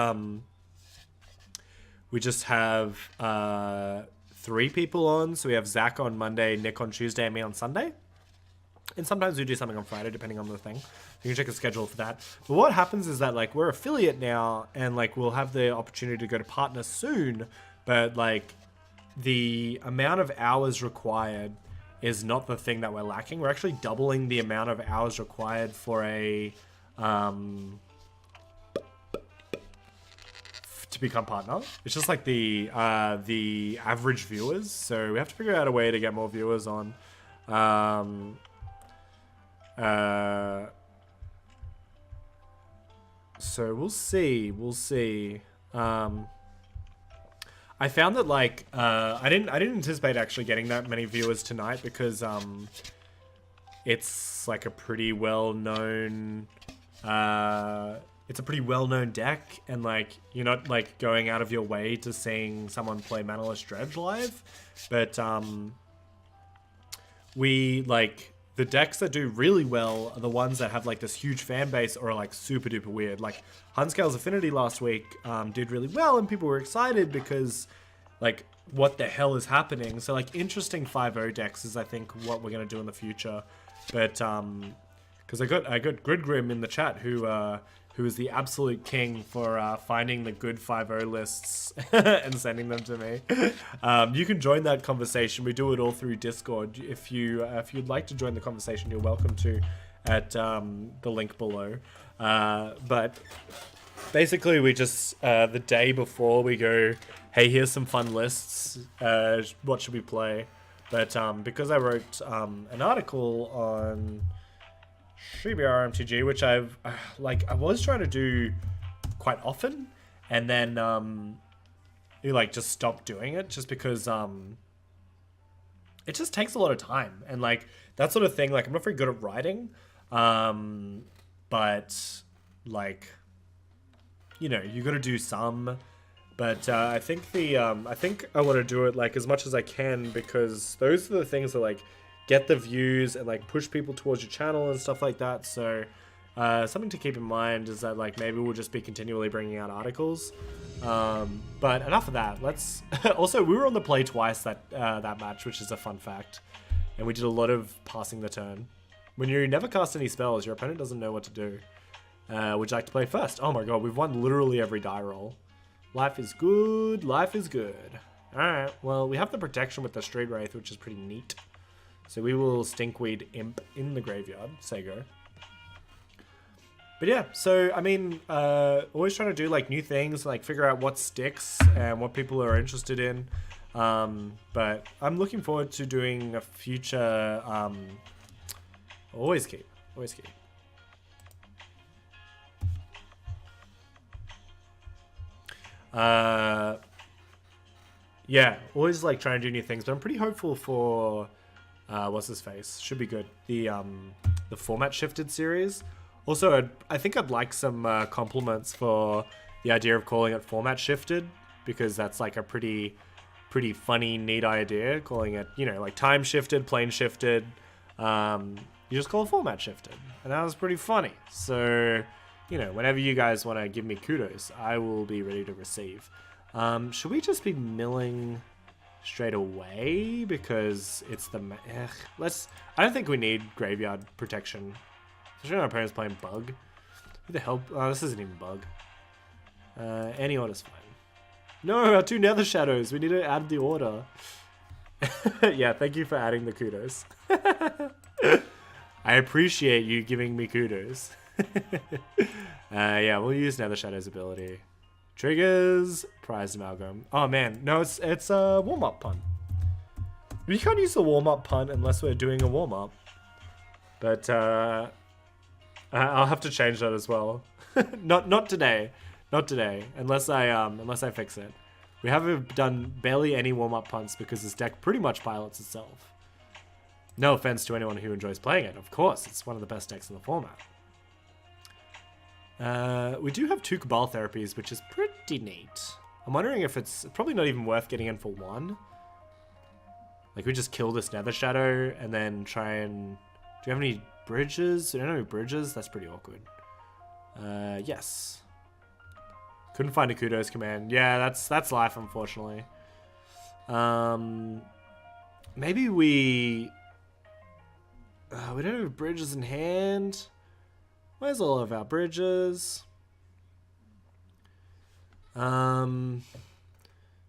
we just have 3 people on. So we have Zach on Monday, Nick on Tuesday, and me on Sunday. And sometimes we do something on Friday, depending on the thing. You can check the schedule for that. But what happens is that, like, we're affiliate now, and, like, we'll have the opportunity to go to partner soon. But, like, the amount of hours required is not the thing that we're lacking. We're actually doubling the amount of hours required for a... to become partner. It's just, like, the average viewers. So we have to figure out a way to get more viewers on. So we'll see. I found that, like, I didn't anticipate actually getting that many viewers tonight because it's like a pretty well-known deck, and, like, you're not, like, going out of your way to seeing someone play Manaless Dredge live, but we, like, the decks that do really well are the ones that have, like, this huge fan base or are, like, super duper weird. Like, Hunscale's Affinity last week did really well, and people were excited because, like, what the hell is happening? So, like, interesting 5-0 decks is, I think, what we're gonna do in the future. But because I got Gridgrim in the chat who is the absolute king for finding the good 5-0 lists and sending them to me. You can join that conversation. We do it all through Discord. If you'd like to join the conversation, you're welcome to at the link below. But basically, we just the day before we go, hey, here's some fun lists. What should we play? But because I wrote an article on CBR MTG, which I was trying to do quite often, and then you, like, just stopped doing it just because it just takes a lot of time, and, like, that sort of thing. Like, I'm not very good at writing, but, like, you know, you got to do some. But I think I think I want to do it, like, as much as I can, because those are the things that, like, get the views and, like, push people towards your channel and stuff like that. So something to keep in mind is that, like, maybe we'll just be continually bringing out articles. But enough of that. Let's also, we were on the play twice that match, which is a fun fact, and we did a lot of passing the turn. When you never cast any spells, your opponent doesn't know what to do. Would you like to play first? Oh my god, we've won literally every die roll. Life is good. Life is good. Alright, well, we have the protection with the Street Wraith, which is pretty neat. So we will Stinkweed Imp in the graveyard. Say go. But yeah, so, I mean, always trying to do, like, new things, like, figure out what sticks and what people are interested in. But I'm looking forward to doing a future, always keep. Yeah, always, like, trying to do new things, but I'm pretty hopeful for what's his face, should be good, the format shifted series. Also, I think I'd like some compliments for the idea of calling it format shifted, because that's, like, a pretty funny, neat idea, calling it, you know, like, time shifted, plane shifted. You just call it format shifted, and that was pretty funny. So, you know, whenever you guys want to give me kudos, I will be ready to receive. Should we just be milling straight away? Because it's the... I don't think we need graveyard protection. Especially when our opponent's playing Bug. Who the hell... Oh, this isn't even Bug. Any order's fine. No, our 2 Nether Shadows. We need to add the order. Yeah, thank you for adding the kudos. I appreciate you giving me kudos. Yeah, we'll use Nether Shadow's ability. Triggers, Prized Amalgam. Oh man, no, it's a warm-up punt. We can't use the warm-up punt unless we're doing a warm-up. But I'll have to change that as well. not today. Not today. Unless I fix it. We haven't done barely any warm-up punts because this deck pretty much pilots itself. No offense to anyone who enjoys playing it. Of course, it's one of the best decks in the format. We do have 2 Cabal therapies, which is pretty neat. I'm wondering if it's probably not even worth getting in for 1. Like, we just kill this Nether Shadow and then try and... Do you have any bridges? We don't have any bridges? That's pretty awkward. Yes. Couldn't find a kudos command. Yeah, that's life, unfortunately. Maybe we don't have bridges in hand. Where's all of our bridges?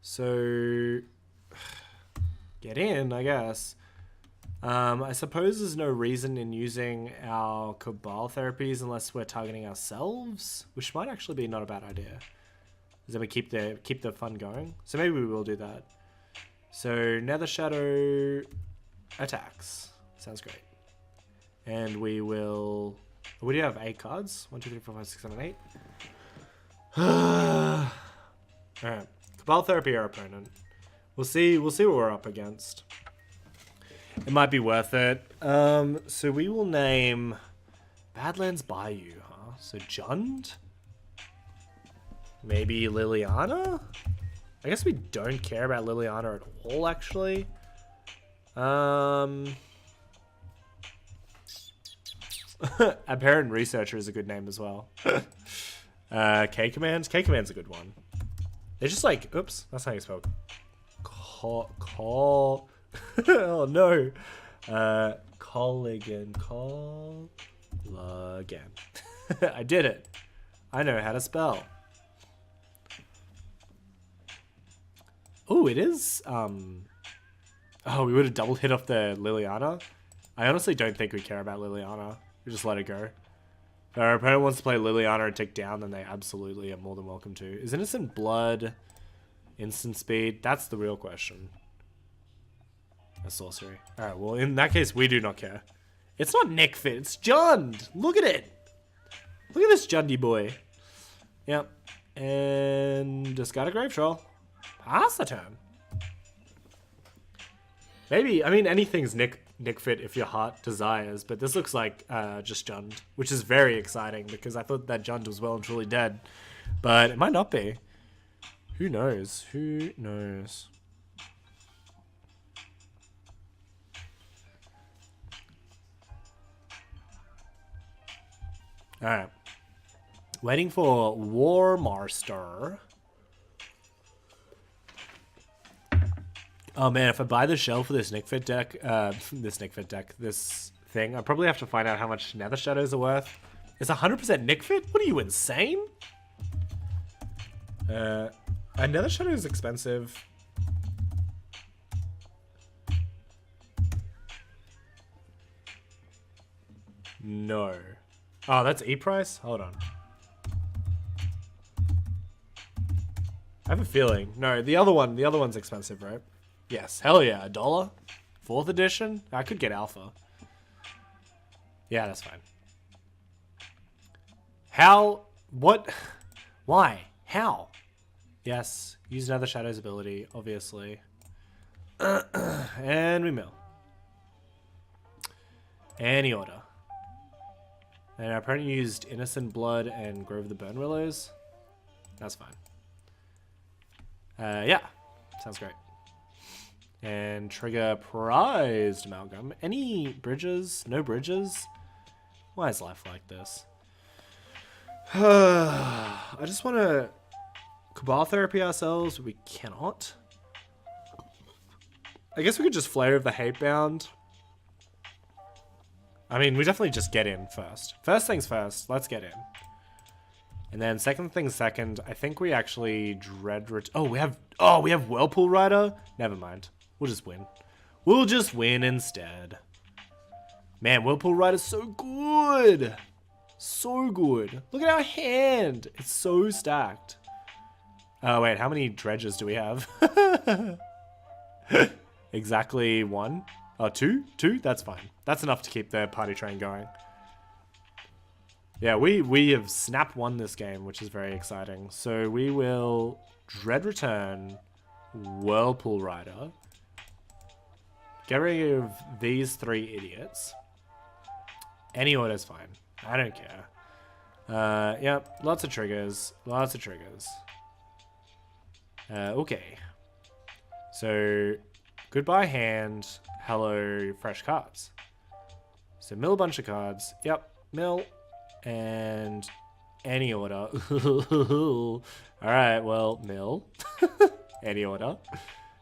So get in, I guess. I suppose there's no reason in using our Cabal therapies unless we're targeting ourselves, which might actually be not a bad idea. Because then we keep the fun going. So maybe we will do that. So Nether Shadow attacks. Sounds great. And we will. We do have 8 cards. 1, 2, 3, 4, 5, 6, 7, 8. Alright. Cabal therapy our opponent. We'll see what we're up against. It might be worth it. So we will name Badlands Bayou, huh? So Jund? Maybe Liliana? I guess we don't care about Liliana at all, actually. Apparent Researcher is a good name as well. K-Command? K-Command's a good one. They're just like, oops, that's how you spell call. Oh no. Colligan. I did it. I know how to spell. Oh, it is. Oh, we would have double hit off the Liliana. I honestly don't think we care about Liliana. We just let it go. If our opponent wants to play Liliana and tick down, then they absolutely are more than welcome to. Is Innocent Blood instant speed? That's the real question. A sorcery. Alright, well, in that case, we do not care. It's not Nick Fit, it's Jund! Look at it! Look at this Jundy boy. Yep. And discard a Grave Troll. Pass the turn. Maybe, I mean, anything's Nick Fit if your heart desires, but this looks like just Jund, which is very exciting because I thought that Jund was well and truly dead, but it might not be. Who knows? Who knows? Alright. Waiting for War Master. Oh man, if I buy the shell for this Nick Fit deck, this thing, I probably have to find out how much Nether Shadows are worth. It's 100% Nick Fit? What are you, insane? Nether Shadow is expensive. No. Oh, that's E-price? Hold on. I have a feeling. No, the other one's expensive, right? Yes, hell yeah, $1? 4th edition? I could get alpha. Yeah, that's fine. How? What? Why? How? Yes, use Nether Shadow's ability, obviously. And we mill. Any order. And our opponent used Innocent Blood and Grove of the Burn Willows. That's fine. Yeah, sounds great. And trigger Prized Amalgam. Any bridges? No bridges? Why is life like this? I just want to Cabal Therapy ourselves. We cannot. I guess we could just Flare of the Hatebound. I mean, we definitely just get in first. First things first, let's get in. And then second things second, I think we actually we have Whirlpool Rider? Never mind. We'll just win. We'll just win instead. Man, Whirlpool Rider's so good. So good. Look at our hand. It's so stacked. Oh, wait, how many dredges do we have? Exactly 1. Oh, 2? 2? That's fine. That's enough to keep the party train going. Yeah, we have snap won this game, which is very exciting. So we will Dread Return, Whirlpool Rider. Get rid of these 3 idiots. Any order's fine. I don't care. Yep, lots of triggers. Lots of triggers. Okay. So, goodbye hand. Hello, fresh cards. So mill a bunch of cards. Yep, mill. And any order. Alright, well, mill. Any order.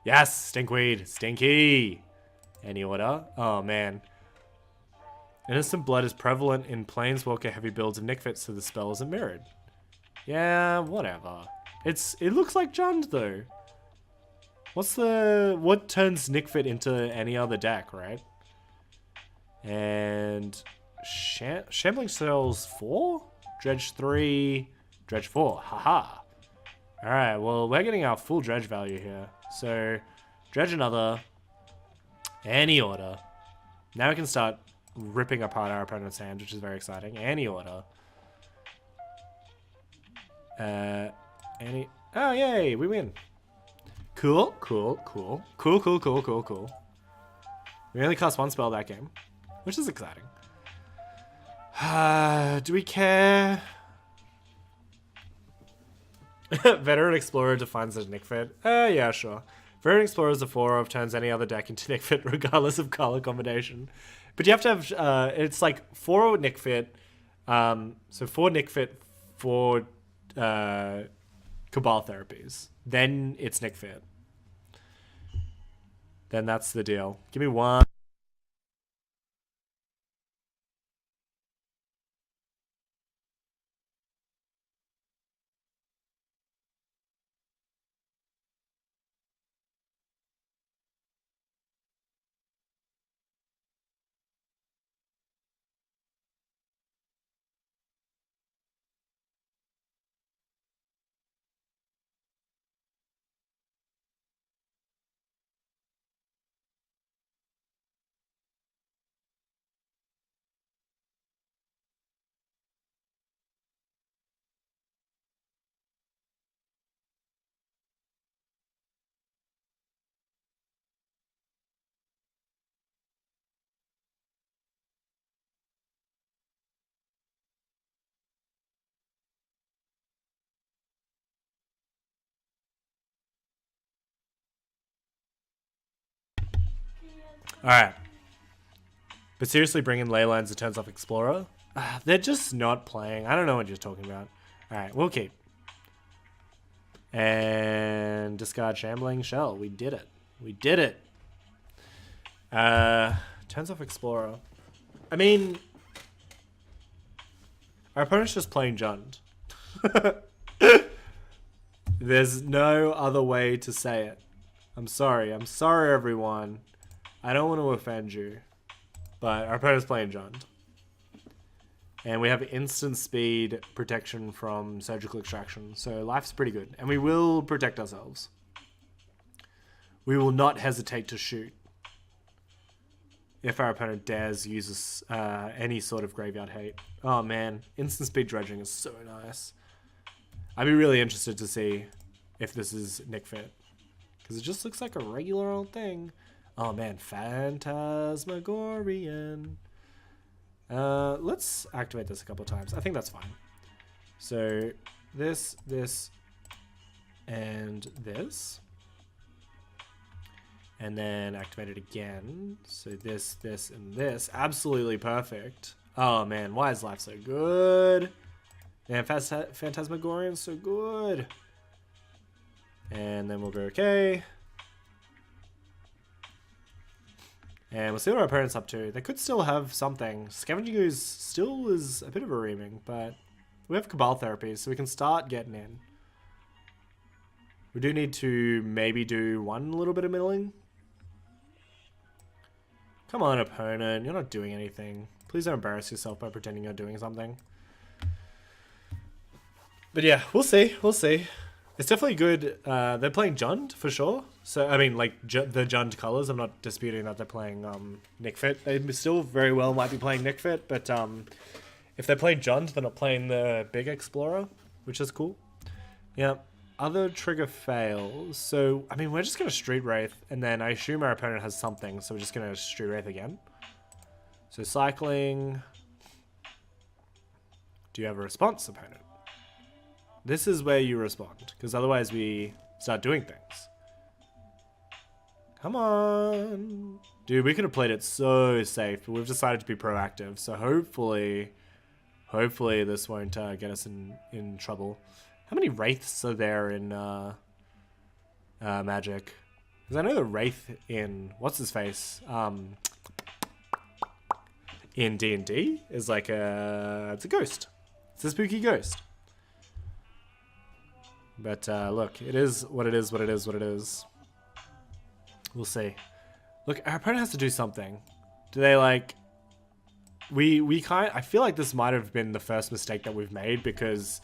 Yes, Stinkweed. Stinky. Any order? Oh, man. Innocent Blood is prevalent in Planeswalker heavy builds of Nickfit, so the spell isn't mirrored. Yeah, whatever. It looks like Jund, though. What turns Nickfit into any other deck, right? And Shambling Cells 4? Dredge 3, Dredge 4. Haha. Alright, well, we're getting our full Dredge value here. So, Dredge another. Any order. Now we can start ripping apart our opponent's hand, which is very exciting. Any order. Oh, yay, we win. Cool. We only cast one spell that game, which is exciting. Do we care? Veteran Explorer defines as Nickfit. Yeah, sure. Veteran Explorer is a 4-of, turns any other deck into Nickfit regardless of color combination. But you have to have, it's like 4 Nickfit, so 4 Nickfit, 4 Cabal Therapies. Then it's Nickfit. Then that's the deal. Give me one. Alright. But seriously, bring in Leylands that turns off Explorer? They're just not playing. I don't know what you're talking about. Alright, we'll keep. And discard Shambling Shell. We did it. We did it. Turns off Explorer. I mean, our opponent's just playing Jund. There's no other way to say it. I'm sorry. I'm sorry, everyone. I don't want to offend you. But our opponent's playing Jund. And we have instant speed protection from surgical extraction. So life's pretty good. And we will protect ourselves. We will not hesitate to shoot. If our opponent dares use any sort of graveyard hate. Oh man, instant speed dredging is so nice. I'd be really interested to see if this is Nickfit. Because it just looks like a regular old thing. Oh man, Phantasmagorian. Let's activate this a couple times. I think that's fine. So this, and this. And then activate it again. So this, and this. Absolutely perfect. Oh man, why is life so good? Man, Phantasmagorian's so good. And then we'll go okay. And we'll see what our opponent's up to. They could still have something. Scavenging Ooze still is a bit of a reaming, but we have Cabal Therapy, so we can start getting in. We do need to maybe do one little bit of milling. Come on, opponent. You're not doing anything. Please don't embarrass yourself by pretending you're doing something. But yeah, we'll see. We'll see. It's definitely good. They're playing Jund for sure. So, I mean, like, the Jund colors. I'm not disputing that they're playing Nickfit. They still very well might be playing Nickfit, but if they're playing Jund, they're not playing the big Explorer, which is cool. Yeah. Other trigger fails. So, I mean, we're just going to Street Wraith, and then I assume our opponent has something, so we're just going to Street Wraith again. So, cycling. Do you have a response, opponent? This is where you respond, because otherwise we start doing things. Come on. Dude, we could have played it so safe, but we've decided to be proactive, so hopefully this won't get us in trouble. How many Wraiths are there in Magic? Because I know the Wraith in what's his face in D&D is like it's a ghost. It's a spooky ghost. But look, it is what it is. What it is. What it is. We'll see. Look, our opponent has to do something. Do they like? I feel like this might have been the first mistake that we've made, because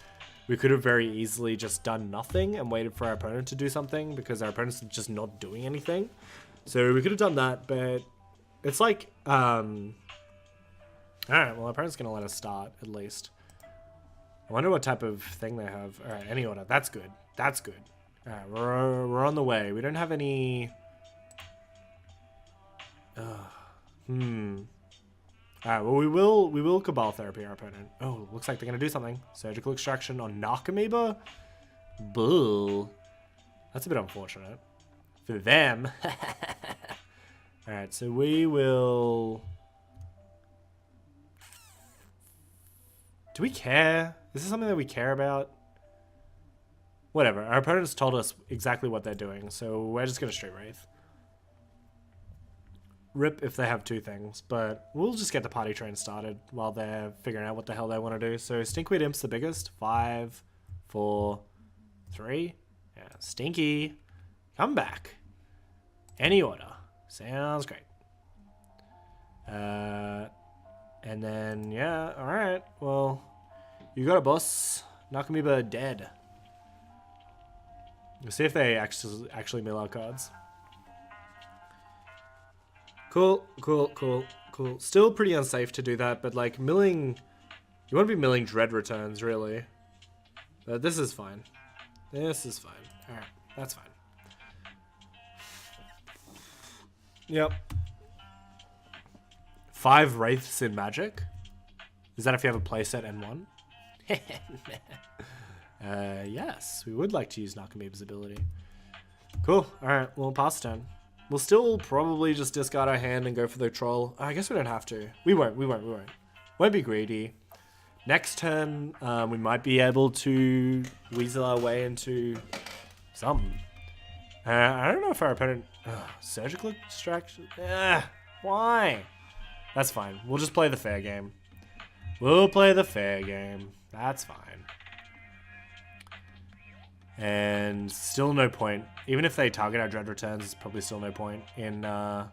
we could have very easily just done nothing and waited for our opponent to do something, because our opponent's just not doing anything. So we could have done that, but it's like, alright, well, our opponent's going to let us start, at least. I wonder what type of thing they have. Alright, any order. That's good. That's good. Alright, we're on the way. We don't have any... Alright, well, we will Cabal Therapy our opponent. Oh, looks like they're going to do something. Surgical Extraction on Narcomoeba? Bull. That's a bit unfortunate. For them. Alright, so we will... Do we care? Is this something that we care about? Whatever. Our opponents told us exactly what they're doing, so we're just going to straight Wraith. Rip if they have two things, but we'll just get the party train started while they're figuring out what the hell they want to do. So Stinkweed Imp's the biggest. 5, 4, 3. Yeah, Stinky. Come back. Any order. Sounds great. And then, yeah, alright. Well, you got a boss. Narcomoeba dead. We'll see if they actually mill our cards. Cool. Still pretty unsafe to do that, but like milling... You want to be milling Dread returns, really. But this is fine. This is fine. Alright, that's fine. Yep. 5 Wraiths in Magic? Is that if you have a playset N1? Yes, we would like to use Narcomoeba's ability. Cool, alright, well, pass turn. We'll still probably just discard our hand and go for the troll. I guess we don't have to. We won't. Won't be greedy. Next turn, we might be able to weasel our way into something. I don't know if our opponent... surgical Extraction? Why? That's fine. We'll just play the fair game. We'll play the fair game. That's fine. And still no point. Even if they target our Dread returns, it's probably still no point in... I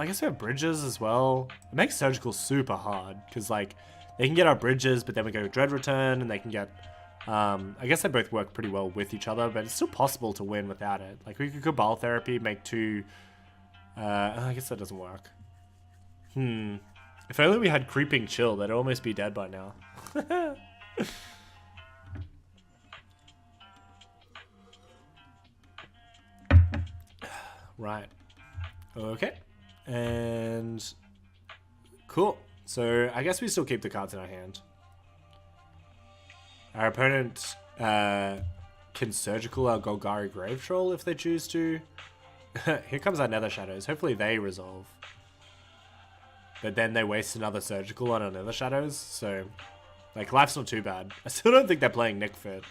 guess we have bridges as well. It makes surgical super hard, because like they can get our bridges, but then we go Dread return, and they can get... I guess they both work pretty well with each other, but it's still possible to win without it. Like we could Cabal Therapy, make 2... I guess that doesn't work. If only we had Creeping Chill, they'd almost be dead by now. Right. Okay. And... Cool. So, I guess we still keep the cards in our hand. Our opponent can Surgical our Golgari Grave Troll if they choose to. Here comes our Nether Shadows. Hopefully they resolve. But then they waste another Surgical on our Nether Shadows, so... Like, life's not too bad. I still don't think they're playing Nick Fit.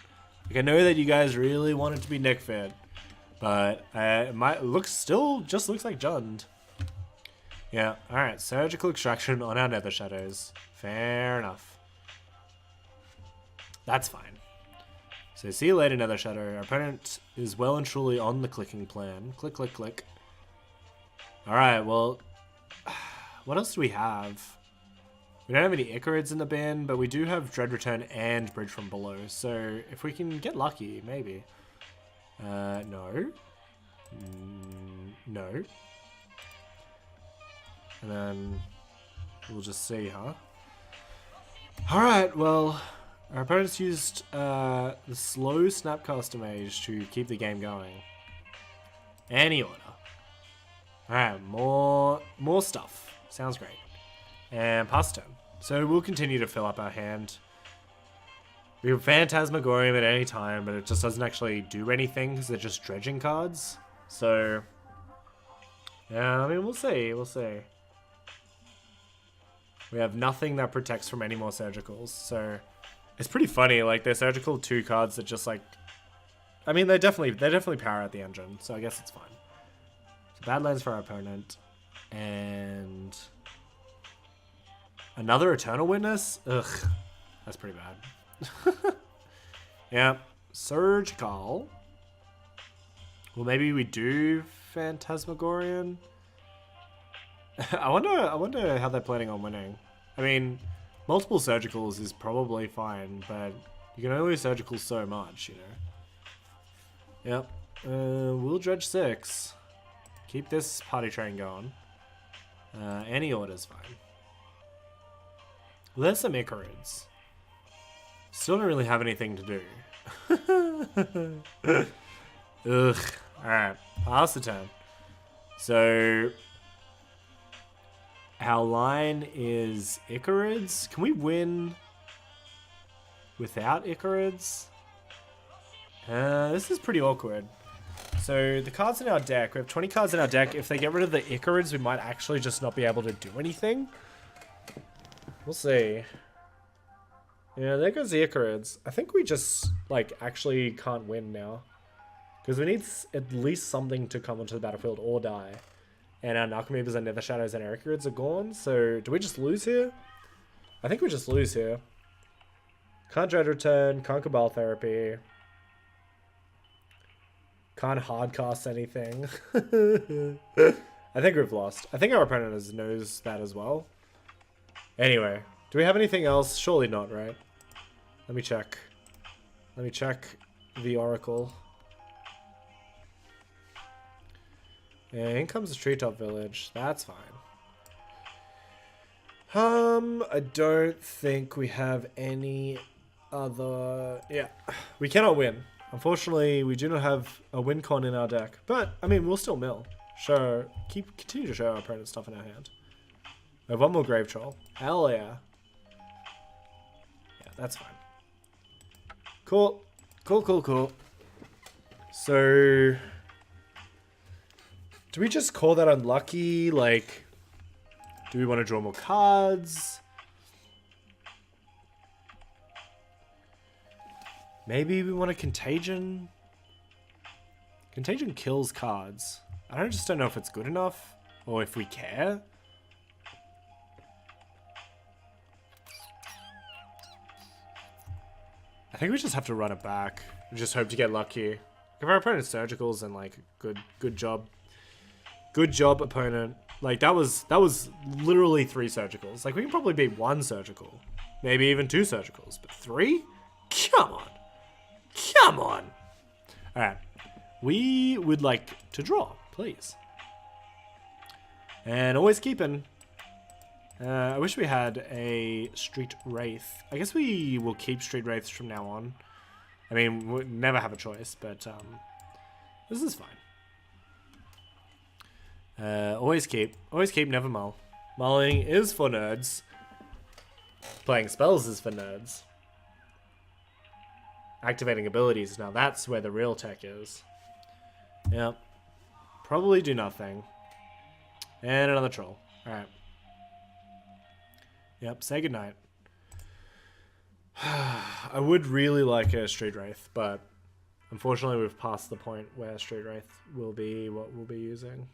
Like, I know that you guys really want it to be Nick Fit. But it just looks like Jund. Yeah, alright. Surgical Extraction on our Nether Shadows. Fair enough. That's fine. So see you later, Nether Shadow. Our opponent is well and truly on the clicking plan. Click, click, click. Alright, well... What else do we have? We don't have any Icarids in the bin, but we do have Dread Return and Bridge from Below. So if we can get lucky, maybe... no. No. And then we'll just see, huh? Alright, well, our opponents used the slow Snapcaster Mage to keep the game going. Any order. Alright, more stuff. Sounds great. And pass turn. So we'll continue to fill up our hand. We have Phantasmagorium at any time, but it just doesn't actually do anything because they're just dredging cards. So, yeah, I mean, we'll see. We'll see. We have nothing that protects from any more Surgicals. So, it's pretty funny. Like, they're Surgical 2 cards that just, like... I mean, they definitely power out the engine, so I guess it's fine. Bad lands for our opponent. And another Eternal Witness? Ugh. That's pretty bad. Yeah. Surgical. Well, maybe we do Phantasmagorian. I wonder how they're planning on winning. I mean, multiple surgicals is probably fine, but you can only surgical so much, you know. Yep. We'll dredge 6. Keep this party train going. Any order's fine. Well, there's some Icarids. Still don't really have anything to do. Ugh. Alright, pass the turn. So, our line is Icarids. Can we win without Icarids? This is pretty awkward. So, the cards in our deck, we have 20 cards in our deck. If they get rid of the Icarids, we might actually just not be able to do anything. We'll see. Yeah, there goes the Icarids. I think we just, like, actually can't win now. Because we need at least something to come onto the battlefield or die. And our Narcomoebas and Nether Shadows and our Icarids are gone. So, do we just lose here? I think we just lose here. Can't Dread Return, can't Cabal Therapy. Can't hardcast anything. I think we've lost. I think our opponent knows that as well. Anyway, do we have anything else? Surely not, right? Let me check. Let me check the Oracle. Yeah, in comes the Treetop Village. That's fine. I don't think we have any other... Yeah, we cannot win. Unfortunately, we do not have a win con in our deck. But, I mean, we'll still mill. Continue to show our opponent stuff in our hand. We have one more Grave Troll. Hell yeah. Yeah, that's fine. Cool. Cool. So... do we just call that unlucky? Like, do we want to draw more cards? Maybe we want a Contagion? Contagion kills cards. I just don't know if it's good enough or if we care. I think we just have to run it back and just hope to get lucky. If our opponent's surgicals, then like good job. Good job, opponent. Like that was literally 3 surgicals. Like we can probably beat 1 surgical. Maybe even 2 surgicals. But 3? Come on. Come on. Alright. We would like to draw, please. And always keeping. I wish we had a Street Wraith. I guess we will keep Street Wraiths from now on. I mean, we'll never have a choice, but this is fine. Always keep, never mull. Mulling is for nerds. Playing spells is for nerds. Activating abilities, now that's where the real tech is. Yep. Probably do nothing. And another troll. Alright. Yep, say goodnight. I would really like a Street Wraith, but unfortunately we've passed the point where Street Wraith will be what we'll be using.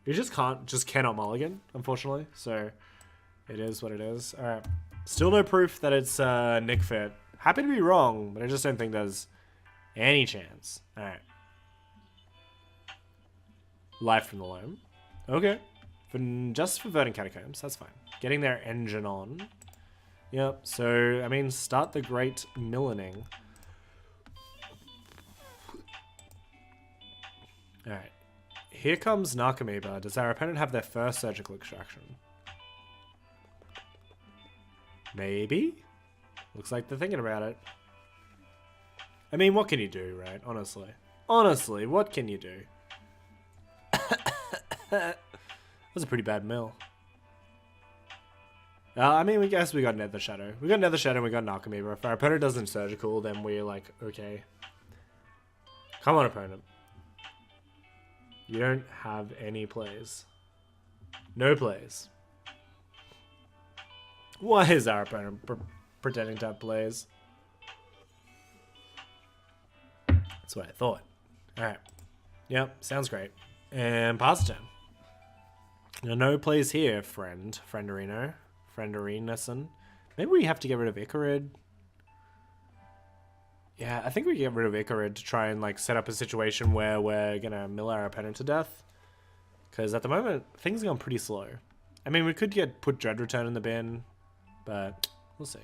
You just cannot mulligan, unfortunately, so it is what it is. Alright. Still no proof that it's Nick Fit. Happy to be wrong, but I just don't think there's any chance. Alright. Life from the Loam. Okay. Just for Verdant Catacombs, that's fine. Getting their engine on. Yep, so, I mean, start the great millening. Alright. Here comes Narcomoeba. Does our opponent have their first surgical extraction? Maybe? Looks like they're thinking about it. I mean, what can you do, right? Honestly. Honestly, what can you do? That was a pretty bad mill. I mean, we guess we got Nether Shadow. We got Nether Shadow and we got Narcomoeba. If our opponent doesn't surgical, then we're like, okay. Come on, opponent. You don't have any plays. No plays. Why is our opponent pretending to have plays? That's what I thought. Alright. Yep, sounds great. And pass turn. Now, no plays here, Frienderino. Frienderinason. Maybe we have to get rid of Icarid. Yeah, I think we get rid of Icarid to try and like set up a situation where we're gonna mill our opponent to death. Because at the moment, things are going pretty slow. I mean, we could put Dread Return in the bin, but we'll see.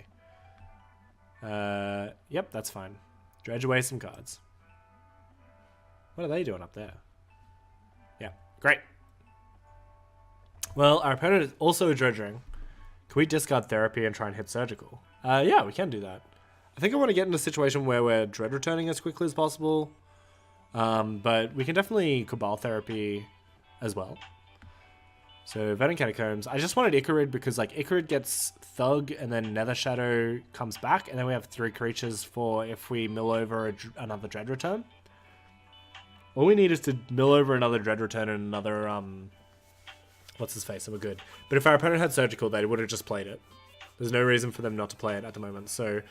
Yep, that's fine. Dredge away some cards. What are they doing up there? Yeah, great. Well, our opponent is also dredging. Can we discard Therapy and try and hit Surgical? Yeah, we can do that. I think I want to get in a situation where we're Dread Returning as quickly as possible. But we can definitely Cabal Therapy as well. So, Venom Catacombs. I just wanted Icarid because, like, Icarid gets Thug and then Nether Shadow comes back. And then we have 3 creatures for if we mill over another Dread Return. All we need is to mill over another Dread Return and another, what's his face, and we're good. But if our opponent had Surgical, they would have just played it. There's no reason for them not to play it at the moment. So,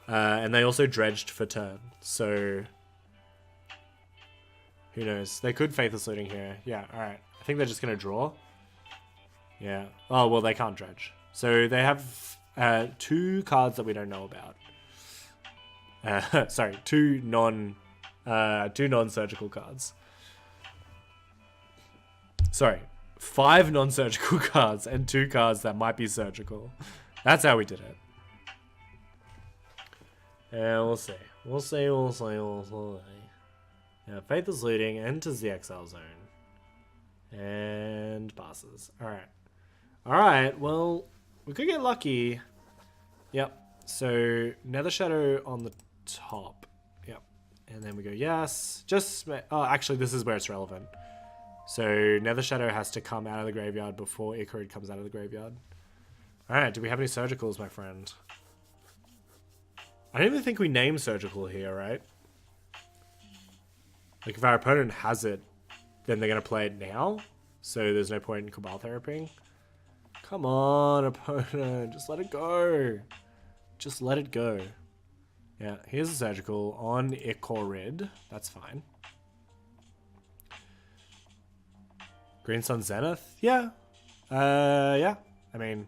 and they also dredged for turn. So, who knows? They could Faithless Looting here. Yeah, alright. I think they're just going to draw. Yeah. Oh, well, they can't dredge. So they have 2 cards that we don't know about. Sorry, 2 non-surgical cards. Sorry, 5 non-surgical cards and 2 cards that might be surgical. That's how we did it. Yeah, we'll see. We'll see. Yeah, Faithless Looting enters the exile zone. And passes. Alright. Alright, well, we could get lucky. Yep. So, Nether Shadow on the top. Yep. And then we go, yes. Oh, actually, this is where it's relevant. So, Nether Shadow has to come out of the graveyard before Icarid comes out of the graveyard. Alright, do we have any Surgicals, my friend? I don't even think we name Surgical here, right? Like, if our opponent has it, then they're going to play it now. So, there's no point in Cabal Therapying. Come on, opponent. Just let it go. Just let it go. Yeah, here's a Surgical on Icarid. That's fine. Green Sun Zenith? Yeah. Yeah. I mean,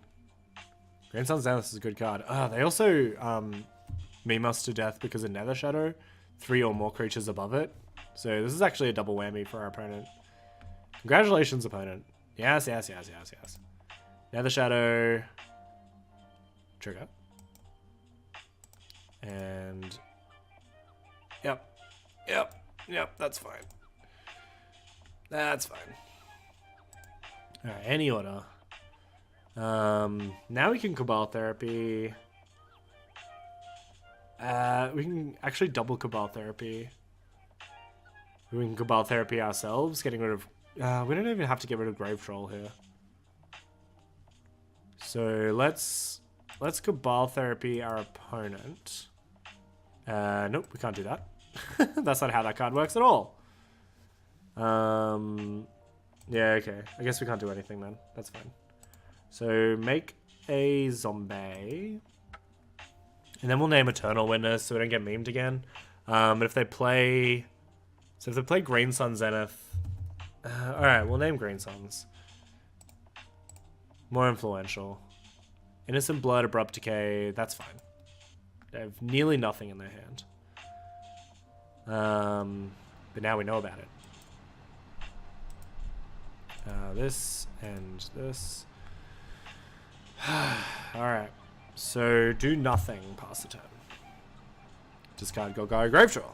Green Sun Zenith is a good card. They also meme us to death because of Nether Shadow. 3 or more creatures above it. So this is actually a double whammy for our opponent. Congratulations, opponent. Yes. Nether Shadow. Trigger. And... Yep, that's fine. That's fine. Alright, any order. Now we can Cabal Therapy. We can actually double Cabal Therapy. We can Cabal Therapy ourselves, getting rid of... we don't even have to get rid of Grave Troll here. So let's Cabal Therapy our opponent. Nope, we can't do that. That's not how that card works at all. Yeah, okay. I guess we can't do anything then. That's fine. So make a zombie. And then we'll name Eternal Witness so we don't get memed again. But if they play... So if they play Green Sun Zenith... Alright, we'll name Green Suns. More influential. Innocent Blood, Abrupt Decay, that's fine. They have nearly nothing in their hand. But now we know about it. This and this. Alright. So do nothing past the turn. Discard Golgari Grave Troll.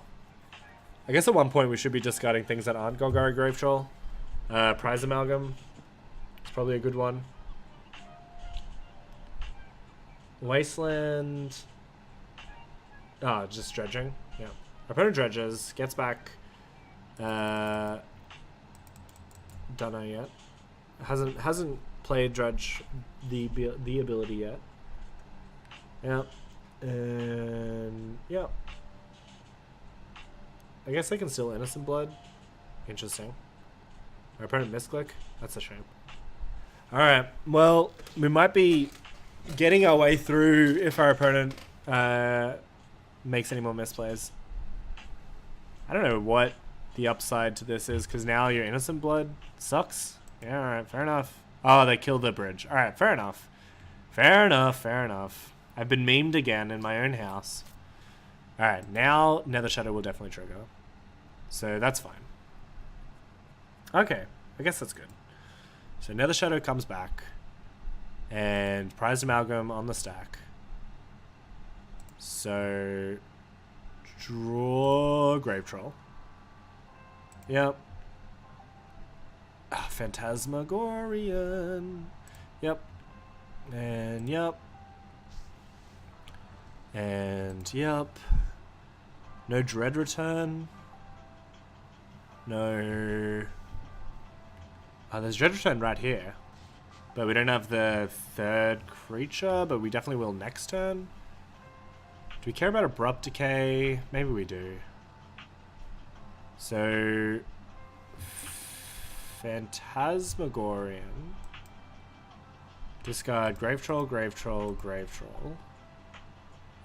I guess at one point we should be discarding things that aren't Golgari Grave Troll. Prize Amalgam. It's probably a good one. Wasteland. Just dredging. Yeah. Our opponent dredges, gets back. Don't know yet. Hasn't played dredge the ability yet. Yeah. And yeah. I guess they can still Innocent Blood. Interesting. Our opponent misclick. That's a shame. Alright. Well, we might be getting our way through if our opponent makes any more misplays. I don't know what the upside to this is, because now your innocent blood sucks. Yeah, alright, fair enough. Oh, they killed the bridge. Alright, fair enough. Fair enough, fair enough. I've been memed again in my own house. Alright, now Nether Shadow will definitely trigger. So that's fine. Okay, I guess that's good. So Nether Shadow comes back. And Prized Amalgam on the stack. So draw Grave Troll. Yep. Ah, Phantasmagorian. Yep. And yep. And yep. No Dread Return. No. Oh, there's Dread Return right here. But we don't have the third creature, but we definitely will next turn. Do we care about Abrupt Decay? Maybe we do. So Phantasmagorian. Discard Grave Troll, Grave Troll, Grave Troll.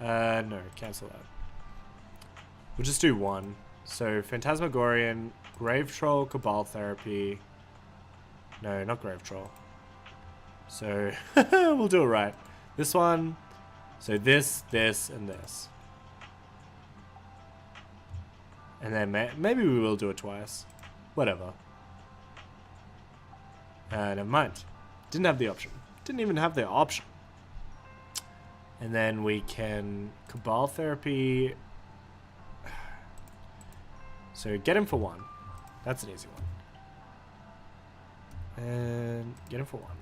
No, cancel that. We'll just do one. So Phantasmagorian, Grave Troll, Cabal Therapy. No, not Grave Troll. So we'll do it right. This one. So this, this, and this. And then maybe we will do it twice. Whatever. Never mind. Didn't have the option. Didn't even have the option. And then we can Cabal Therapy. So get him for one. That's an easy one. And get him for one.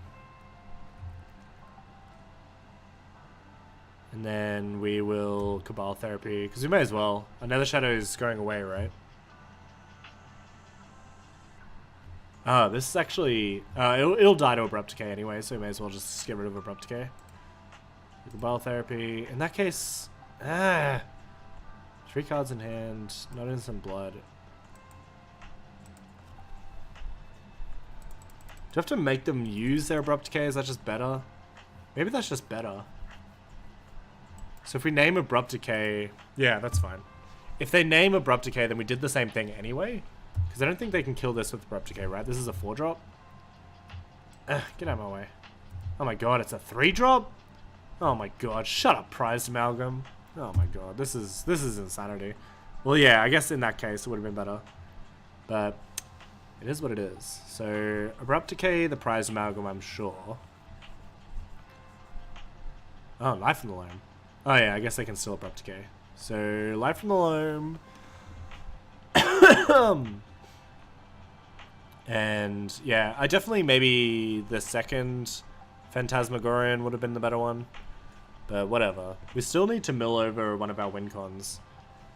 And then we will Cabal Therapy, because we may as well. Another Shadow is going away, right? Oh, this is actually... it'll die to Abrupt Decay anyway, so we may as well just get rid of Abrupt Decay. Cabal Therapy. In that case... 3 cards in hand, not Instant Blood. Do you have to make them use their Abrupt Decay? Is that just better? Maybe that's just better. So if we name Abrupt Decay... Yeah, that's fine. If they name Abrupt Decay, then we did the same thing anyway. Because I don't think they can kill this with Abrupt Decay, right? This is a 4-drop. Get out of my way. Oh my god, it's a 3-drop? Oh my god, shut up, Prized Amalgam. Oh my god, this is insanity. Well, yeah, I guess in that case it would have been better. But it is what it is. So, Abrupt Decay, the Prized Amalgam, I'm sure. Oh, Life from the Loam. Oh yeah, I guess they can still Abrupt Decay. So, Life from the Loam. And yeah, I definitely maybe the second Phantasmagorian would have been the better one. But whatever. We still need to mill over one of our win cons.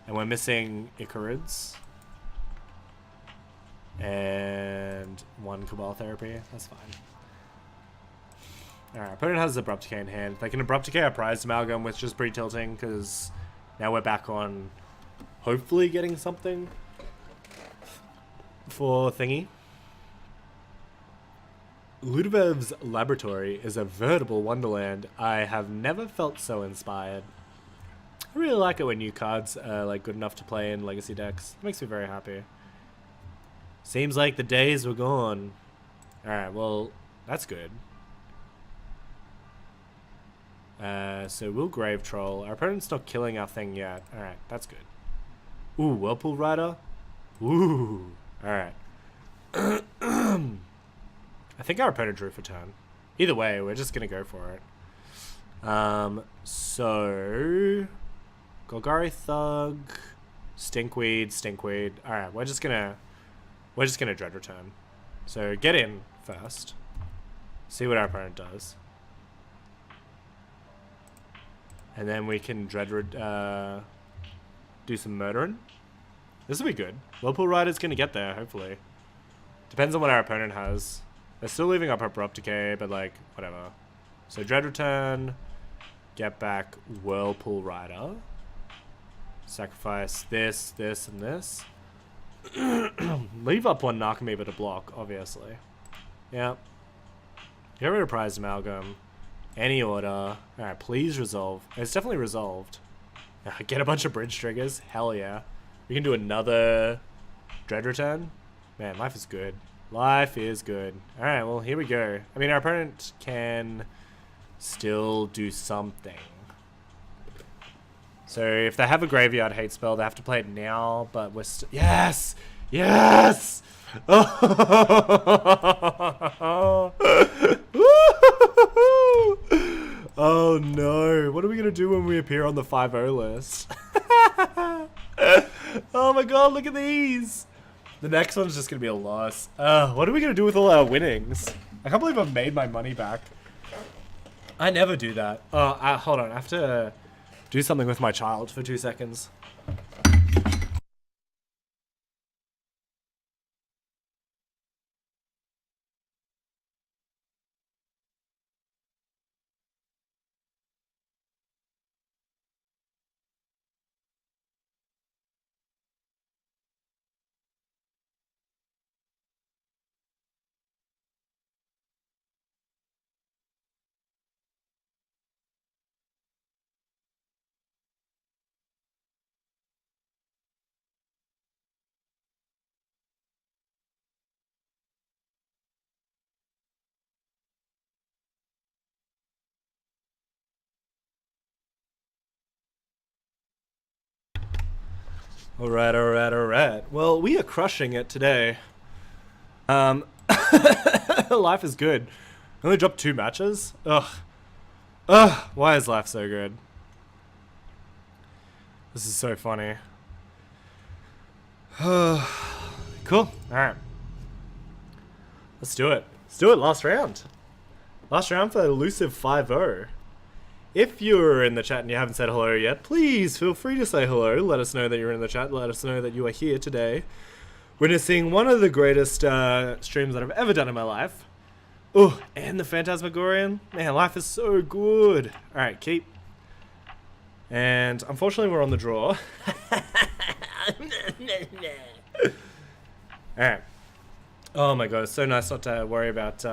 And we're missing Icarids. And 1 Cabal Therapy. That's fine. Alright, opponent has Abrupt Decay in hand. They can Abrupt Decay our Prized Amalgam, which is pretty tilting, because now we're back on hopefully getting something for thingy. Ludovev's Laboratory is a veritable wonderland. I have never felt so inspired. I really like it when new cards are like good enough to play in legacy decks. It makes me very happy. Seems like the days were gone. Alright, well, that's good. So we'll Grave Troll. Our opponent's not killing our thing yet. Alright, that's good. Ooh, Whirlpool Rider? Ooh. Alright. I think our opponent drew for turn. Either way, we're just gonna go for it. So... Golgari Thug... Stinkweed, Stinkweed. Alright, we're just gonna Dread Return. So get in first. See what our opponent does. And then we can do some murdering. This will be good. Whirlpool Rider's gonna get there, hopefully. Depends on what our opponent has. They're still leaving up Abrupt Decay, but like, whatever. So Dread Return, get back Whirlpool Rider. Sacrifice this, this, and this. Leave up 1 Narcomoeba to block, obviously. Yep. Get rid of Prized Amalgam. Any order. Alright, please resolve. It's definitely resolved. Get a bunch of bridge triggers. Hell yeah. We can do another Dread return. Man, life is good. Life is good. Alright, well, here we go. I mean, our opponent can still do something. So, if they have a graveyard hate spell, they have to play it now, but we're still... Yes! Yes! Oh! Oh no, what are we going to do when we appear on the 5-0 list? Oh my god, look at these! The next one's just going to be a loss. What are we going to do with all our winnings? I can't believe I've made my money back. I never do that. Hold on, I have to do something with my child for 2 seconds. Alright. Well, we are crushing it today. Life is good. I only dropped 2 matches. Ugh. Why is life so good? This is so funny. Cool. Alright. Let's do it. Last round. Last round for elusive 5-0. If you're in the chat and you haven't said hello yet, please feel free to say hello. Let us know that you're in the chat. Let us know that you are here today, witnessing one of the greatest streams that I've ever done in my life. Oh, and the Phantasmagorian. Man, life is so good. Alright, keep. And unfortunately, we're on the draw. Alright. Oh my god, it's so nice not to worry about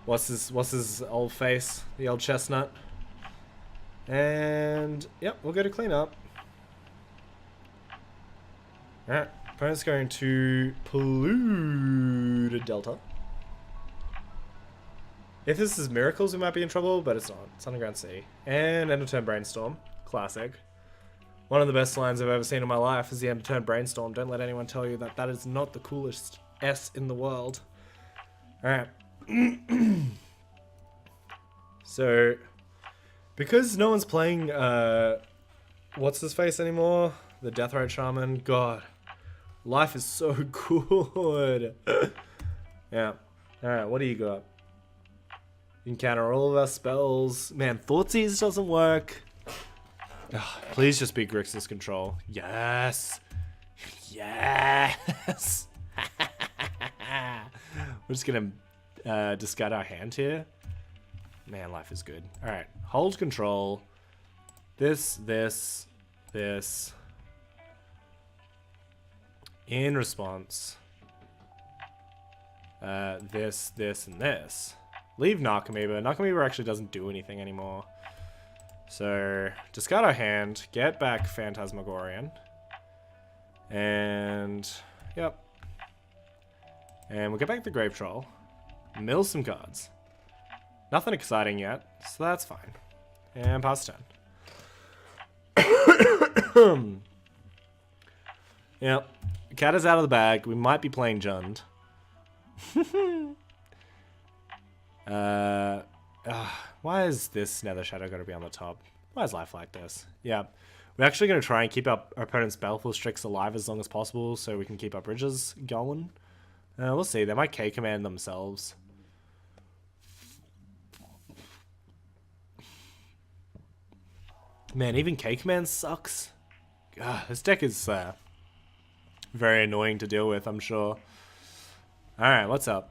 what's his old face, the old chestnut. And yep, we'll go to clean up. Alright, opponent's going to Polluted Delta. If this is Miracles, we might be in trouble, but it's not. It's Underground Sea. And End of Turn Brainstorm. Classic. One of the best lines I've ever seen in my life is the End of Turn Brainstorm. Don't let anyone tell you that that is not the coolest S in the world. Alright. So, because no one's playing, what's his face anymore? The Deathrite Shaman. God, life is so good. Yeah. Alright, what do you got? You can counter all of our spells. Man, Thoughtseize doesn't work. Ugh, please just be Grixis Control. Yes. Yes. We're just gonna discard our hand here. Man, life is good. Alright, hold control. This. In response. This, and this. Leave Narcomoeba. Narcomoeba actually doesn't do anything anymore. So, discard our hand. Get back Phantasmagorian. And, yep. And we'll get back the Grave Troll. Mill some cards. Nothing exciting yet, so that's fine. And pass turn. Yep. Cat is out of the bag. We might be playing Jund. Why is this Nether Shadow got to be on the top? Why is life like this? Yeah. We're actually going to try and keep our opponent's Baleful Strix alive as long as possible so we can keep our bridges going. We'll see. They might K-command themselves. Man, even K-command sucks. This deck is very annoying to deal with, I'm sure. Alright, what's up?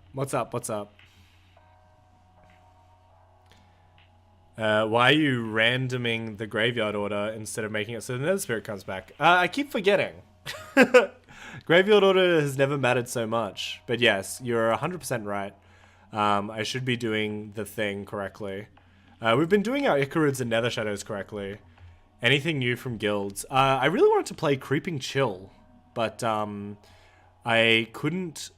Why are you randoming the graveyard order instead of making it so the Nether Spirit comes back? I keep forgetting. Graveyard order has never mattered so much. But yes, you're 100% right. I should be doing the thing correctly. We've been doing our Icarids and Nether Shadows correctly. Anything new from guilds? I really wanted to play Creeping Chill, but I couldn't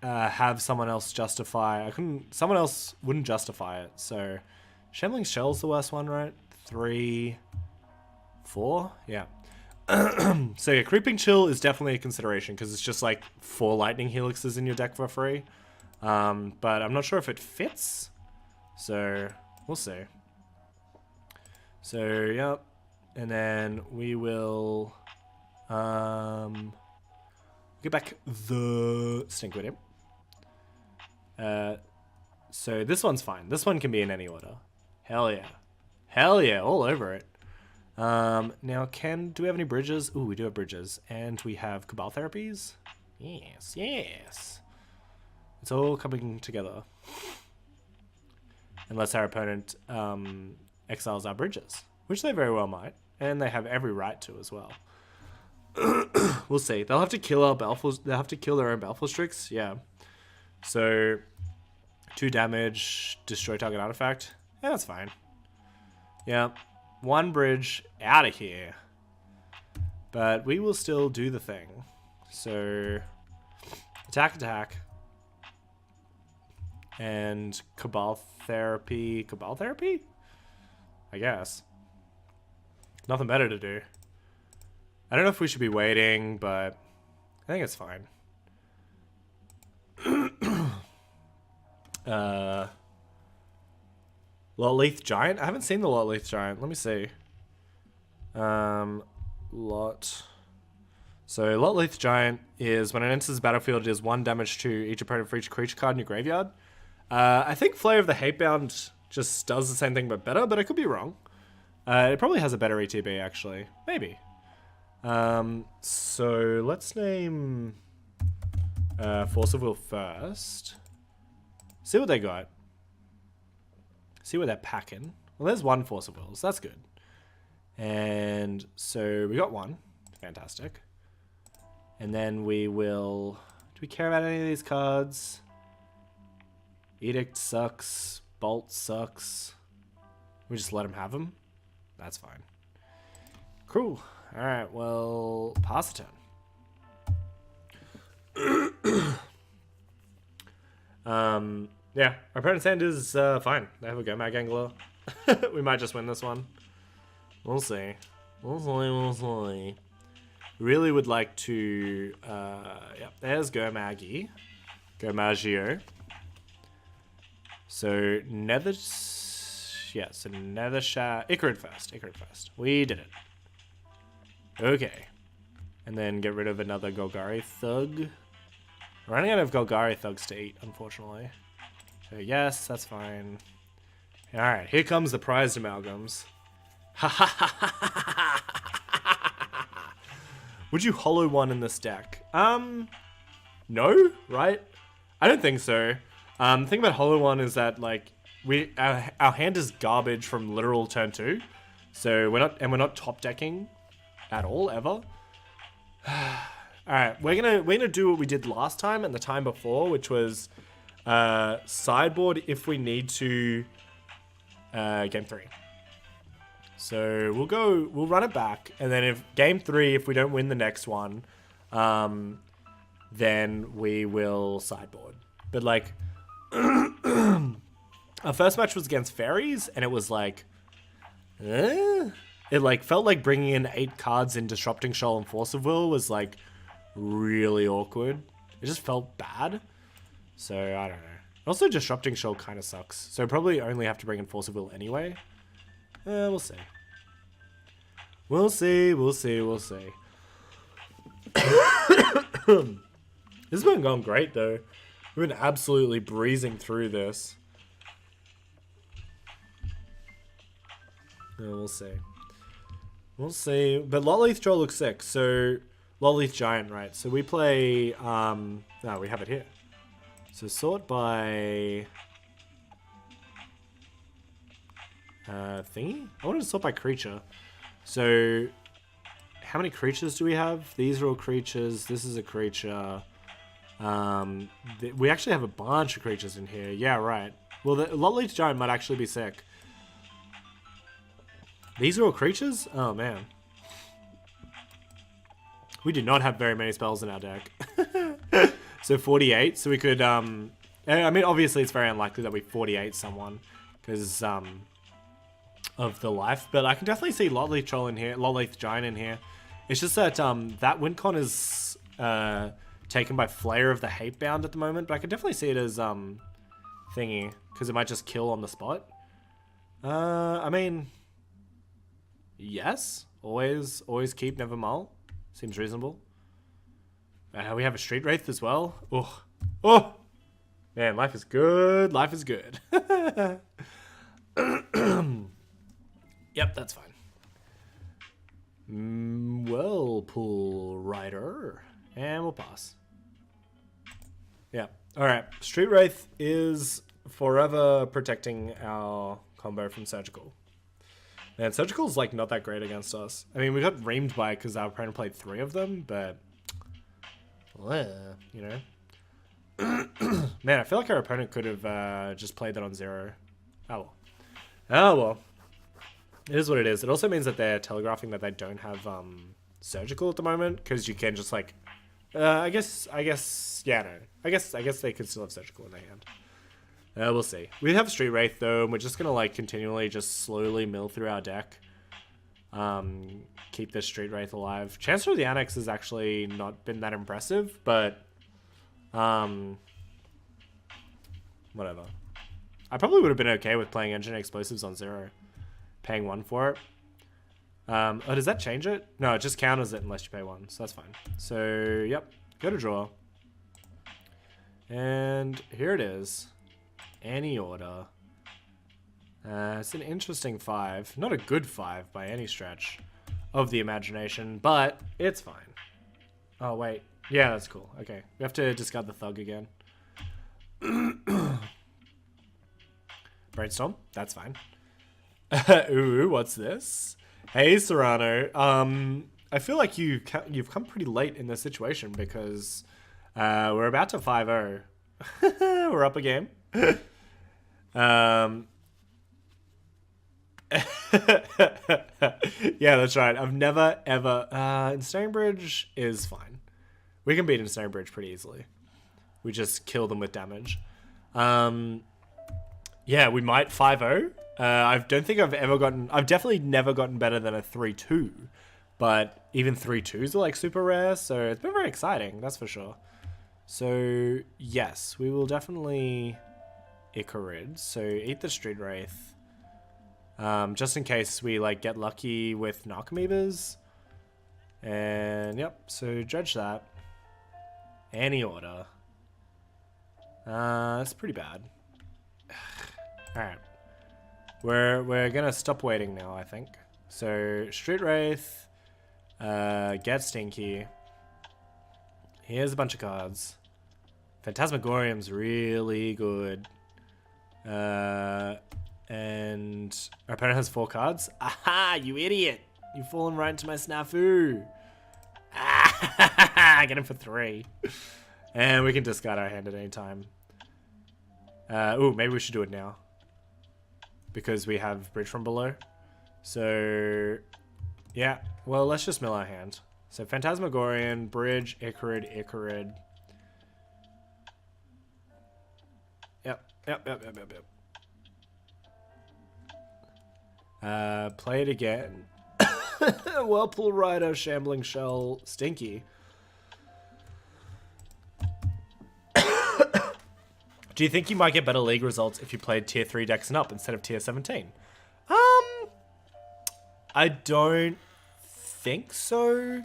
have someone else justify. Someone else wouldn't justify it. So, Shambling Shell's the worst one, right? 3, 4, yeah. So yeah, Creeping Chill is definitely a consideration because it's just like 4 Lightning Helixes in your deck for free. But I'm not sure if it fits. So we'll see. So yeah, and then we will get back the Stinkwood in. So this one's fine. This one can be in any order. Hell yeah. Hell yeah, all over it. Now, do we have any bridges? Ooh, we do have bridges. And we have Cabal Therapies. Yes, yes. It's all coming together. Unless our opponent exiles our bridges, which they very well might. And they have every right to as well. We'll see. They'll have to kill our Balfour. They'll have to kill their own Balfour Strix. Yeah. So, 2 damage, destroy target artifact. Yeah, that's fine. Yeah. 1 bridge out of here. But we will still do the thing. So, attack. And Cabal Therapy. Cabal Therapy? I guess. Nothing better to do. I don't know if we should be waiting, but I think it's fine. Lotleith Giant? I haven't seen the Lotleith Giant. Let me see. So Lotleith Giant is when it enters the battlefield, it does 1 damage to each opponent for each creature card in your graveyard. I think Flay of the Hatebound just does the same thing but better, but I could be wrong. It probably has a better ETB actually. Maybe. So let's name Force of Will first. See what they got. See what they're packing. Well, there's 1 Force of Wills. That's good. And so we got 1. Fantastic. And then we will... Do we care about any of these cards? Edict sucks. Bolt sucks. We just let him have them? That's fine. Cool. Alright, well, pass the turn. Yeah, our opponent's hand is fine. They have a Go Mag Angler. We might just win this one. We'll see. We'll see. Really would like to... Yep, there's Go Maggie. Go Maggio. So, Nether... Yeah, so Nether Shaft... Icarid first. We did it. Okay. And then get rid of another Golgari Thug. We're running out of Golgari Thugs to eat, unfortunately. So yes, that's fine. Alright, here comes the prized amalgams. Would you hollow one in this deck? No, right? I don't think so. The thing about hollow one is that like our hand is garbage from literal turn 2. So we're not top decking at all ever. Alright, we're gonna do what we did last time and the time before, which was sideboard if we need to game 3. So we'll run it back, and then if game 3, if we don't win the next one, then we will sideboard. But like our first match was against fairies, and it was like it like felt like bringing in 8 cards in Disrupting Shoal and Force of Will was like really awkward. It just felt bad. So I don't know. Also, Disrupting Shoal kind of sucks. So probably only have to bring in Force of Will anyway. We'll see. We'll see. This has been going great though. We've been absolutely breezing through this. Yeah, we'll see. But Lotleith Troll looks sick. So Lotleith Giant, right? So we play. No, we have it here. So sort by thingy. I wanted to sort by creature. So how many creatures do we have? These are all creatures. This is a creature. We actually have a bunch of creatures in here. Yeah, right. Well, the Lotleith Giant might actually be sick. These are all creatures? Oh, man. We do not have very many spells in our deck. So 48. So we could, I mean, obviously it's very unlikely that we 48 someone because of the life. But I can definitely see Lotleth Troll in here, Lotleth Giant in here. It's just that that Windcon is taken by Flayer of the Hatebound at the moment. But I can definitely see it as thingy because it might just kill on the spot. I mean, yes. Always keep, never mull. Seems reasonable. We have a Street Wraith as well. Oh, man, life is good. Life is good. Yep, that's fine. Whirlpool Rider, and we'll pass. Yeah. All right. Street Wraith is forever protecting our combo from Surgical. And Surgical's like not that great against us. I mean, we got reamed by it because our opponent played 3 of them, but you know. Man, I feel like our opponent could have just played that on 0. Oh well. Oh well. It is what it is. It also means that they're telegraphing that they don't have Surgical at the moment because you can just like, I guess, yeah, no. I guess they could still have Surgical in their hand. We'll see. We have Street Wraith though, and we're just gonna like continually just slowly mill through our deck. Keep this Street Wraith alive. Chancellor of the Annex has actually not been that impressive, but whatever. I probably would have been okay with playing Engineer Explosives on 0. Paying 1 for it. Oh, does that change it? No, it just counters it unless you pay 1, so that's fine. So, yep. Go to draw. And here it is. Any order. It's an interesting 5. Not a good 5 by any stretch of the imagination, but it's fine. Oh, wait. Yeah, that's cool. Okay. We have to discard the Thug again. Brainstorm. That's fine. Ooh, what's this? Hey, Serrano. I feel like you've come pretty late in this situation because we're about to 5-0. We're up a game. Yeah, that's right. I've never ever Ensnaring Bridge is fine. We can beat Ensnaring Bridge pretty easily. We just kill them with damage. Yeah, we might 5-0. I don't think I've definitely never gotten better than a 3-2, but even 3-2s are like super rare, so it's been very exciting, that's for sure. So yes, we will definitely Icarid. So eat the Street Wraith, just in case we like get lucky with Narcomoebas. And yep, so dredge that. Any order. That's pretty bad. All right, we're gonna stop waiting now, I think. So Street Wraith, get Stinky. Here's a bunch of cards. Phantasmagorium's really good. And our opponent has 4 cards. Aha, you idiot! You've fallen right into my snafu. Ah, get him for 3. And we can discard our hand at any time. Ooh, maybe we should do it now. Because we have Bridge from below. So, yeah. Well, let's just mill our hand. So, Phantasmagorian, Bridge, Icarid. Yep. Play it again. Whirlpool Rider, Shambling Shell, Stinky. Do you think you might get better league results if you played tier 3 decks and up instead of tier 17? I don't think so.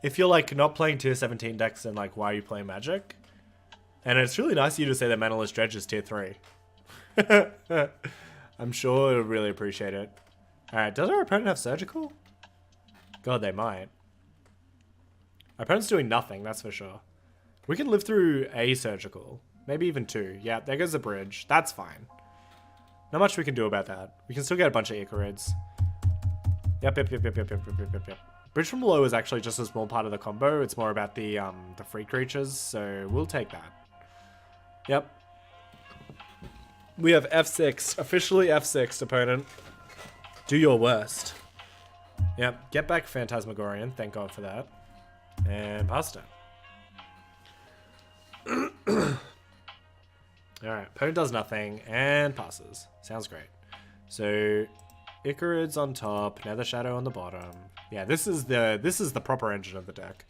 If you're like not playing tier 17 decks, then like why are you playing Magic? And it's really nice of you to say that Manaless Dredge is tier 3. I'm sure it'll really appreciate it. Alright, does our opponent have Surgical? God, they might. Our opponent's doing nothing, that's for sure. We can live through a Surgical. Maybe even 2. Yeah, there goes the Bridge. That's fine. Not much we can do about that. We can still get a bunch of Icarids. Yep. Bridge from below is actually just a small part of the combo. It's more about the free creatures, so we'll take that. Yep. We have F6. Officially F6, opponent. Do your worst. Yep. Get back Phantasmagorian. Thank God for that. And pass turn. Alright, opponent does nothing and passes. Sounds great. So Icarid's on top, Nether Shadow on the bottom. Yeah, this is the proper engine of the deck.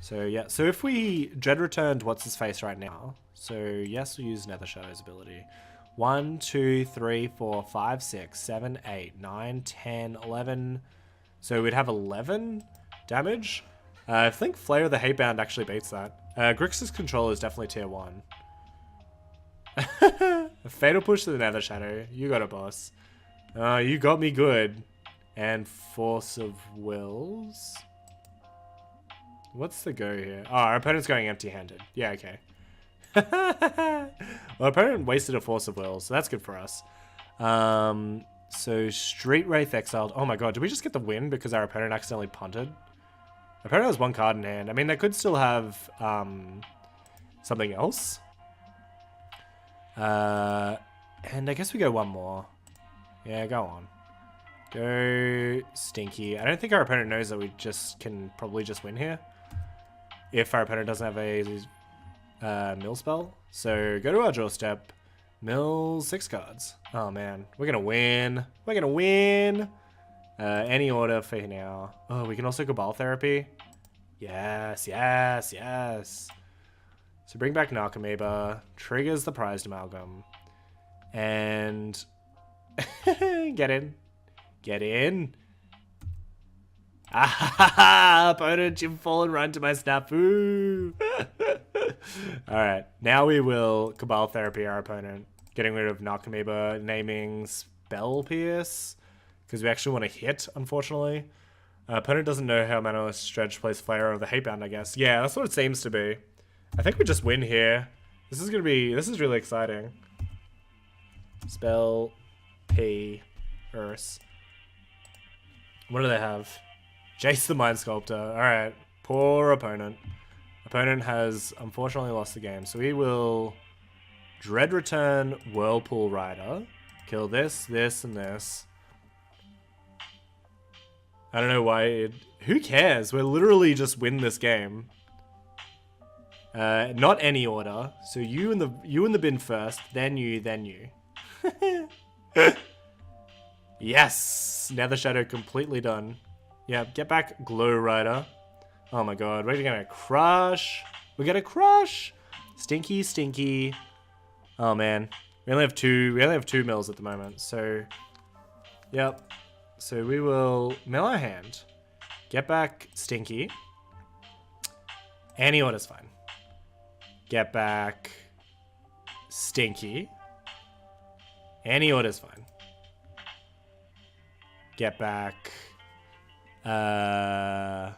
So yeah, so if we Dread returned what's his face right now, so yes, we'll use Nether Shadow's ability. 1, 2, 3, 4, 5, 6, 7, 8, 9, 10, 11. So we'd have 11 damage. I think Flare of the Hatebound actually beats that. Grixis Control is definitely tier 1. A Fatal Push to the Nether Shadow. You got it, boss. You got me good. And Force of Wills. What's the go here? Oh, our opponent's going empty-handed. Yeah, okay. Well, our opponent wasted a Force of Wills, so that's good for us. So Street Wraith exiled. Oh my god, did we just get the win because our opponent accidentally punted? Our opponent has one card in hand. I mean, they could still have something else. And I guess we go one more. Yeah, go on. Go Stinky. I don't think our opponent knows that we just can probably just win here. If our opponent doesn't have a mill spell. So go to our draw step. Mill 6 cards. Oh man, we're gonna win. We're gonna win. Any order for now. Oh, we can also Cabal Therapy. Yes, yes, yes. So bring back Narcomoeba. Triggers the Prized Amalgam. And get in. Get in. Ah, opponent, you've fallen right into my snafu. Alright, now we will Cabal Therapy our opponent. Getting rid of Narcomoeba, naming Spell Pierce. Because we actually want to hit, unfortunately. Opponent doesn't know how Manaless Dredge plays Flare of the Hatebound, I guess. Yeah, that's what it seems to be. I think we just win here. This is really exciting. Spell Pierce. What do they have? Jace the Mind Sculptor. Alright. Poor opponent. Opponent has unfortunately lost the game. So we will Dread Return Whirlpool Rider. Kill this, this, and this. I don't know why who cares? We'll literally just win this game. Not any order. So you in the bin first, then you, then you. Yes! Nether Shadow completely done. Yeah, get back Glow Rider. Oh my god, we're gonna crush. We're gonna crush. Stinky, stinky. Oh man. We only have two mills at the moment, so yep. So we will mill our hand. Get back Stinky. Any order's fine. Get back Stinky. Any order's fine. Get back oh.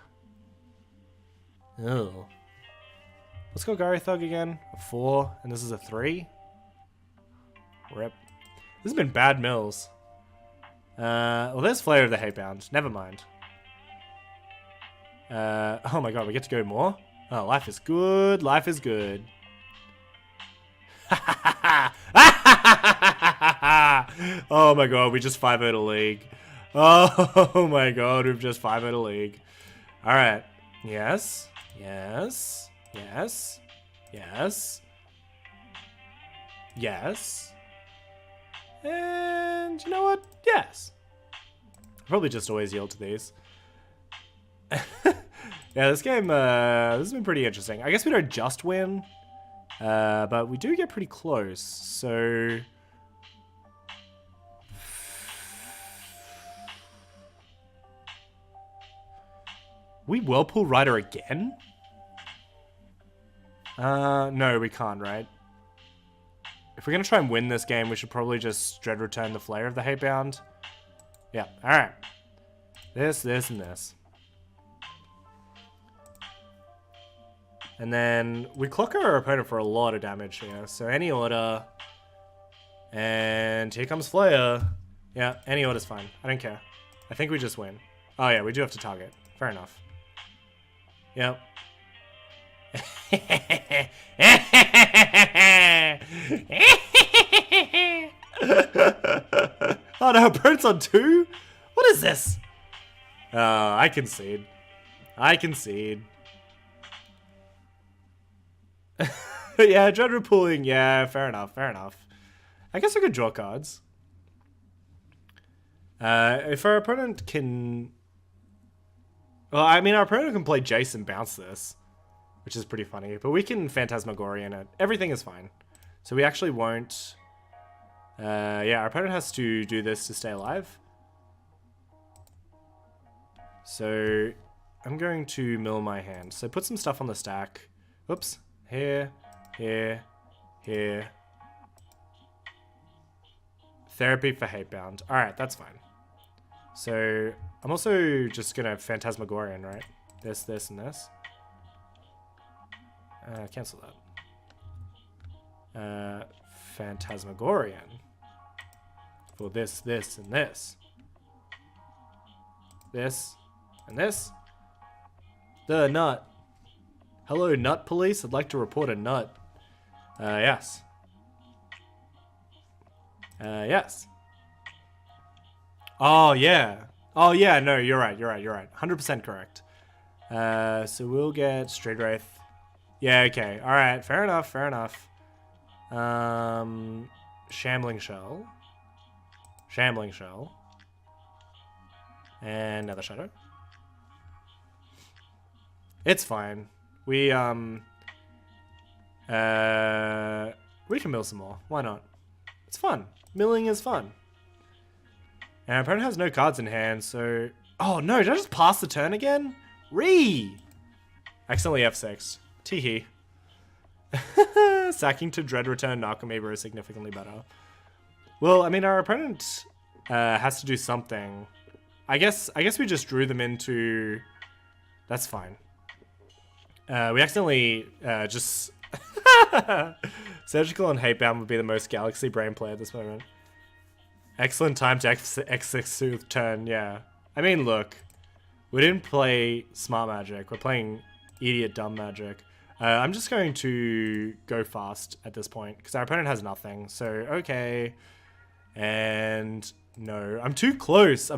Let's go Gary Thug again. A 4, and this is a 3. Rip. This has been bad mills. Well, there's Flare of the Hatebound. Never mind. Oh my god, we get to go more? Oh, life is good. Life is good. Oh my god, we just 5-0'd a league. Oh my god, we've just 5-0'd a league. Alright. Yes. Yes. Yes. Yes. Yes. And you know what? Yes. Probably just always yield to these. Yeah, this game, this has been pretty interesting. I guess we don't just win, but we do get pretty close, so... We Whirlpool Rider again? No, we can't, right? If we're going to try and win this game, we should probably just Dread Return the Flare of the Hatebound. Yeah, alright. This, and this. And then we clock our opponent for a lot of damage here. So any order. And here comes Flare. Yeah, any order's fine. I don't care. I think we just win. Oh yeah, we do have to target. Fair enough. Yep. Oh no, opponent's on 2? What is this? I concede. I concede. Yeah, Dread repooling. Yeah, fair enough. Fair enough. I guess I could draw cards. If our opponent can... Well, I mean, our opponent can play Jace and bounce this, which is pretty funny. But we can Phantasmagoria it. Everything is fine. So we actually won't... yeah, our opponent has to do this to stay alive. So I'm going to mill my hand. So put some stuff on the stack. Oops. Here, here, here. Therapy for Hatebound. Alright, that's fine. So I'm also just going to Phantasmagorian, right? This, and this. Cancel that. Phantasmagorian. For this, and this. This, and this. The nut. Hello, nut police. I'd like to report a nut. Yes. Yes. Oh, yeah. Oh, yeah, no, you're right. 100% correct. So we'll get Straight Wraith. Yeah, okay. Alright, fair enough. Shambling Shell. And Nether Shadow. It's fine. We can mill some more. Why not? It's fun. Milling is fun. And our opponent has no cards in hand, so... Oh, no, did I just pass the turn again? Accidentally F6. Teehee. Sacking to Dread Return Narcomoeba is significantly better. Well, I mean, our opponent has to do something. I guess we just drew them into... That's fine. We accidentally just... Surgical and Hatebound would be the most Galaxy Brain play at this moment. Excellent time to X6 turn, yeah. I mean, look. We didn't play Smart Magic. We're playing Idiot Dumb Magic. I'm just going to go fast at this point, because our opponent has nothing. So, okay. And... No. I'm too close.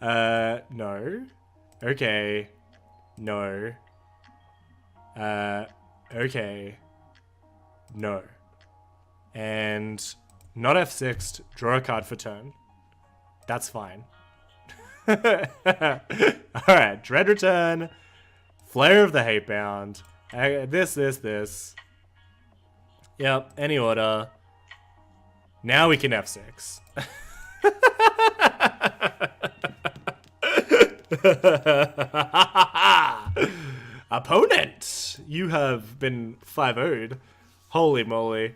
No. Okay. No. Okay. No. And not F6'd, draw a card for turn. That's fine. Alright, Dread Return, Flare of the Hatebound, this. Yep, any order. Now we can F6. Opponent, you have been 5-0'd. Holy moly.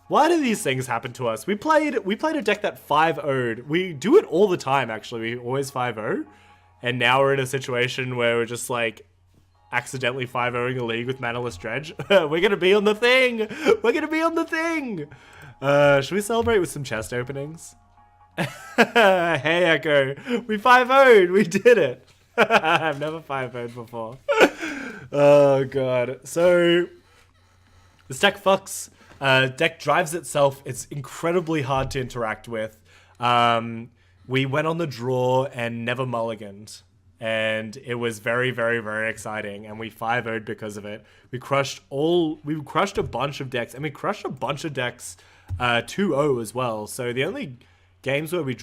Why do these things happen to us? We played a deck that 5-0'd. We do it all the time, actually. We always 5-0. And now we're in a situation where we're just like accidentally 5-0ing a league with Manaless Dredge. We're gonna be on the thing! Should we celebrate with some chest openings? Hey Echo, we 5-0'd, we did it. I've never 5-0'd before. Oh god. So this deck fucks. Deck drives itself. It's incredibly hard to interact with. We went on the draw and never mulliganed. And it was very, very, very exciting. And we 5-0'd because of it. We crushed a bunch of decks. And we crushed a bunch of decks 2-0 as well. So the only games where we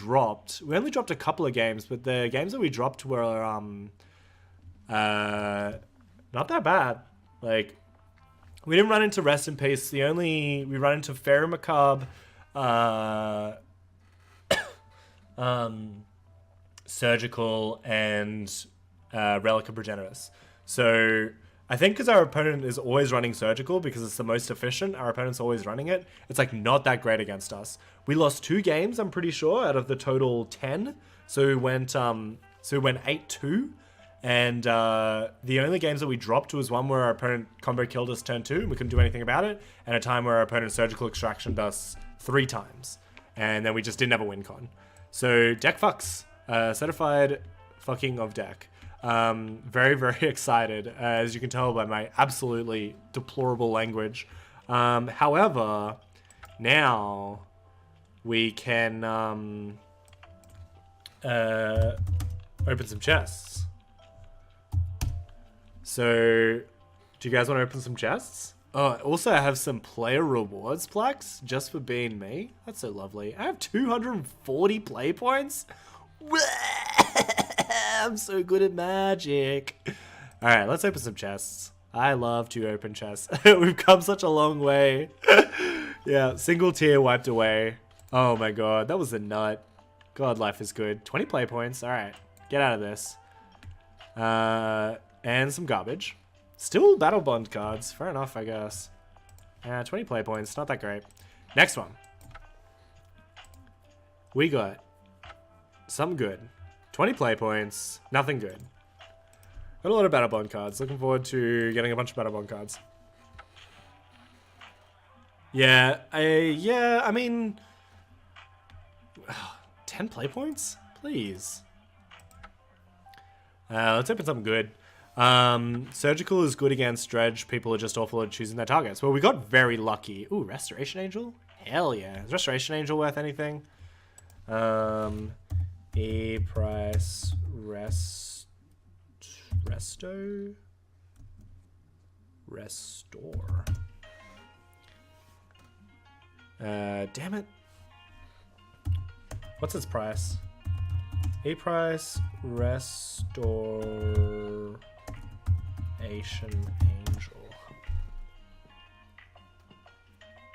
only dropped a couple of games, but the games that we dropped were not that bad. Like, we didn't run into Rest in Peace. We run into Pharaoh Macabre, Surgical, and Relic of Progenitus. So I think because our opponent is always running Surgical because it's the most efficient, our opponent's always running it, it's like not that great against us. We lost 2 games, I'm pretty sure, out of the total 10. So we went 8-2. And the only games that we dropped was one where our opponent combo killed us turn 2 and we couldn't do anything about it, and a time where our opponent Surgical Extractioned us 3 times. And then we just didn't have a win con. So deck fucks. Certified fucking of deck. Very, very excited, as you can tell by my absolutely deplorable language. However, now we can open some chests. So Do you guys want to open some chests? Oh, also I have some player rewards plaques just for being me. That's so lovely. I have 240 play points. I'm so good at Magic. All right, let's open some chests. I love to open chests. We've come such a long way. Yeah, single tier wiped away. Oh my god, that was a nut. God, life is good. 20 play points. All right, get out of this. And some garbage. Still battle bond cards. Fair enough, I guess. 20 play points. Not that great. Next one. We got some good. 20 play points. Nothing good. Got a lot of battle bond cards. Looking forward to getting a bunch of battle bond cards. Yeah, I mean... 10 play points? Please. Let's open something good. Surgical is good against Dredge. People are just awful at choosing their targets. Well, we got very lucky. Ooh, Restoration Angel? Hell yeah. Is Restoration Angel worth anything? E-Price Resto? Restore. Damn it. What's its price? E-Price Restoration Angel.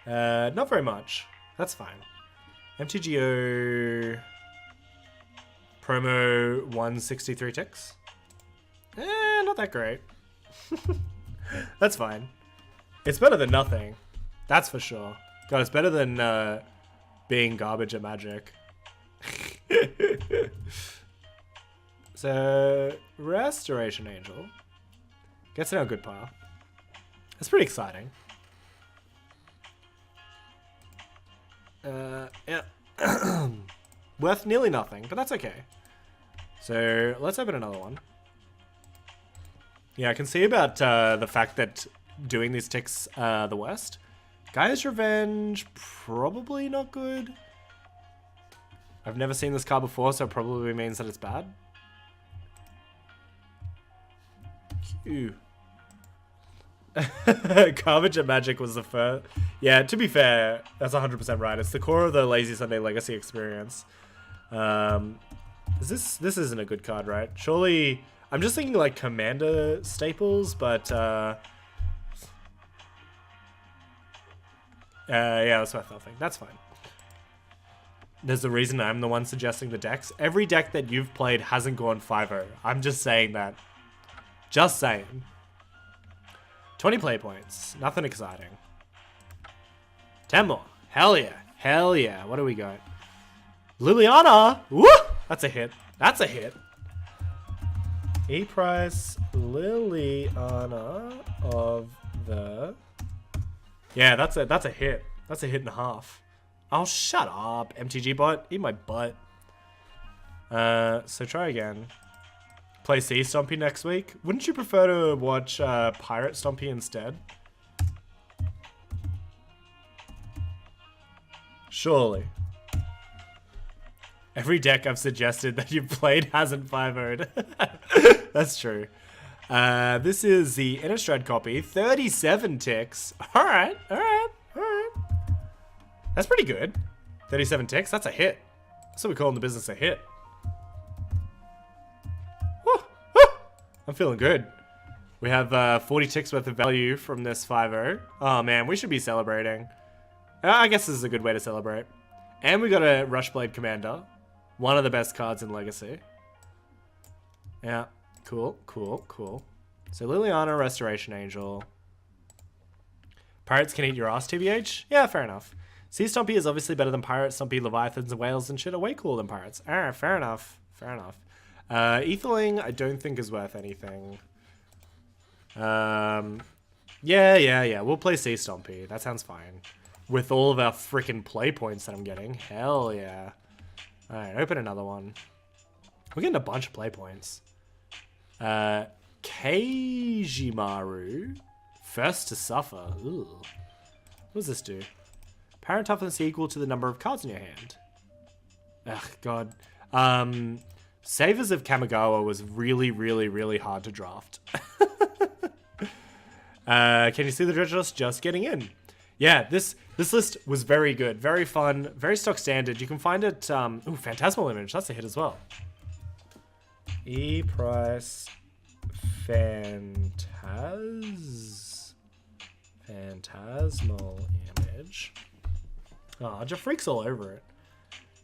Not very much. That's fine. MTGO promo 163 ticks. Not that great. That's fine. It's better than nothing. That's for sure. God, it's better than being garbage at Magic. So, Restoration Angel gets in our good pile. That's pretty exciting. Yeah. Worth nearly nothing, but that's okay. So, let's open another one. Yeah, I can see about the fact that doing these ticks the worst. Gaia's Revenge, probably not good. I've never seen this card before, so it probably means that it's bad. Q. Garbage at Magic was the first. Yeah, to be fair, that's 100% right. It's the core of the Lazy Sunday Legacy experience. This isn't a good card, right? Surely, I'm just thinking like Commander staples, but yeah, that's what I think. That's fine. There's a reason I'm the one suggesting the decks. Every deck that you've played hasn't gone 5-0. I'm just saying that. Just saying. 20 play points. Nothing exciting. 10 more. Hell yeah. Hell yeah. What do we got? Liliana. Woo! That's a hit. That's a hit. E-Price Liliana of the... Yeah, that's a hit. That's a hit and a half. Oh, shut up, MTG bot. Eat my butt. So try again. Play Sea Stompy next week. Wouldn't you prefer to watch Pirate Stompy instead? Surely. Every deck I've suggested that you've played hasn't 5-0'd. That's true. This is the Innistrad copy. 37 ticks. Alright, alright, alright. That's pretty good. 37 ticks, that's a hit. That's what we call in the business a hit. Woo, woo. I'm feeling good. We have 40 ticks worth of value from this 5-0. Oh man, we should be celebrating. I guess this is a good way to celebrate. And we got a Rushblade Commander. One of the best cards in Legacy. Yeah, cool, cool, cool. So Liliana, Restoration Angel. Pirates can eat your ass, TBH? Yeah, fair enough. Sea Stompy is obviously better than Pirates. Stompy, Leviathans, and Whales and shit are way cooler than Pirates. Alright, fair enough. Fair enough. Aetherling, I don't think is worth anything. Yeah. We'll play Sea Stompy. That sounds fine. With all of our freaking play points that I'm getting. Hell yeah. Alright, open another one. We're getting a bunch of play points. Keijimaru. First to Suffer. Ooh. What does this do? Parent toughness equal to the number of cards in your hand. Ugh, God. Savers of Kamigawa was really, really, really hard to draft. Can you see the dredge list? Just getting in. Yeah, this list was very good, very fun, very stock standard. You can find it. Ooh, Phantasmal Image. That's a hit as well. E-Price Phantasmal Image. Oh, just freaks all over it.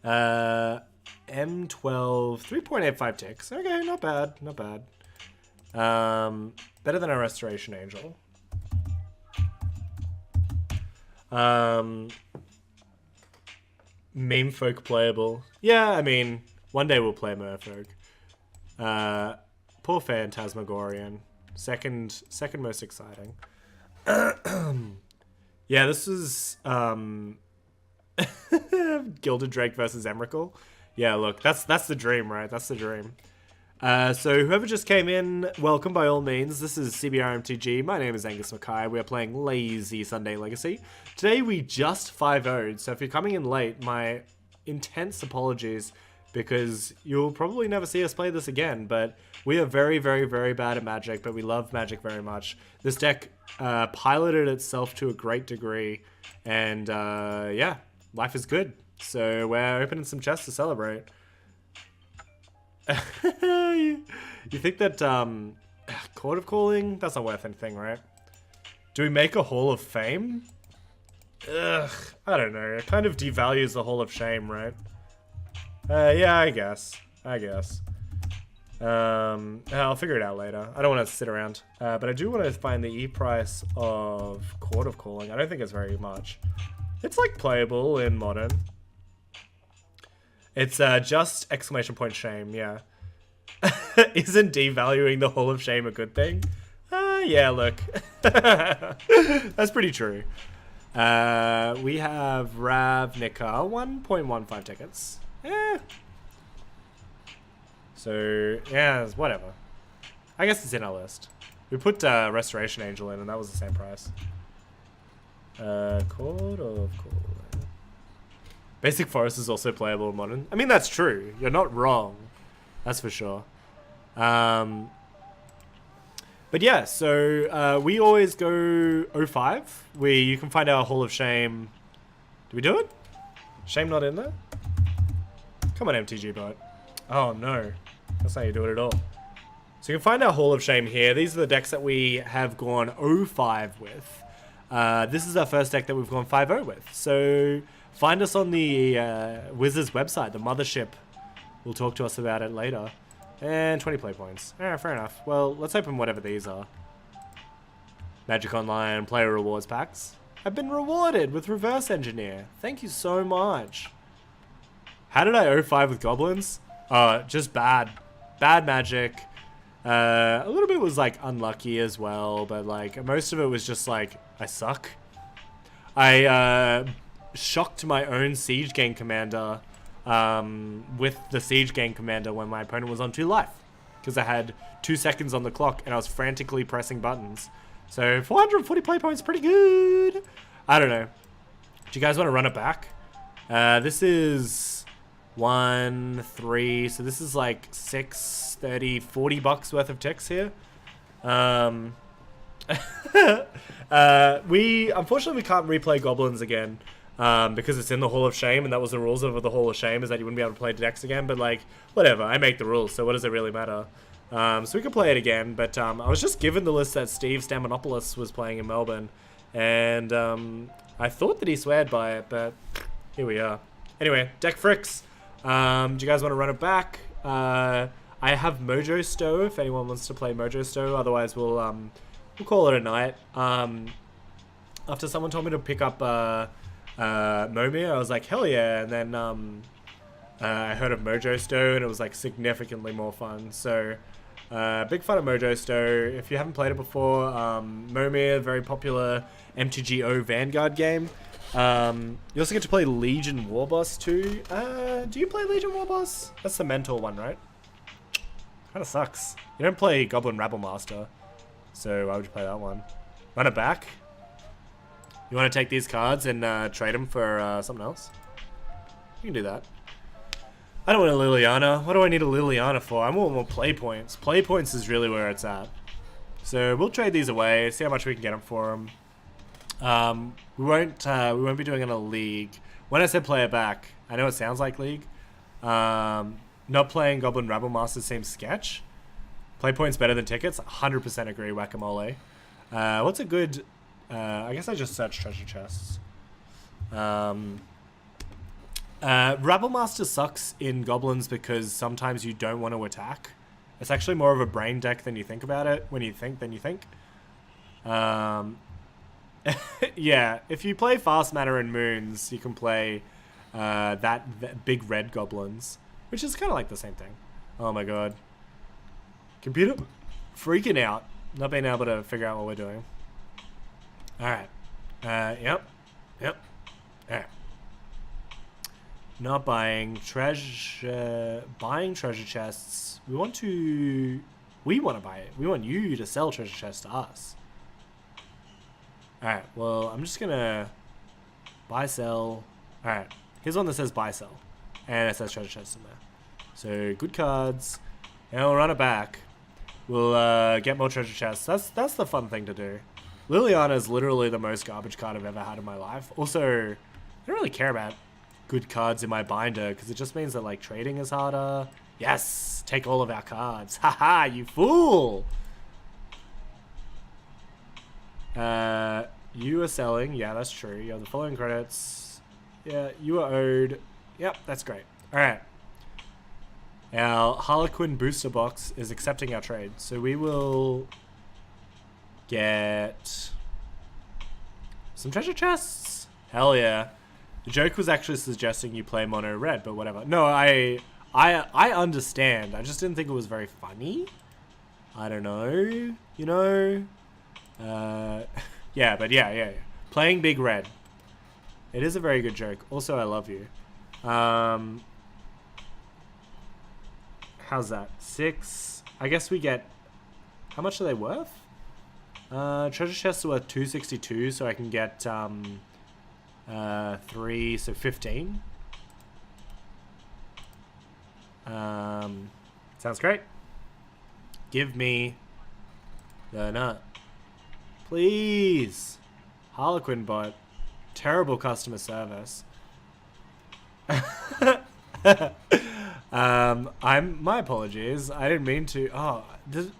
M12, 3.85 ticks. Okay, not bad, not bad. Better than a Restoration Angel. Meme folk playable. Yeah, I mean, one day we'll play Merfolk. Poor Phantasmagorian. Second most exciting. Yeah, this is Gilded Drake versus Emrakul. Yeah, look, that's the dream, right? That's the dream. So whoever just came in, welcome by all means. This is CBR MTG. My name is Angus Mackay. We are playing Lazy Sunday Legacy. Today we just 5-0'd, so if you're coming in late, my intense apologies, because you'll probably never see us play this again, but we are very, very, very bad at Magic, but we love Magic very much. This deck piloted itself to a great degree, and yeah, life is good. So we're opening some chests to celebrate. You think that Court of Calling? That's not worth anything, right? Do we make a Hall of Fame? Ugh, I don't know. It kind of devalues the Hall of Shame, right? Yeah, I guess. I'll figure it out later. I don't want to sit around. But I do want to find the E-price of Court of Calling. I don't think it's very much. It's like playable in Modern. It's just exclamation point shame, yeah. Isn't devaluing the Hall of Shame a good thing? Yeah, look. That's pretty true. We have Ravnica, 1.15 tickets. So, yeah, whatever. I guess it's in our list. We put Restoration Angel in and that was the same price. Court of Calling. Basic Forest is also playable in Modern. I mean, that's true. You're not wrong. That's for sure. But yeah, so we always go 05. You can find our Hall of Shame. Do we do it? Shame not in there? Come on, MTG bot. Oh, no. That's not how you do it at all. So you can find our Hall of Shame here. These are the decks that we have gone 05 with. This is our first deck that we've gone 5-0 with. So find us on the Wizards website, the mothership. We'll talk to us about it later. And 20 play points. Fair enough. Well, let's open whatever these are. Magic Online player rewards packs. I've been rewarded with Reverse Engineer. Thank you so much. How did I 05 with goblins? Just bad. Bad Magic. A little bit was like unlucky as well, but like most of it was just like, I suck. I shocked my own Siege Gang Commander with the Siege Gang Commander when my opponent was on 2 life. Because I had 2 seconds on the clock and I was frantically pressing buttons. So 440 play points, pretty good. I don't know. Do you guys want to run it back? This is 1, 3, so this is like 6, 30, 40 bucks worth of ticks here. Unfortunately we can't replay goblins again. Because it's in the Hall of Shame, and that was the rules of the Hall of Shame, is that you wouldn't be able to play decks again, but like, whatever, I make the rules, so what does it really matter? So we can play it again, but I was just given the list that Steve Stamanopoulos was playing in Melbourne, and I thought that he sweared by it, but here we are. Anyway, deck fricks. Do you guys want to run it back? I have Mojo Stow if anyone wants to play Mojo Stow, otherwise we'll call it a night. After someone told me to pick up Momir, I was like, hell yeah, and then I heard of Mojo Stow and it was like significantly more fun, so big fan of Mojo Stow. If you haven't played it before, Momir, very popular MTGO Vanguard game. You also get to play Legion Warboss too. Do you play Legion Warboss? That's the mentor one, right? Kinda sucks. You don't play Goblin Rabble Master, so why would you play that one? Run it back? You want to take these cards and trade them for something else? You can do that. I don't want a Liliana. What do I need a Liliana for? I want more play points. Play points is really where it's at. So we'll trade these away, see how much we can get them for them. We won't be doing it in a league. When I said player back, I know it sounds like league. Not playing Goblin Rabble Master seems sketch. Play points better than tickets. 100% agree. Whack-a-mole. What's a good? I guess I just searched treasure chests. Rabble Master sucks in goblins because sometimes you don't want to attack. It's actually more of a brain deck than you think about it. When you think, then you think. Yeah, if you play Fast Mana and Moons, you can play that big red goblins, which is kind of like the same thing. Oh my god. Computer freaking out. Not being able to figure out what we're doing. Alright. Yep. Alright. Not buying treasure. Buying treasure chests. We want to buy it. We want you to sell treasure chests to us. Alright, well, I'm just gonna buy, sell. Alright, here's one that says buy, sell. And it says treasure chests in there. So, good cards. And we'll run it back. We'll get more treasure chests. That's the fun thing to do. Liliana is literally the most garbage card I've ever had in my life. Also, I don't really care about good cards in my binder because it just means that like trading is harder. Yes, take all of our cards. Haha, you fool! You are selling. Yeah, that's true. You have the following credits. Yeah, you are owed. Yep, that's great. Alright. Our Harlequin booster box is accepting our trade. So we will get some treasure chests. Hell yeah. The joke was actually suggesting you play mono red, but whatever. No, I understand. I just didn't think it was very funny. I don't know. You know? Yeah, but yeah. Playing big red. It is a very good joke. Also, I love you. How's that? 6. I guess we get... How much are they worth? Treasure chests are worth 262, so I can get 3, so 15. Sounds great. Give me the nut. Please. Harlequin bot. Terrible customer service. My apologies. I didn't mean to. Oh, do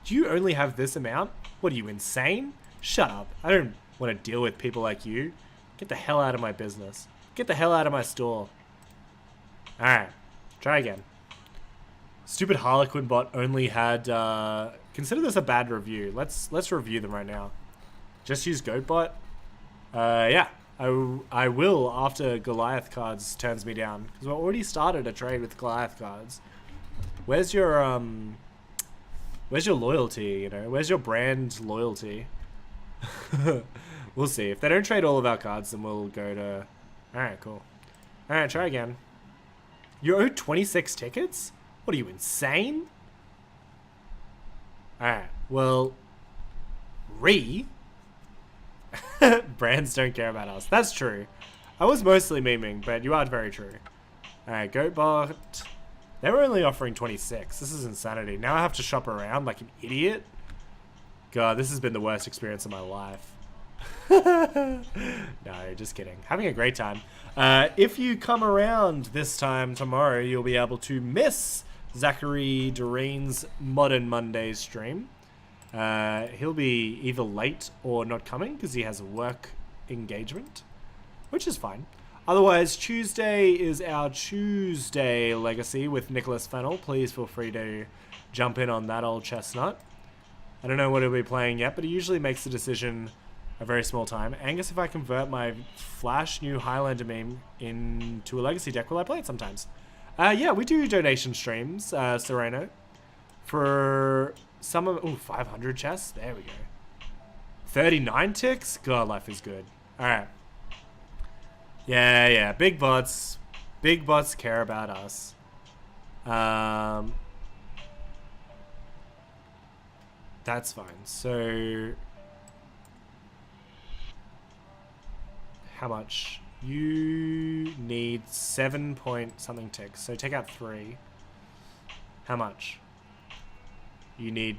you only have this amount? What are you, insane? Shut up. I don't want to deal with people like you. Get the hell out of my business. Get the hell out of my store. Alright. Try again. Stupid Harlequin bot only had, consider this a bad review. Let's review them right now. Just use Goatbot. Yeah. I will after Goliath cards turns me down. Because we already started a trade with Goliath cards. Where's your loyalty, you know? Where's your brand loyalty? We'll see. If they don't trade all of our cards, then we'll go to... Alright, cool. Alright, try again. You owe 26 tickets? What are you, insane? Alright, well... Brands don't care about us. That's true. I was mostly memeing, but you are very true. Alright, Goatbot. They were only offering 26. This is insanity. Now I have to shop around like an idiot. God, this has been the worst experience of my life. No, just kidding. Having a great time. If you come around this time tomorrow, you'll be able to miss Zachary Doreen's Modern Mondays stream. He'll be either late or not coming because he has a work engagement, which is fine. Otherwise, Tuesday is our Tuesday Legacy with Nicholas Fennell. Please feel free to jump in on that old chestnut. I don't know what he'll be playing yet, but he usually makes the decision a very small time. Angus, if I convert my Flash new Highlander meme into a Legacy deck, will I play it sometimes? Yeah, we do donation streams, Sereno. For some of... Ooh, 500 chests? There we go. 39 ticks? God, life is good. Alright. Yeah. Big bots. Big bots care about us. That's fine. So... How much? You need 7 point something ticks. So take out 3. How much? You need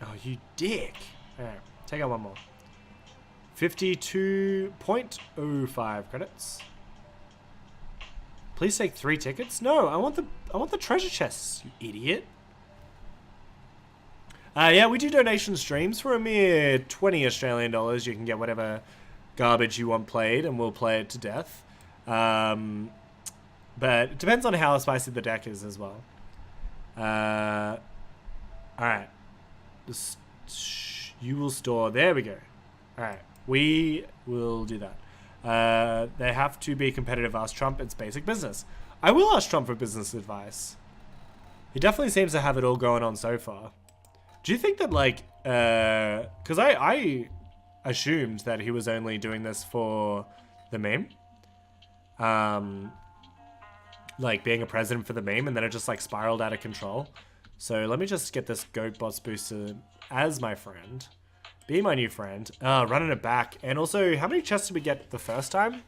Oh, you dick. Alright, take out one more. 52.05 credits. Please take 3 tickets. No, I want the treasure chests, you idiot. Yeah, we do donation streams for a mere 20 Australian dollars. You can get whatever garbage you want played, and we'll play it to death. But it depends on how spicy the deck is as well. Alright. You will store. There we go. Alright. We will do that. They have to be competitive. Ask Trump. It's basic business. I will ask Trump for business advice. He definitely seems to have it all going on so far. Do you think that, like, because I assumed that he was only doing this for the meme, like being a president for the meme, and then it just like spiraled out of control. So let me just get this Goat Boss booster as my friend, be my new friend, running it back. And also, how many chests did we get the first time?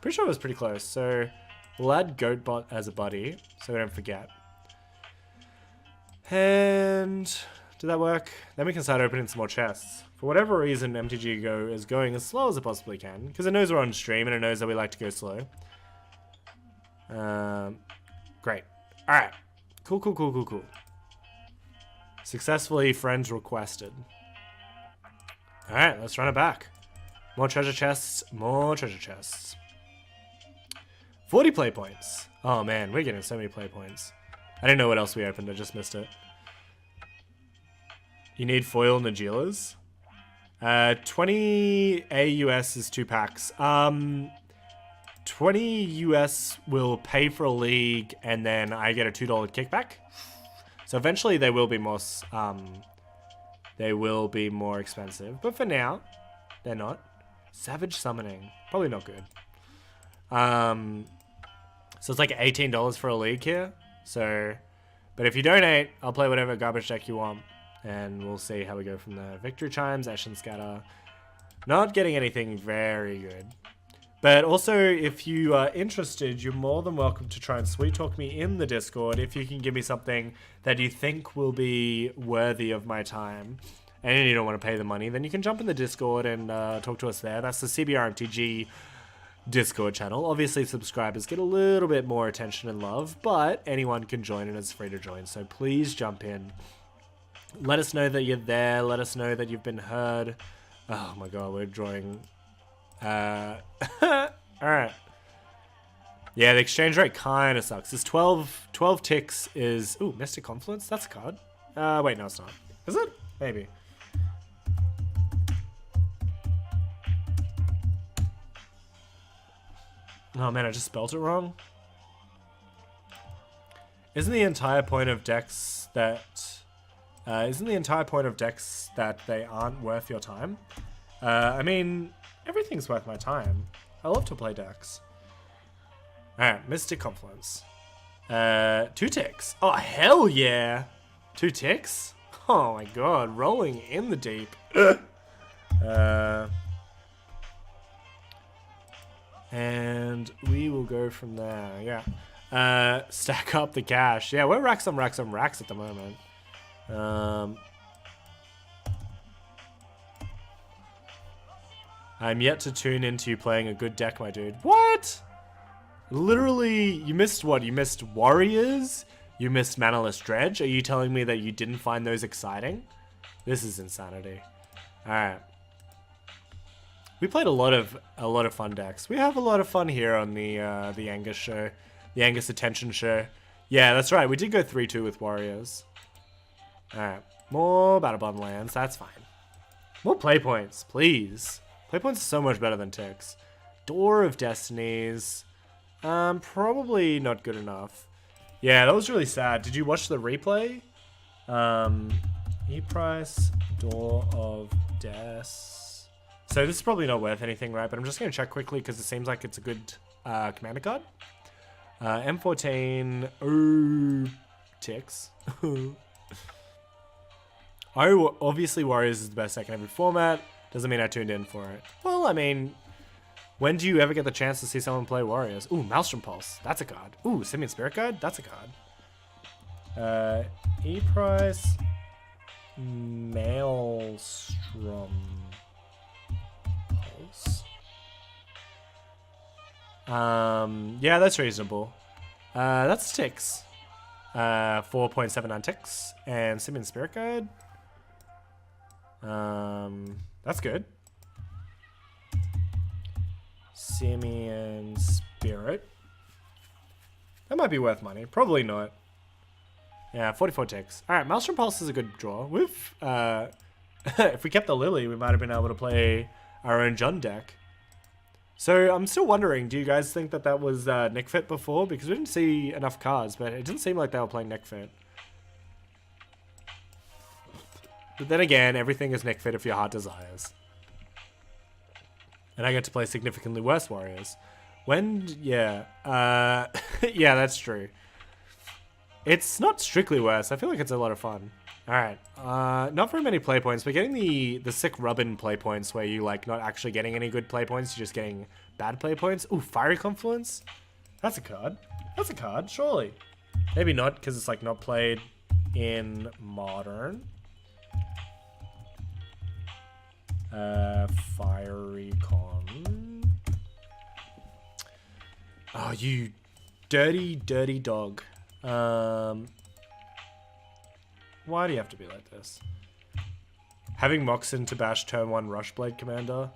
Pretty sure it was pretty close. So we'll add Goatbot as a buddy so we don't forget. And did that work? Then we can start opening some more chests. For whatever reason, MTG Go is going as slow as it possibly can, because it knows we're on stream and it knows that we like to go slow. Great. Alright. Cool. Successfully friends requested. Alright, let's run it back. More treasure chests. 40 play points. Oh man, we're getting so many play points. I didn't know what else we opened, I just missed it. You need foil Nagilas. 20 AUS is 2 packs. 20 US will pay for a league, and then I get a $2 kickback. So eventually they will be more expensive. But for now, they're not. Savage Summoning. Probably not good. So it's like $18 for a league here. So, but if you donate, I'll play whatever garbage deck you want. And we'll see how we go from there. Victory Chimes, Ashen Scatter. Not getting anything very good. But also, if you are interested, you're more than welcome to try and sweet talk me in the Discord if you can give me something that you think will be worthy of my time. And you don't want to pay the money, then you can jump in the Discord and talk to us there. That's the CBR MTG Discord channel. Obviously, subscribers get a little bit more attention and love, but anyone can join and it's free to join. So please jump in. Let us know that you're there. Let us know that you've been heard. Oh my god, we're drawing. Alright. Yeah, the exchange rate kind of sucks. This 12 ticks is... Ooh, Mystic Confluence? That's a card. Wait, no, it's not. Is it? Maybe. Oh man, I just spelled it wrong. Isn't the entire point of decks that... Isn't the entire point of decks that they aren't worth your time? I mean, everything's worth my time. I love to play decks. Alright, Mystic Confluence. 2 ticks. Oh, hell yeah! 2 ticks? Oh my god, rolling in the deep. And we will go from there, yeah. Stack up the cash. Yeah, we're racks on racks at the moment. I'm yet to tune into you playing a good deck, my dude. What? Literally, you missed what? You missed Warriors? You missed Manaless Dredge? Are you telling me that you didn't find those exciting? This is insanity. Alright. We played a lot of fun decks. We have a lot of fun here on the Angus show. The Angus Attention show. Yeah, that's right. We did go 3-2 with Warriors. Alright. More Battle Bond lands. That's fine. More play points, please. Play points are so much better than ticks. Door of Destinies. Probably not good enough. Yeah, that was really sad. Did you watch the replay? E-Price, Door of Des. So this is probably not worth anything, right? But I'm just going to check quickly because it seems like it's a good commander card. M14. Oh, ticks. Obviously Warriors is the best deck in every format. Doesn't mean I tuned in for it. Well, I mean, when do you ever get the chance to see someone play Warriors? Ooh, Maelstrom Pulse. That's a card. Ooh, Simian Spirit Guide. That's a card. E-Price. Maelstrom Pulse. Yeah, that's reasonable. That's ticks. 4.79 ticks. And Simian Spirit Guide. That's good. Simian Spirit. That might be worth money. Probably not. Yeah, 44 ticks. Alright, Maelstrom Pulse is a good draw. With, if we kept the Lily, we might have been able to play our own Jund deck. So, I'm still wondering, do you guys think that that was Nick Fit before? Because we didn't see enough cards, but it didn't seem like they were playing Nick Fit. But then again, everything is Nick Fit if your heart desires. And I get to play significantly worse warriors. Yeah. Yeah, that's true. It's not strictly worse. I feel like it's a lot of fun. Alright. Not very many play points. We're getting the sick rubbin play points where you like not actually getting any good play points. You're just getting bad play points. Ooh, Fiery Confluence? That's a card. That's a card, surely. Maybe not, because it's like not played in Modern. Fiery Con. Oh, you dirty, dirty dog. Why do you have to be like this? Having Moxen to bash turn 1 Rushblade Commander.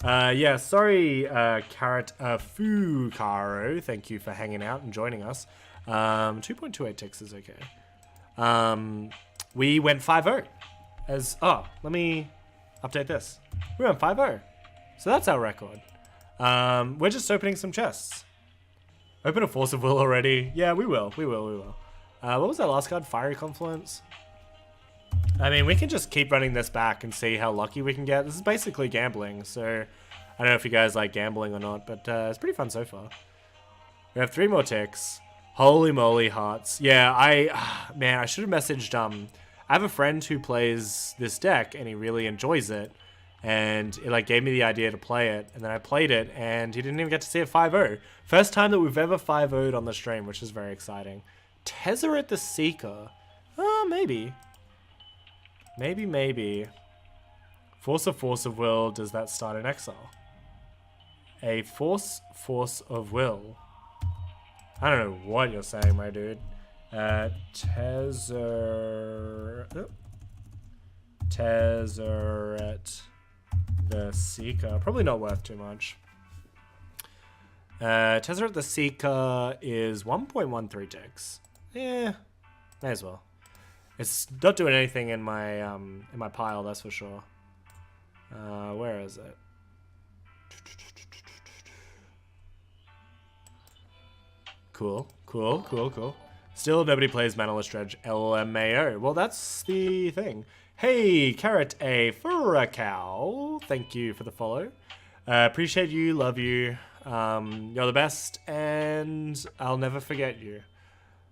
Yeah, sorry, Carrot Fukaro. Thank you for hanging out and joining us. 2.28 ticks is okay. We went 5-0. Let me update this. We went 5-0. So that's our record. We're just opening some chests. Open a Force of Will already. Yeah, we will. What was that last card? Fiery Confluence? I mean, we can just keep running this back and see how lucky we can get. This is basically gambling, so I don't know if you guys like gambling or not, but it's pretty fun so far. We have 3 more ticks. Holy moly, hearts. Yeah, man, I should have messaged, I have a friend who plays this deck, and he really enjoys it. And it like gave me the idea to play it, and then I played it, and he didn't even get to see it 5-0. First time that we've ever 5-0'd on the stream, which is very exciting. Tezzeret the Seeker. Maybe. Maybe. Force of Will, does that start in exile? A Force of Will. I don't know what you're saying, my dude. Tezzeret the Seeker. Probably not worth too much. Tezzeret the Seeker is 1.13 ticks. Yeah, may as well. It's not doing anything in my pile, that's for sure. Where is it? Cool. Still nobody plays Manaless Dredge LMAO. Well, that's the thing. Hey, Carrot A Furacao. Thank you for the follow. Appreciate you, love you. You're the best, and I'll never forget you.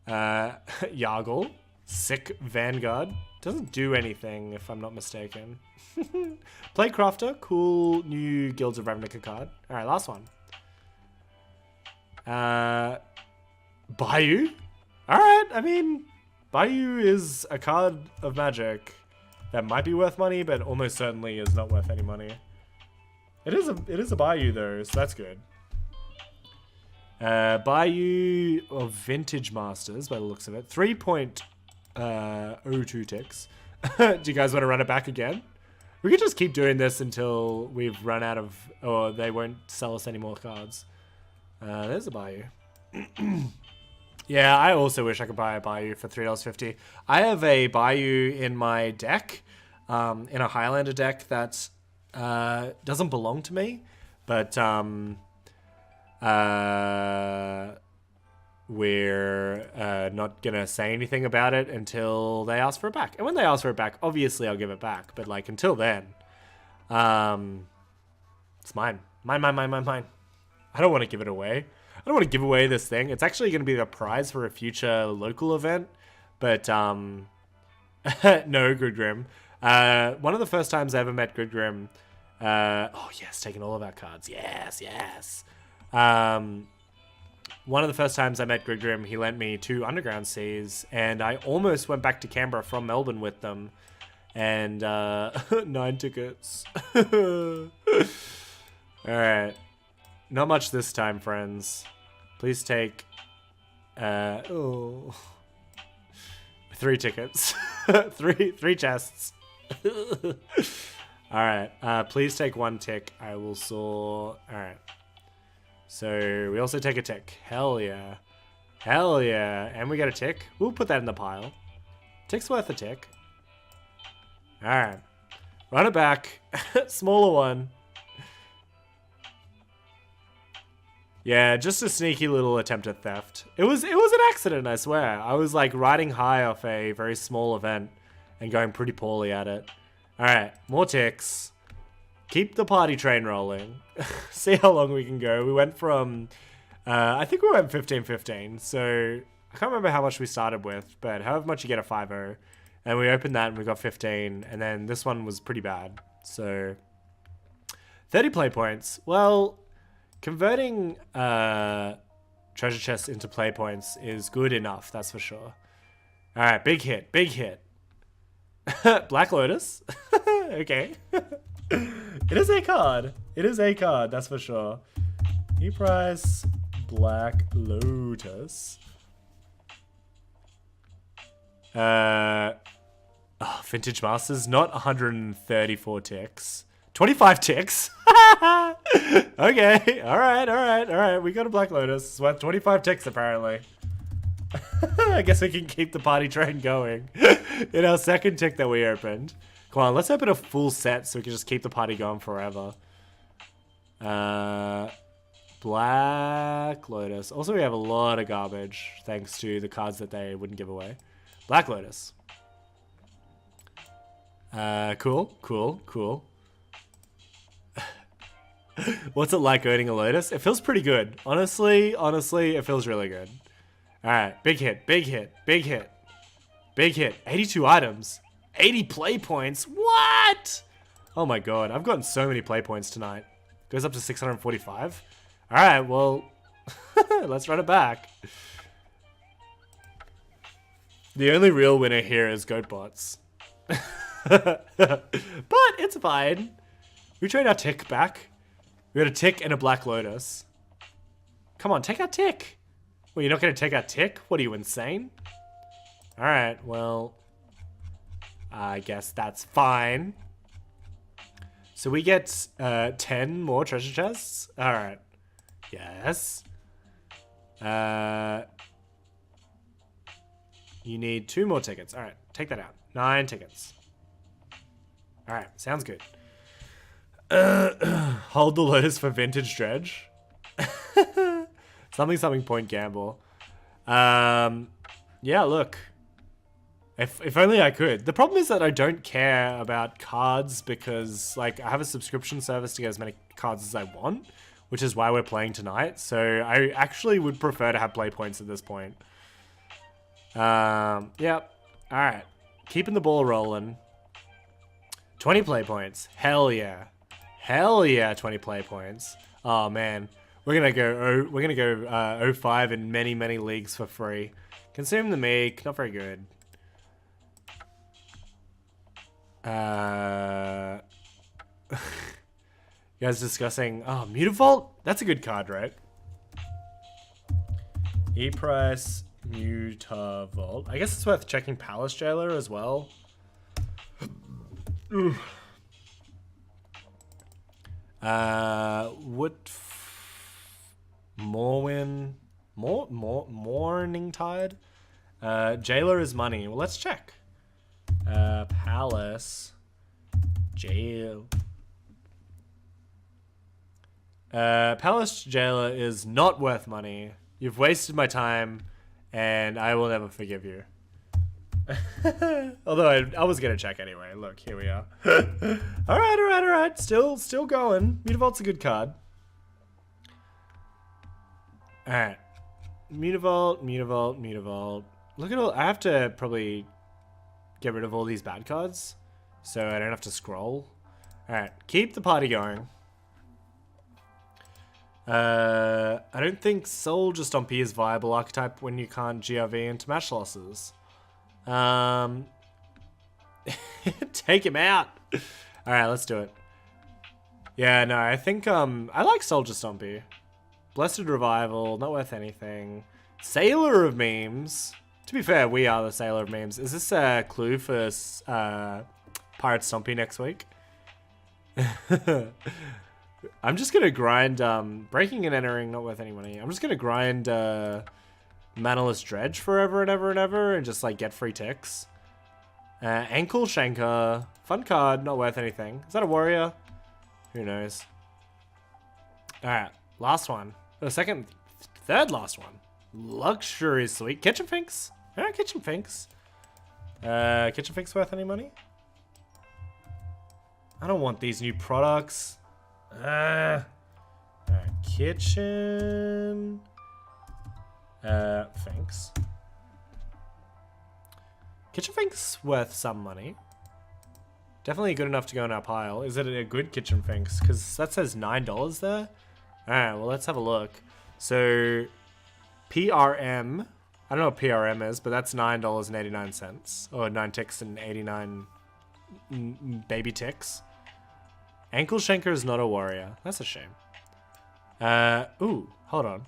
Yargle. Sick Vanguard. Doesn't do anything, if I'm not mistaken. Playcrafter. Cool new Guilds of Ravnica card. Alright, last one. Bayou? Alright, I mean, Bayou is a card of Magic that might be worth money, but almost certainly is not worth any money. It is a Bayou though, so that's good. Bayou of Vintage Masters, by the looks of it. 3.02 ticks. Do you guys want to run it back again? We could just keep doing this until we've run out of, or they won't sell us any more cards. There's a Bayou. Yeah, I also wish I could buy a Bayou for $3.50. I have a Bayou in my deck, in a Highlander deck that doesn't belong to me, but we're not gonna say anything about it until they ask for it back. And when they ask for it back, obviously I'll give it back. But like until then, it's mine. Mine. I don't want to give it away. I don't want to give away this thing. It's actually going to be the prize for a future local event. But, no, Goodgrim. One of the first times I ever met Goodgrim. Oh, yes, taking all of our cards. Yes. one of the first times I met Grigrim, he lent me 2 Underground Seas, and I almost went back to Canberra from Melbourne with them. And 9 tickets. Alright. Not much this time, friends. Please take 3 tickets. three chests. Alright. Please take 1 tick. I will saw. Alright. So we also take a tick. Hell yeah. Hell yeah. And we get a tick. We'll put that in the pile. Tick's worth a tick. Alright. Run it back. Smaller one. Yeah, just a sneaky little attempt at theft. It was an accident, I swear. I was like riding high off a very small event and going pretty poorly at it. Alright, more ticks. Keep the party train rolling. See how long we can go. We went from I think we went 15-15, so I can't remember how much we started with, but however much you get a 5-0. And we opened that and we got 15, and then this one was pretty bad. So 30 play points. Well, converting treasure chests into play points is good enough, that's for sure. Alright, big hit, big hit. Black Lotus. Okay. It is a card. It is a card, that's for sure. E-price, Black Lotus. Vintage Masters, not 134 ticks. 25 ticks. Okay, alright. We got a Black Lotus. It's worth 25 ticks, apparently. I guess we can keep the party train going. In our second tick that we opened. Come on, let's open a full set so we can just keep the party going forever. Black Lotus. Also, we have a lot of garbage, thanks to the cards that they wouldn't give away. Black Lotus. Cool. What's it like owning a Lotus? It feels pretty good. Honestly, it feels really good. Alright, big hit. 82 items. 80 play points. What? Oh my god, I've gotten so many play points tonight. Goes up to 645. Alright, well, let's run it back. The only real winner here is Goatbots. But it's fine. We trade our tick back. We got a tick and a Black Lotus. Come on, take our tick. Well, you're not going to take our tick? What are you, insane? Alright, well, I guess that's fine. So we get 10 more treasure chests? Alright. Yes. You need 2 more tickets. Alright, take that out. 9 tickets. Alright, sounds good. Hold the Lotus for Vintage Dredge. Something point gamble. Yeah, look. If only I could. The problem is that I don't care about cards because, like, I have a subscription service to get as many cards as I want, which is why we're playing tonight. So I actually would prefer to have play points at this point. Yep. Alright. Keeping the ball rolling. 20 play points. Hell yeah. Hell yeah, 20 play points. Oh man. We're gonna go 05 in many leagues for free. Consume the meek, not very good. You guys discussing Mutavault? That's a good card, right? E-price Mutavault. I guess it's worth checking Palace Jailer as well. Morning Tide. Jailer is money. Well, let's check. Palace Jail. Palace Jailer is not worth money. You've wasted my time, and I will never forgive you. Although I was gonna check anyway. Look, here we are. Alright. Still going. Mutavault's a good card. Alright. Mutavault. Look at all. I have to probably get rid of all these bad cards so I don't have to scroll. Alright, keep the party going. I don't think Soldier Stompy is viable archetype when you can't GRV into match losses. Take him out. Alright, let's do it. Yeah, no, I think, I like Soldier Stompy. Blessed Revival, not worth anything. Sailor of Memes. To be fair, we are the Sailor of Memes. Is this a clue for, Pirate Stompy next week? I'm just gonna grind, Breaking and Entering, not worth any money. I'm just gonna grind, Manaless Dredge forever and ever and ever and just, like, get free ticks. Ankle Shanker. Fun card, not worth anything. Is that a warrior? Who knows? Alright, last one. Third last one. Luxury Suite. Kitchen Finks? Alright, Kitchen Finks. Kitchen Finks worth any money? I don't want these new products. Alright, Kitchen... Finks. Kitchen Finks worth some money. Definitely good enough to go in our pile. Is it a good Kitchen Finks? Because that says $9 there. Alright, well, let's have a look. So, PRM. I don't know what PRM is, but that's $9.89. Or 9 ticks and 89 baby ticks. Ankle Shanker is not a warrior. That's a shame. Ooh, hold on.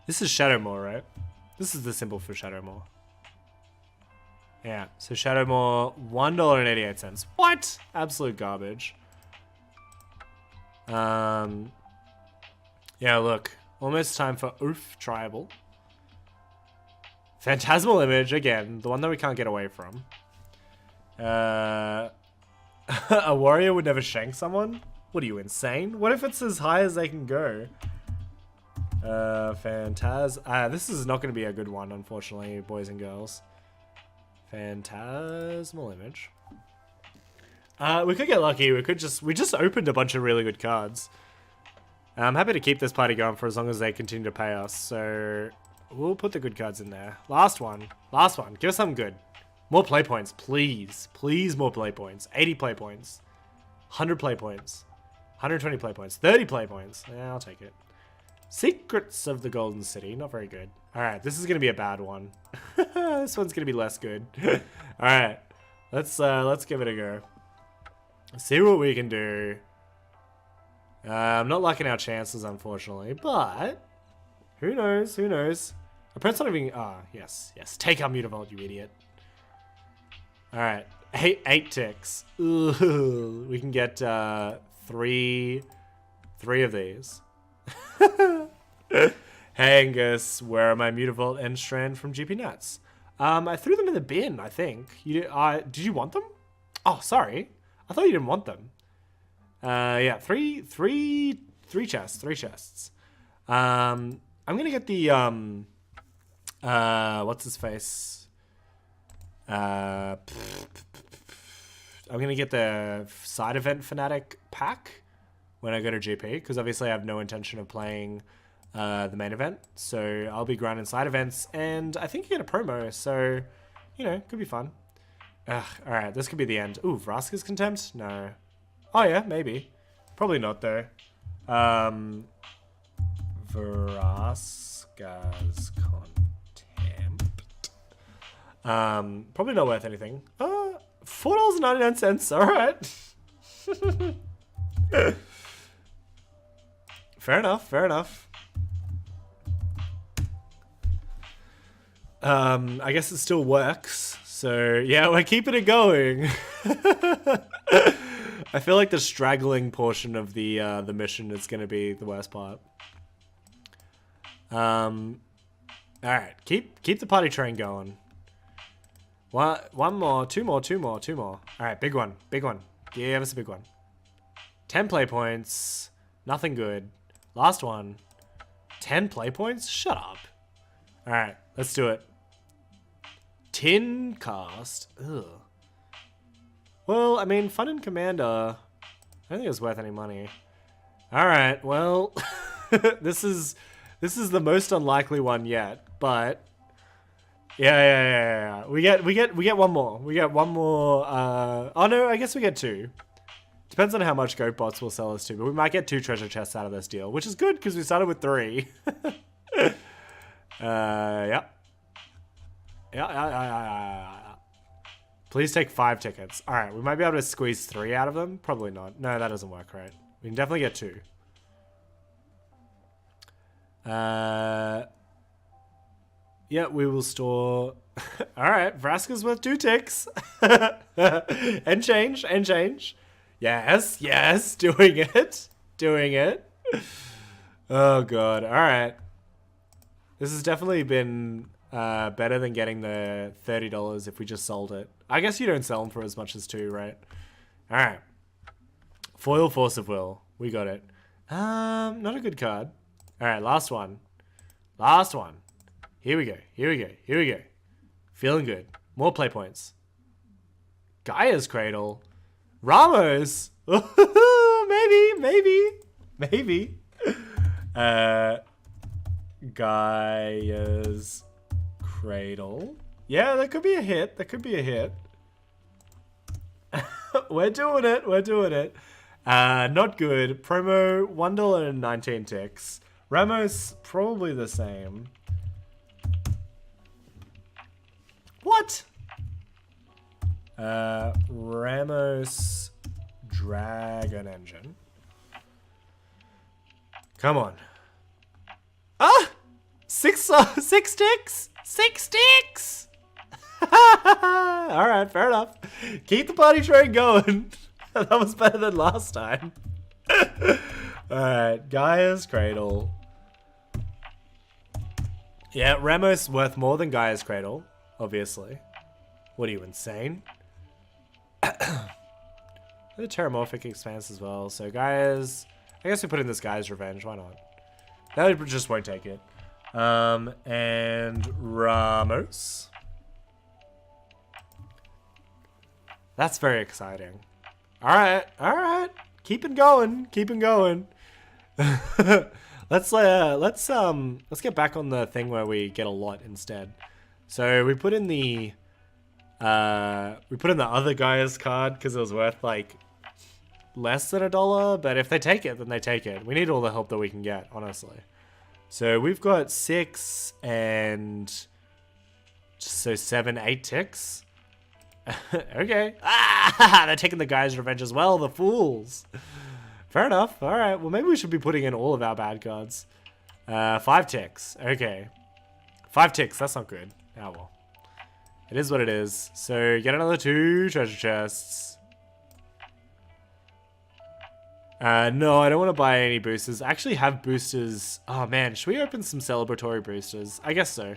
This is Shadowmoor, right? This is the symbol for Shadowmoor. Yeah, so Shadowmoor, $1.88. What? Absolute garbage. Yeah, look. Almost time for Oof Tribal. Phantasmal Image, again. The one that we can't get away from. A warrior would never shank someone? What are you, insane? What if it's as high as they can go? This is not going to be a good one, unfortunately, boys and girls. Phantasmal Image. We could get lucky. We just opened a bunch of really good cards. I'm happy to keep this party going for as long as they continue to pay us. So we'll put the good cards in there. Last one. Last one. Give us something good. More play points, please. Please, more play points. 80 play points. 100 play points. 120 play points. 30 play points. Yeah, I'll take it. Secrets of the Golden City. Not very good. Alright, this is going to be a bad one. This one's going to be less good. Alright, let's give it a go. See what we can do. I'm not liking our chances, unfortunately, but who knows? Who knows? Apparently, not even. Ah, yes, yes. Take our Mutavault, you idiot. All right, eight ticks. Ooh, we can get three of these. Hey Angus, where are my Mutavault and Strand from GP Nats? I threw them in the bin. I think you did you want them? Oh, sorry. I thought you didn't want them. Yeah, three chests. I'm gonna get the what's his face? I'm gonna get the side event fanatic pack when I go to GP, because obviously I have no intention of playing the main event, so I'll be grinding side events, and I think you get a promo, so you know, could be fun. All right, this could be the end. Ooh, Vraska's Contempt? No. Oh yeah, maybe. Probably not though. Vraska's Contempt. Probably not worth anything. $4.99. All right. Fair enough. Fair enough. I guess it still works. So yeah, we're keeping it going. I feel like the straggling portion of the mission is going to be the worst part. All right, keep the party train going. One more, two more. All right, big one. Give us a big one. 10 play points. Nothing good. Last one. 10 play points? Shut up. All right, let's do it. Tin Cast. Ugh. Well, I mean, Fun and Commander. I don't think it's worth any money. All right, well, this is the most unlikely one yet, but yeah. We get one more. We get one more. Oh no, I guess we get two. Depends on how much goat bots will sell us to, but we might get 2 treasure chests out of this deal, which is good because we started with 3. Yeah. Yeah. Please take 5 tickets. All right, we might be able to squeeze 3 out of them. Probably not. No, that doesn't work, right? We can definitely get 2. Yeah, we will store... All right, Vraska's worth 2 ticks. And change. Yes, doing it. Oh, God. All right. This has definitely been better than getting the $30 if we just sold it. I guess you don't sell them for as much as 2, right? All right. Foil Force of Will. We got it. Not a good card. All right, last one. Here we go. Feeling good. More play points. Gaia's Cradle. Ramos. Maybe. Gaia's Cradle. Yeah, that could be a hit. We're doing it. Not good. Promo, $1 and 19 ticks. Ramos, probably the same. What? Ramos Dragon Engine. Come on. Ah! 6 ticks? 6 ticks! Alright, fair enough. Keep the party train going. That was better than last time. Alright, Gaia's Cradle. Yeah, Ramos worth more than Gaia's Cradle, obviously. What are you, insane? The Terramorphic Expanse as well. So Gaia's... I guess we put in this Gaia's Revenge, why not? That just won't take it. And Ramos. That's very exciting. Alright. Keeping going. Let's get back on the thing where we get a lot instead. So we put in the other guy's card because it was worth like less than $1, but if they take it, then they take it. We need all the help that we can get, honestly. So we've got 6 and so 7, 8 ticks. Okay. They're taking the Guy's Revenge as well, the fools. Fair enough. All right. Well, maybe we should be putting in all of our bad cards. 5 ticks. Okay. 5 ticks. That's not good. Oh, well. It is what it is. So get another 2 treasure chests. No, I don't want to buy any boosters. I actually have boosters. Oh, man. Should we open some celebratory boosters? I guess so.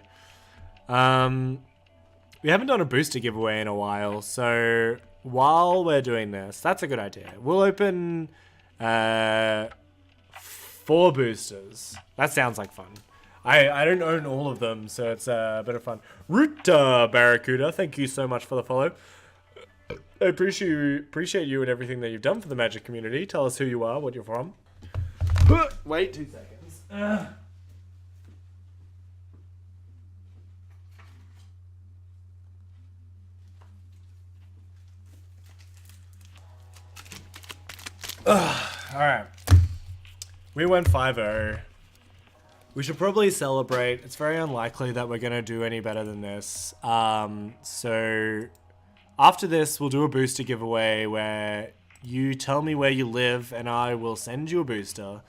We haven't done a booster giveaway in a while. So while we're doing this, that's a good idea. We'll open 4 boosters. That sounds like fun. I don't own all of them, so it's a bit of fun. Root Barracuda, thank you so much for the follow. I appreciate you and everything that you've done for the Magic community. Tell us who you are, what you're from. Wait 2 seconds. Alright. We went 5-0. We should probably celebrate. It's very unlikely that we're going to do any better than this. So after this, we'll do a booster giveaway where you tell me where you live and I will send you a booster.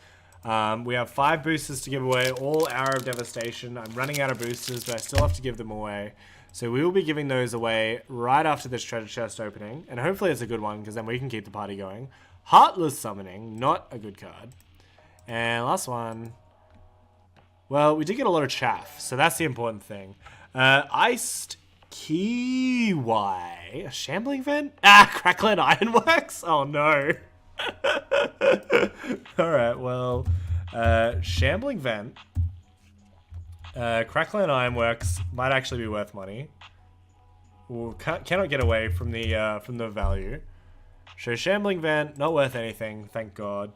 We have 5 boosters to give away, all Hour of Devastation. I'm running out of boosters, but I still have to give them away. So we will be giving those away right after this treasure chest opening. And hopefully it's a good one, because then we can keep the party going. Heartless Summoning, not a good card. And last one. Well, we did get a lot of chaff, so that's the important thing. Iced Kiwi. A Shambling Vent? Crackling Ironworks? Oh, no. Alright, well, Shambling Vent. Crackling Ironworks might actually be worth money. We cannot get away from the value. So Shambling Vent, not worth anything, thank God.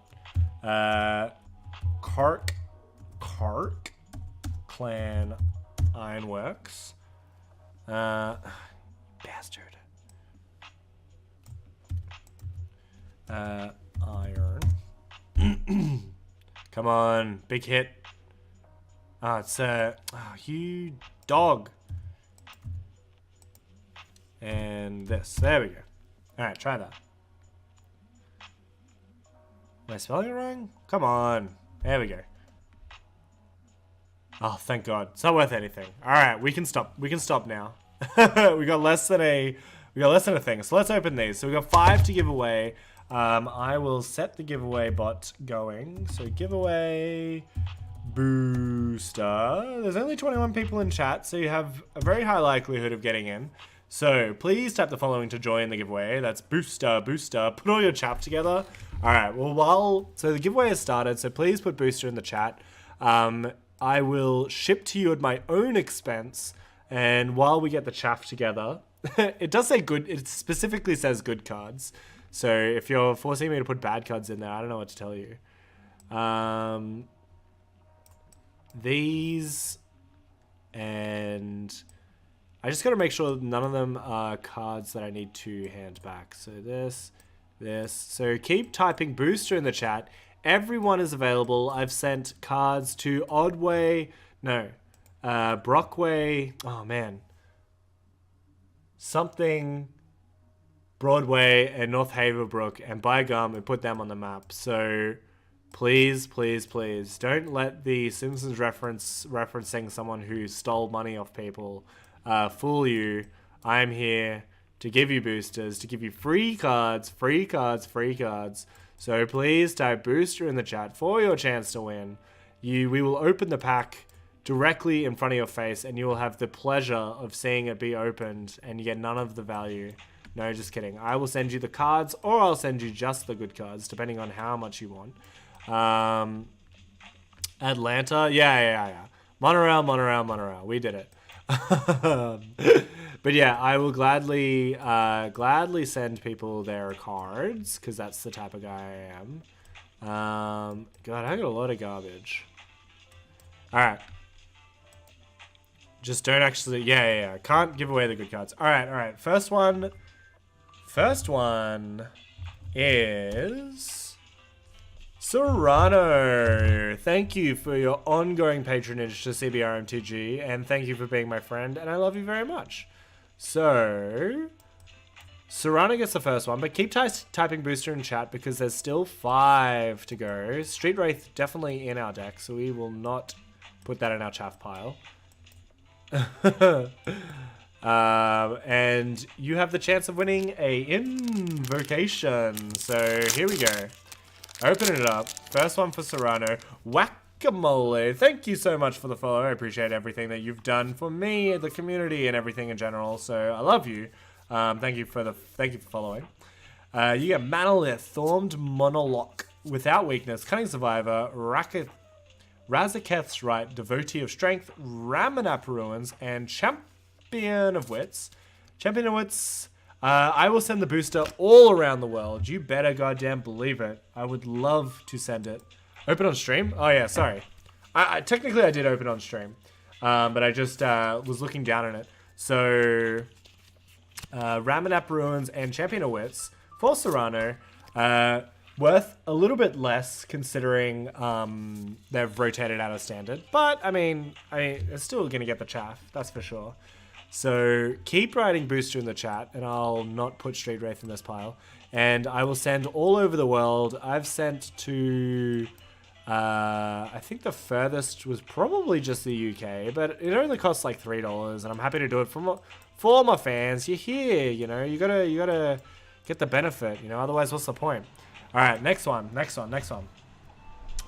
Kark Clan Ironworks. Bastard. Iron. Come on, big hit. It's you dog. And this. There we go. Alright, try that. Am I spelling it wrong? Come on. There we go. Oh, thank God. It's not worth anything. Alright, we can stop. We can stop now. we got less than a thing. So let's open these. So we got 5 to give away. I will set the giveaway bot going. So giveaway booster. There's only 21 people in chat, so you have a very high likelihood of getting in. So please tap the following to join the giveaway. That's booster. Put all your chat together. All right. Well, so the giveaway has started. So please put booster in the chat. I will ship to you at my own expense. And while we get the chaff together, it does say good. It specifically says good cards. So if you're forcing me to put bad cards in there, I don't know what to tell you. These, and I just got to make sure none of them are cards that I need to hand back. So this. So keep typing booster in the chat. Everyone is available. I've sent cards to Broadway. Oh man. Something Broadway and North Haverbrook and by gum and put them on the map. So please don't let the Simpsons referencing someone who stole money off people fool you. I'm here to give you boosters, to give you free cards. So please type booster in the chat for your chance to win. We will open the pack directly in front of your face, and you will have the pleasure of seeing it be opened, and you get none of the value. No, just kidding. I will send you the cards, or I'll send you just the good cards, depending on how much you want. Atlanta, yeah. Monorail. We did it. But yeah, I will gladly send people their cards, because that's the type of guy I am. God, I got a lot of garbage. All right. Just don't actually... Yeah. Can't give away the good cards. All right. First one is... Serrano. Thank you for your ongoing patronage to CBR MTG, and thank you for being my friend, and I love you very much. So... Serrano gets the first one, but keep typing booster in chat because there's still 5 to go. Street Wraith definitely in our deck, so we will not put that in our chaff pile. And you have the chance of winning a invocation. So here we go. Open it up. First one for Serrano. Whack-a-mole. Thank you so much for the follow. I appreciate everything that you've done for me, the community, and everything in general. So I love you. Thank you for following. You get Manaless, Thorned Monologue, Without Weakness, Cunning Survivor, Razaketh's Right, Devotee of Strength, Ramanap Ruins, and Champion of Wits. I will send the booster all around the world. You better goddamn believe it. I would love to send it. Open on stream? Oh yeah, sorry. Technically I did open on stream. But I just was looking down on it. So... Ramanap Ruins and Champion of Wits for Serrano, worth a little bit less considering they've rotated out of standard, but I mean it's still gonna get the chaff, that's for sure. So keep writing booster in the chat, and I'll not put Street Wraith in this pile, and I will send all over the world. I've sent to I think the furthest was probably just the UK, but it only costs like $3, and I'm happy to do it for my fans. You're here, you know, you gotta get the benefit, you know, otherwise what's the point? All right, next one.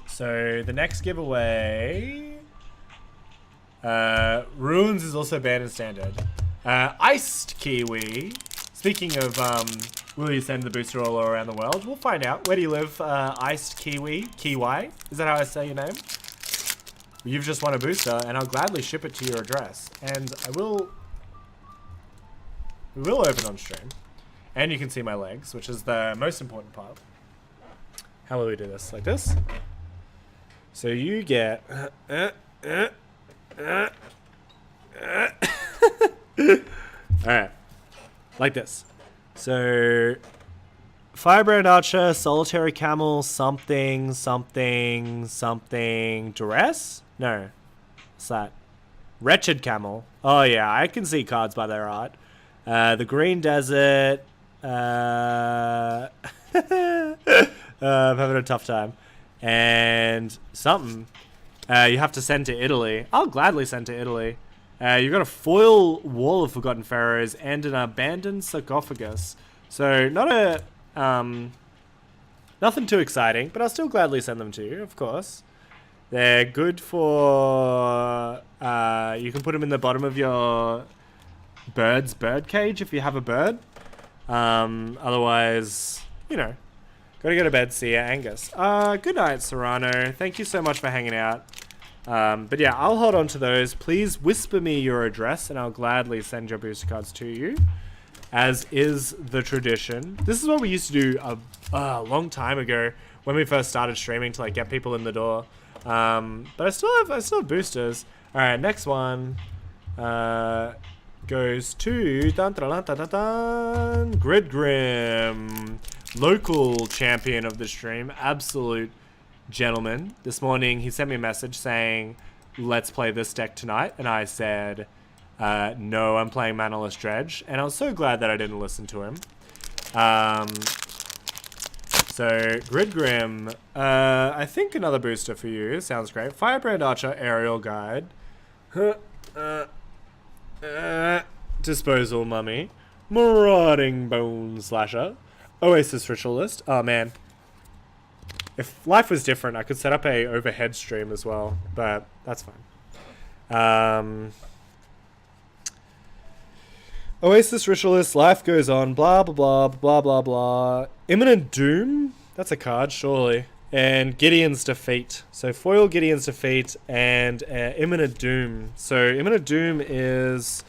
So the next giveaway, Ruins is also banned in standard. Iced Kiwi. Speaking of, will you send the booster all around the world? We'll find out. Where do you live, Iced Kiwi? Kiwi? Is that how I say your name? You've just won a booster, and I'll gladly ship it to your address. And we will open on stream. And you can see my legs, which is the most important part. How will we do this? Like this? So you get... Alright. Like this. So Firebrand Archer, Solitary Camel, something, Duress? No. What's that? Wretched Camel. Oh yeah, I can see cards by their art. The Green Desert. I'm having a tough time. And something. You have to send to Italy. I'll gladly send to Italy. You've got a foil Wall of Forgotten Pharaohs and an abandoned sarcophagus. So not a nothing too exciting, but I'll still gladly send them to you, of course. They're good for you can put them in the bottom of your bird's bird cage if you have a bird. Otherwise, you know, gotta go to bed. See ya, Angus. Good night, Serrano. Thank you so much for hanging out. But yeah, I'll hold on to those. Please whisper me your address and I'll gladly send your booster cards to you, as is the tradition. This is what we used to do a long time ago when we first started streaming to like get people in the door. But I still have boosters. All right, next one goes to Grid Grim, local champion of the stream, absolute gentleman. This morning he sent me a message saying, "Let's play this deck tonight," and I said, "No, I'm playing Manaless Dredge," and I was so glad that I didn't listen to him. So, Grid Grim, I think another booster for you. Sounds great. Firebrand Archer, Aerial Guide. Disposal Mummy. Marauding Bone Slasher. Oasis Ritualist. Oh, man. If life was different, I could set up a overhead stream as well, but that's fine. Oasis Ritualist, Life Goes On, blah, blah, blah, blah, blah, blah. Imminent Doom? That's a card, surely. And Gideon's Defeat. So foil Gideon's Defeat and Imminent Doom. So Imminent Doom is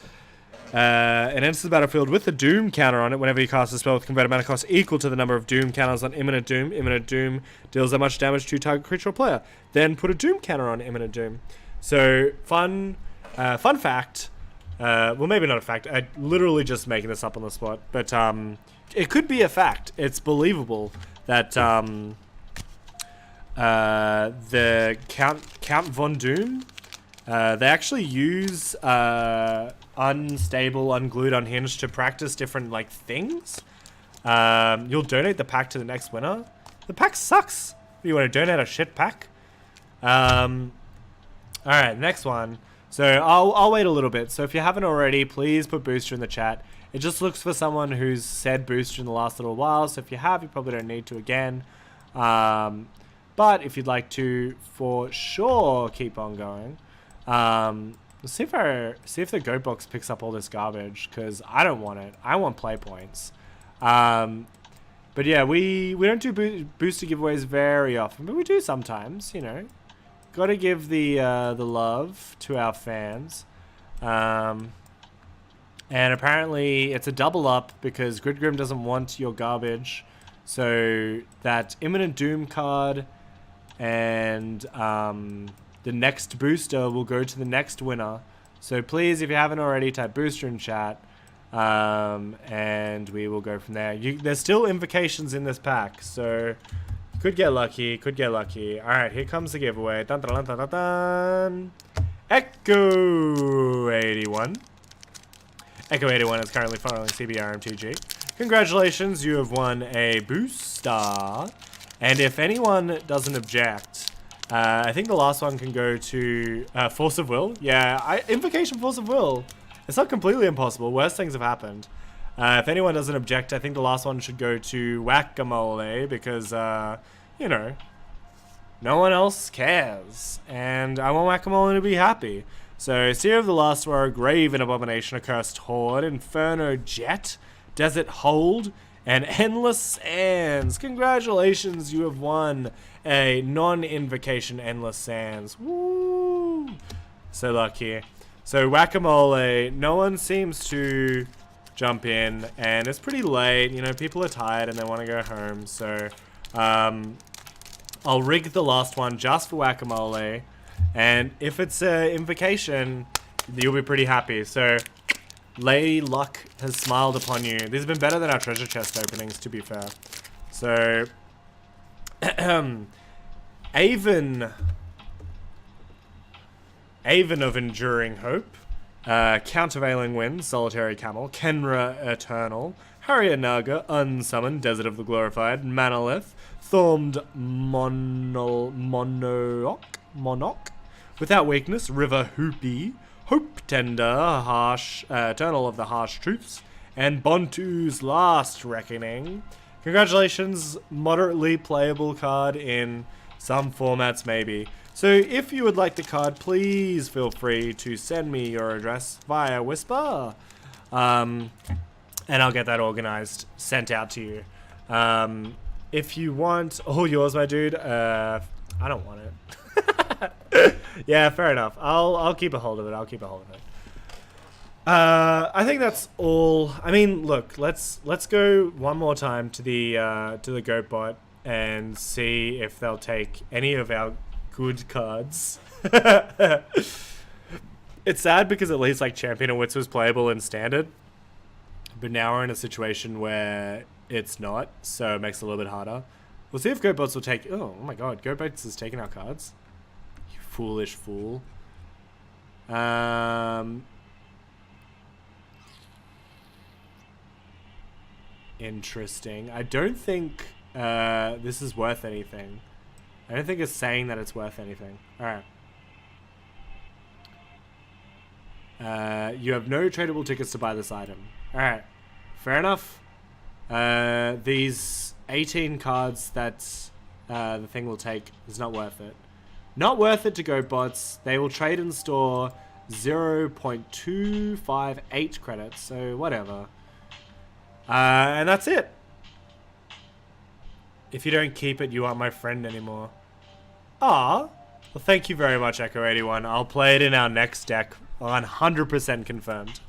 it enters the battlefield with a Doom counter on it whenever you cast a spell with converted mana cost equal to the number of Doom counters on Imminent Doom. Imminent Doom deals that much damage to target creature or player. Then put a Doom counter on Imminent Doom. So fun fact. Well, maybe not a fact. I'm literally just making this up on the spot. But it could be a fact. It's believable that the Count Von Doom, they actually use Unstable, Unglued, Unhinged to practice different like things. You'll donate the pack to the next winner. The pack sucks. You want to donate a shit pack? Alright, next one. So I'll wait a little bit. So if you haven't already, please put booster in the chat. It just looks for someone who's said booster in the last little while. So if you have, you probably don't need to again. But if you'd like to, for sure, keep on going. Let's see if the Goat Box picks up all this garbage, because I don't want it. I want play points. But yeah, we don't do booster giveaways very often, but we do sometimes, you know. Got to give the love to our fans. And apparently it's a double up because Grid Grim doesn't want your garbage. So that Imminent Doom card and the next booster will go to the next winner. So please, if you haven't already, type booster in chat. And we will go from there. There's still invocations in this pack, so could get lucky, could get lucky. Alright, here comes the giveaway. Dun, dun, dun, dun, dun. Echo 81. Echo 81 is currently following CBR MTG. Congratulations, you have won a booster. And if anyone doesn't object, I think the last one can go to Force of Will. Yeah, Invocation Force of Will. It's not completely impossible. Worse things have happened. If anyone doesn't object, I think the last one should go to Whack-A-Mole because, you know, no one else cares. And I want Whack-A-Mole to be happy. So, Seer of the Last War, Grave and Abomination, Accursed Horde, Inferno Jet, Desert Hold, and Endless Sands. Congratulations, you have won a non-invocation Endless Sands. Woo! So lucky. So Whack-A-Mole, no one seems to jump in, and it's pretty late. You know, people are tired and they want to go home. So I'll rig the last one just for Whack-A-Mole, and if it's an invocation, you'll be pretty happy. So Lady Luck has smiled upon you. These have been better than our treasure chest openings, to be fair. So, Avon of Enduring Hope, Countervailing Wind, Solitary Camel, Kenra Eternal, Harrier Naga, Unsummoned, Desert of the Glorified, Manaless, Thormed Monarch, Without Weakness, River Hoopy, Hope Tender, Harsh, Eternal of the Harsh Truths, and Bontu's Last Reckoning. Congratulations, moderately playable card in some formats maybe. So if you would like the card, please feel free to send me your address via Whisper. And I'll get that organized, sent out to you. If you want all yours, my dude, I don't want it. Yeah, fair enough. I'll keep a hold of it. I think that's all. I mean, look, let's go one more time to the GoatBot and see if they'll take any of our good cards. It's sad because at least like Champion of Wits was playable in Standard, but now we're in a situation where it's not, so it makes it a little bit harder. We'll see if GoatBots will take. Oh my god, GoatBots is taking our cards. You foolish fool. Interesting. I don't think this is worth anything. I don't think it's saying that it's worth anything. Alright. You have no tradable tickets to buy this item. Alright. Fair enough. These 18 cards that the thing will take is not worth it. Not worth it to GoatBots. They will trade and store 0.258 credits, so whatever. And that's it. If you don't keep it, you aren't my friend anymore. Ah, well, thank you very much, Echo81. I'll play it in our next deck. 100% confirmed.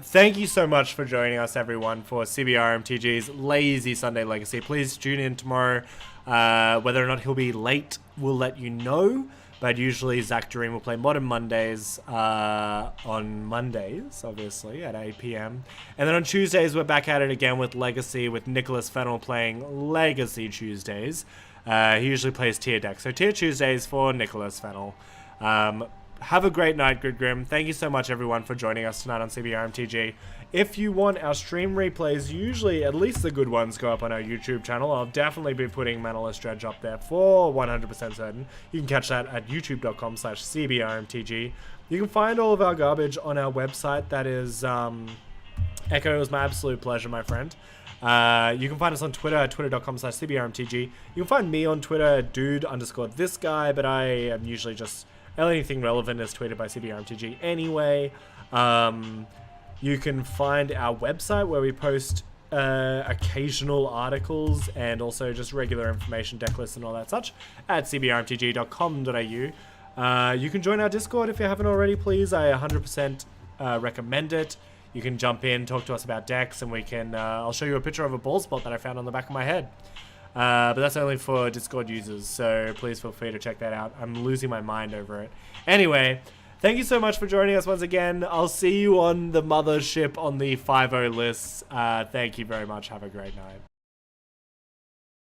Thank you so much for joining us, everyone, for CBR MTG's Lazy Sunday Legacy. Please tune in tomorrow. Whether or not he'll be late, we'll let you know. But usually Zach Dream will play Modern Mondays on Mondays, obviously, at 8 p.m. And then on Tuesdays, we're back at it again with Legacy, with Nicholas Fennell playing Legacy Tuesdays. He usually plays tier decks. So tier Tuesdays for Nicholas Fennell. Have a great night, Good Grim. Thank you so much, everyone, for joining us tonight on CBR MTG. If you want our stream replays, usually at least the good ones go up on our YouTube channel. I'll definitely be putting Manaless Dredge up there for 100% certain. You can catch that at youtube.com/CBRMTG. You can find all of our garbage on our website. That is Echo. It was my absolute pleasure, my friend. You can find us on Twitter at twitter.com/CBRMTG. You can find me on Twitter at dude_thisguy, but I am usually just anything relevant is tweeted by CBRMTG anyway. You can find our website where we post occasional articles and also just regular information, deck lists and all that such at cbrmtg.com.au. You can join our Discord if you haven't already, please. I 100% recommend it. You can jump in, talk to us about decks, and we can. I'll show you a picture of a ball spot that I found on the back of my head. But that's only for Discord users, so please feel free to check that out. I'm losing my mind over it. Anyway, thank you so much for joining us once again. I'll see you on the mothership on the 5-0 lists. Thank you very much. Have a great night.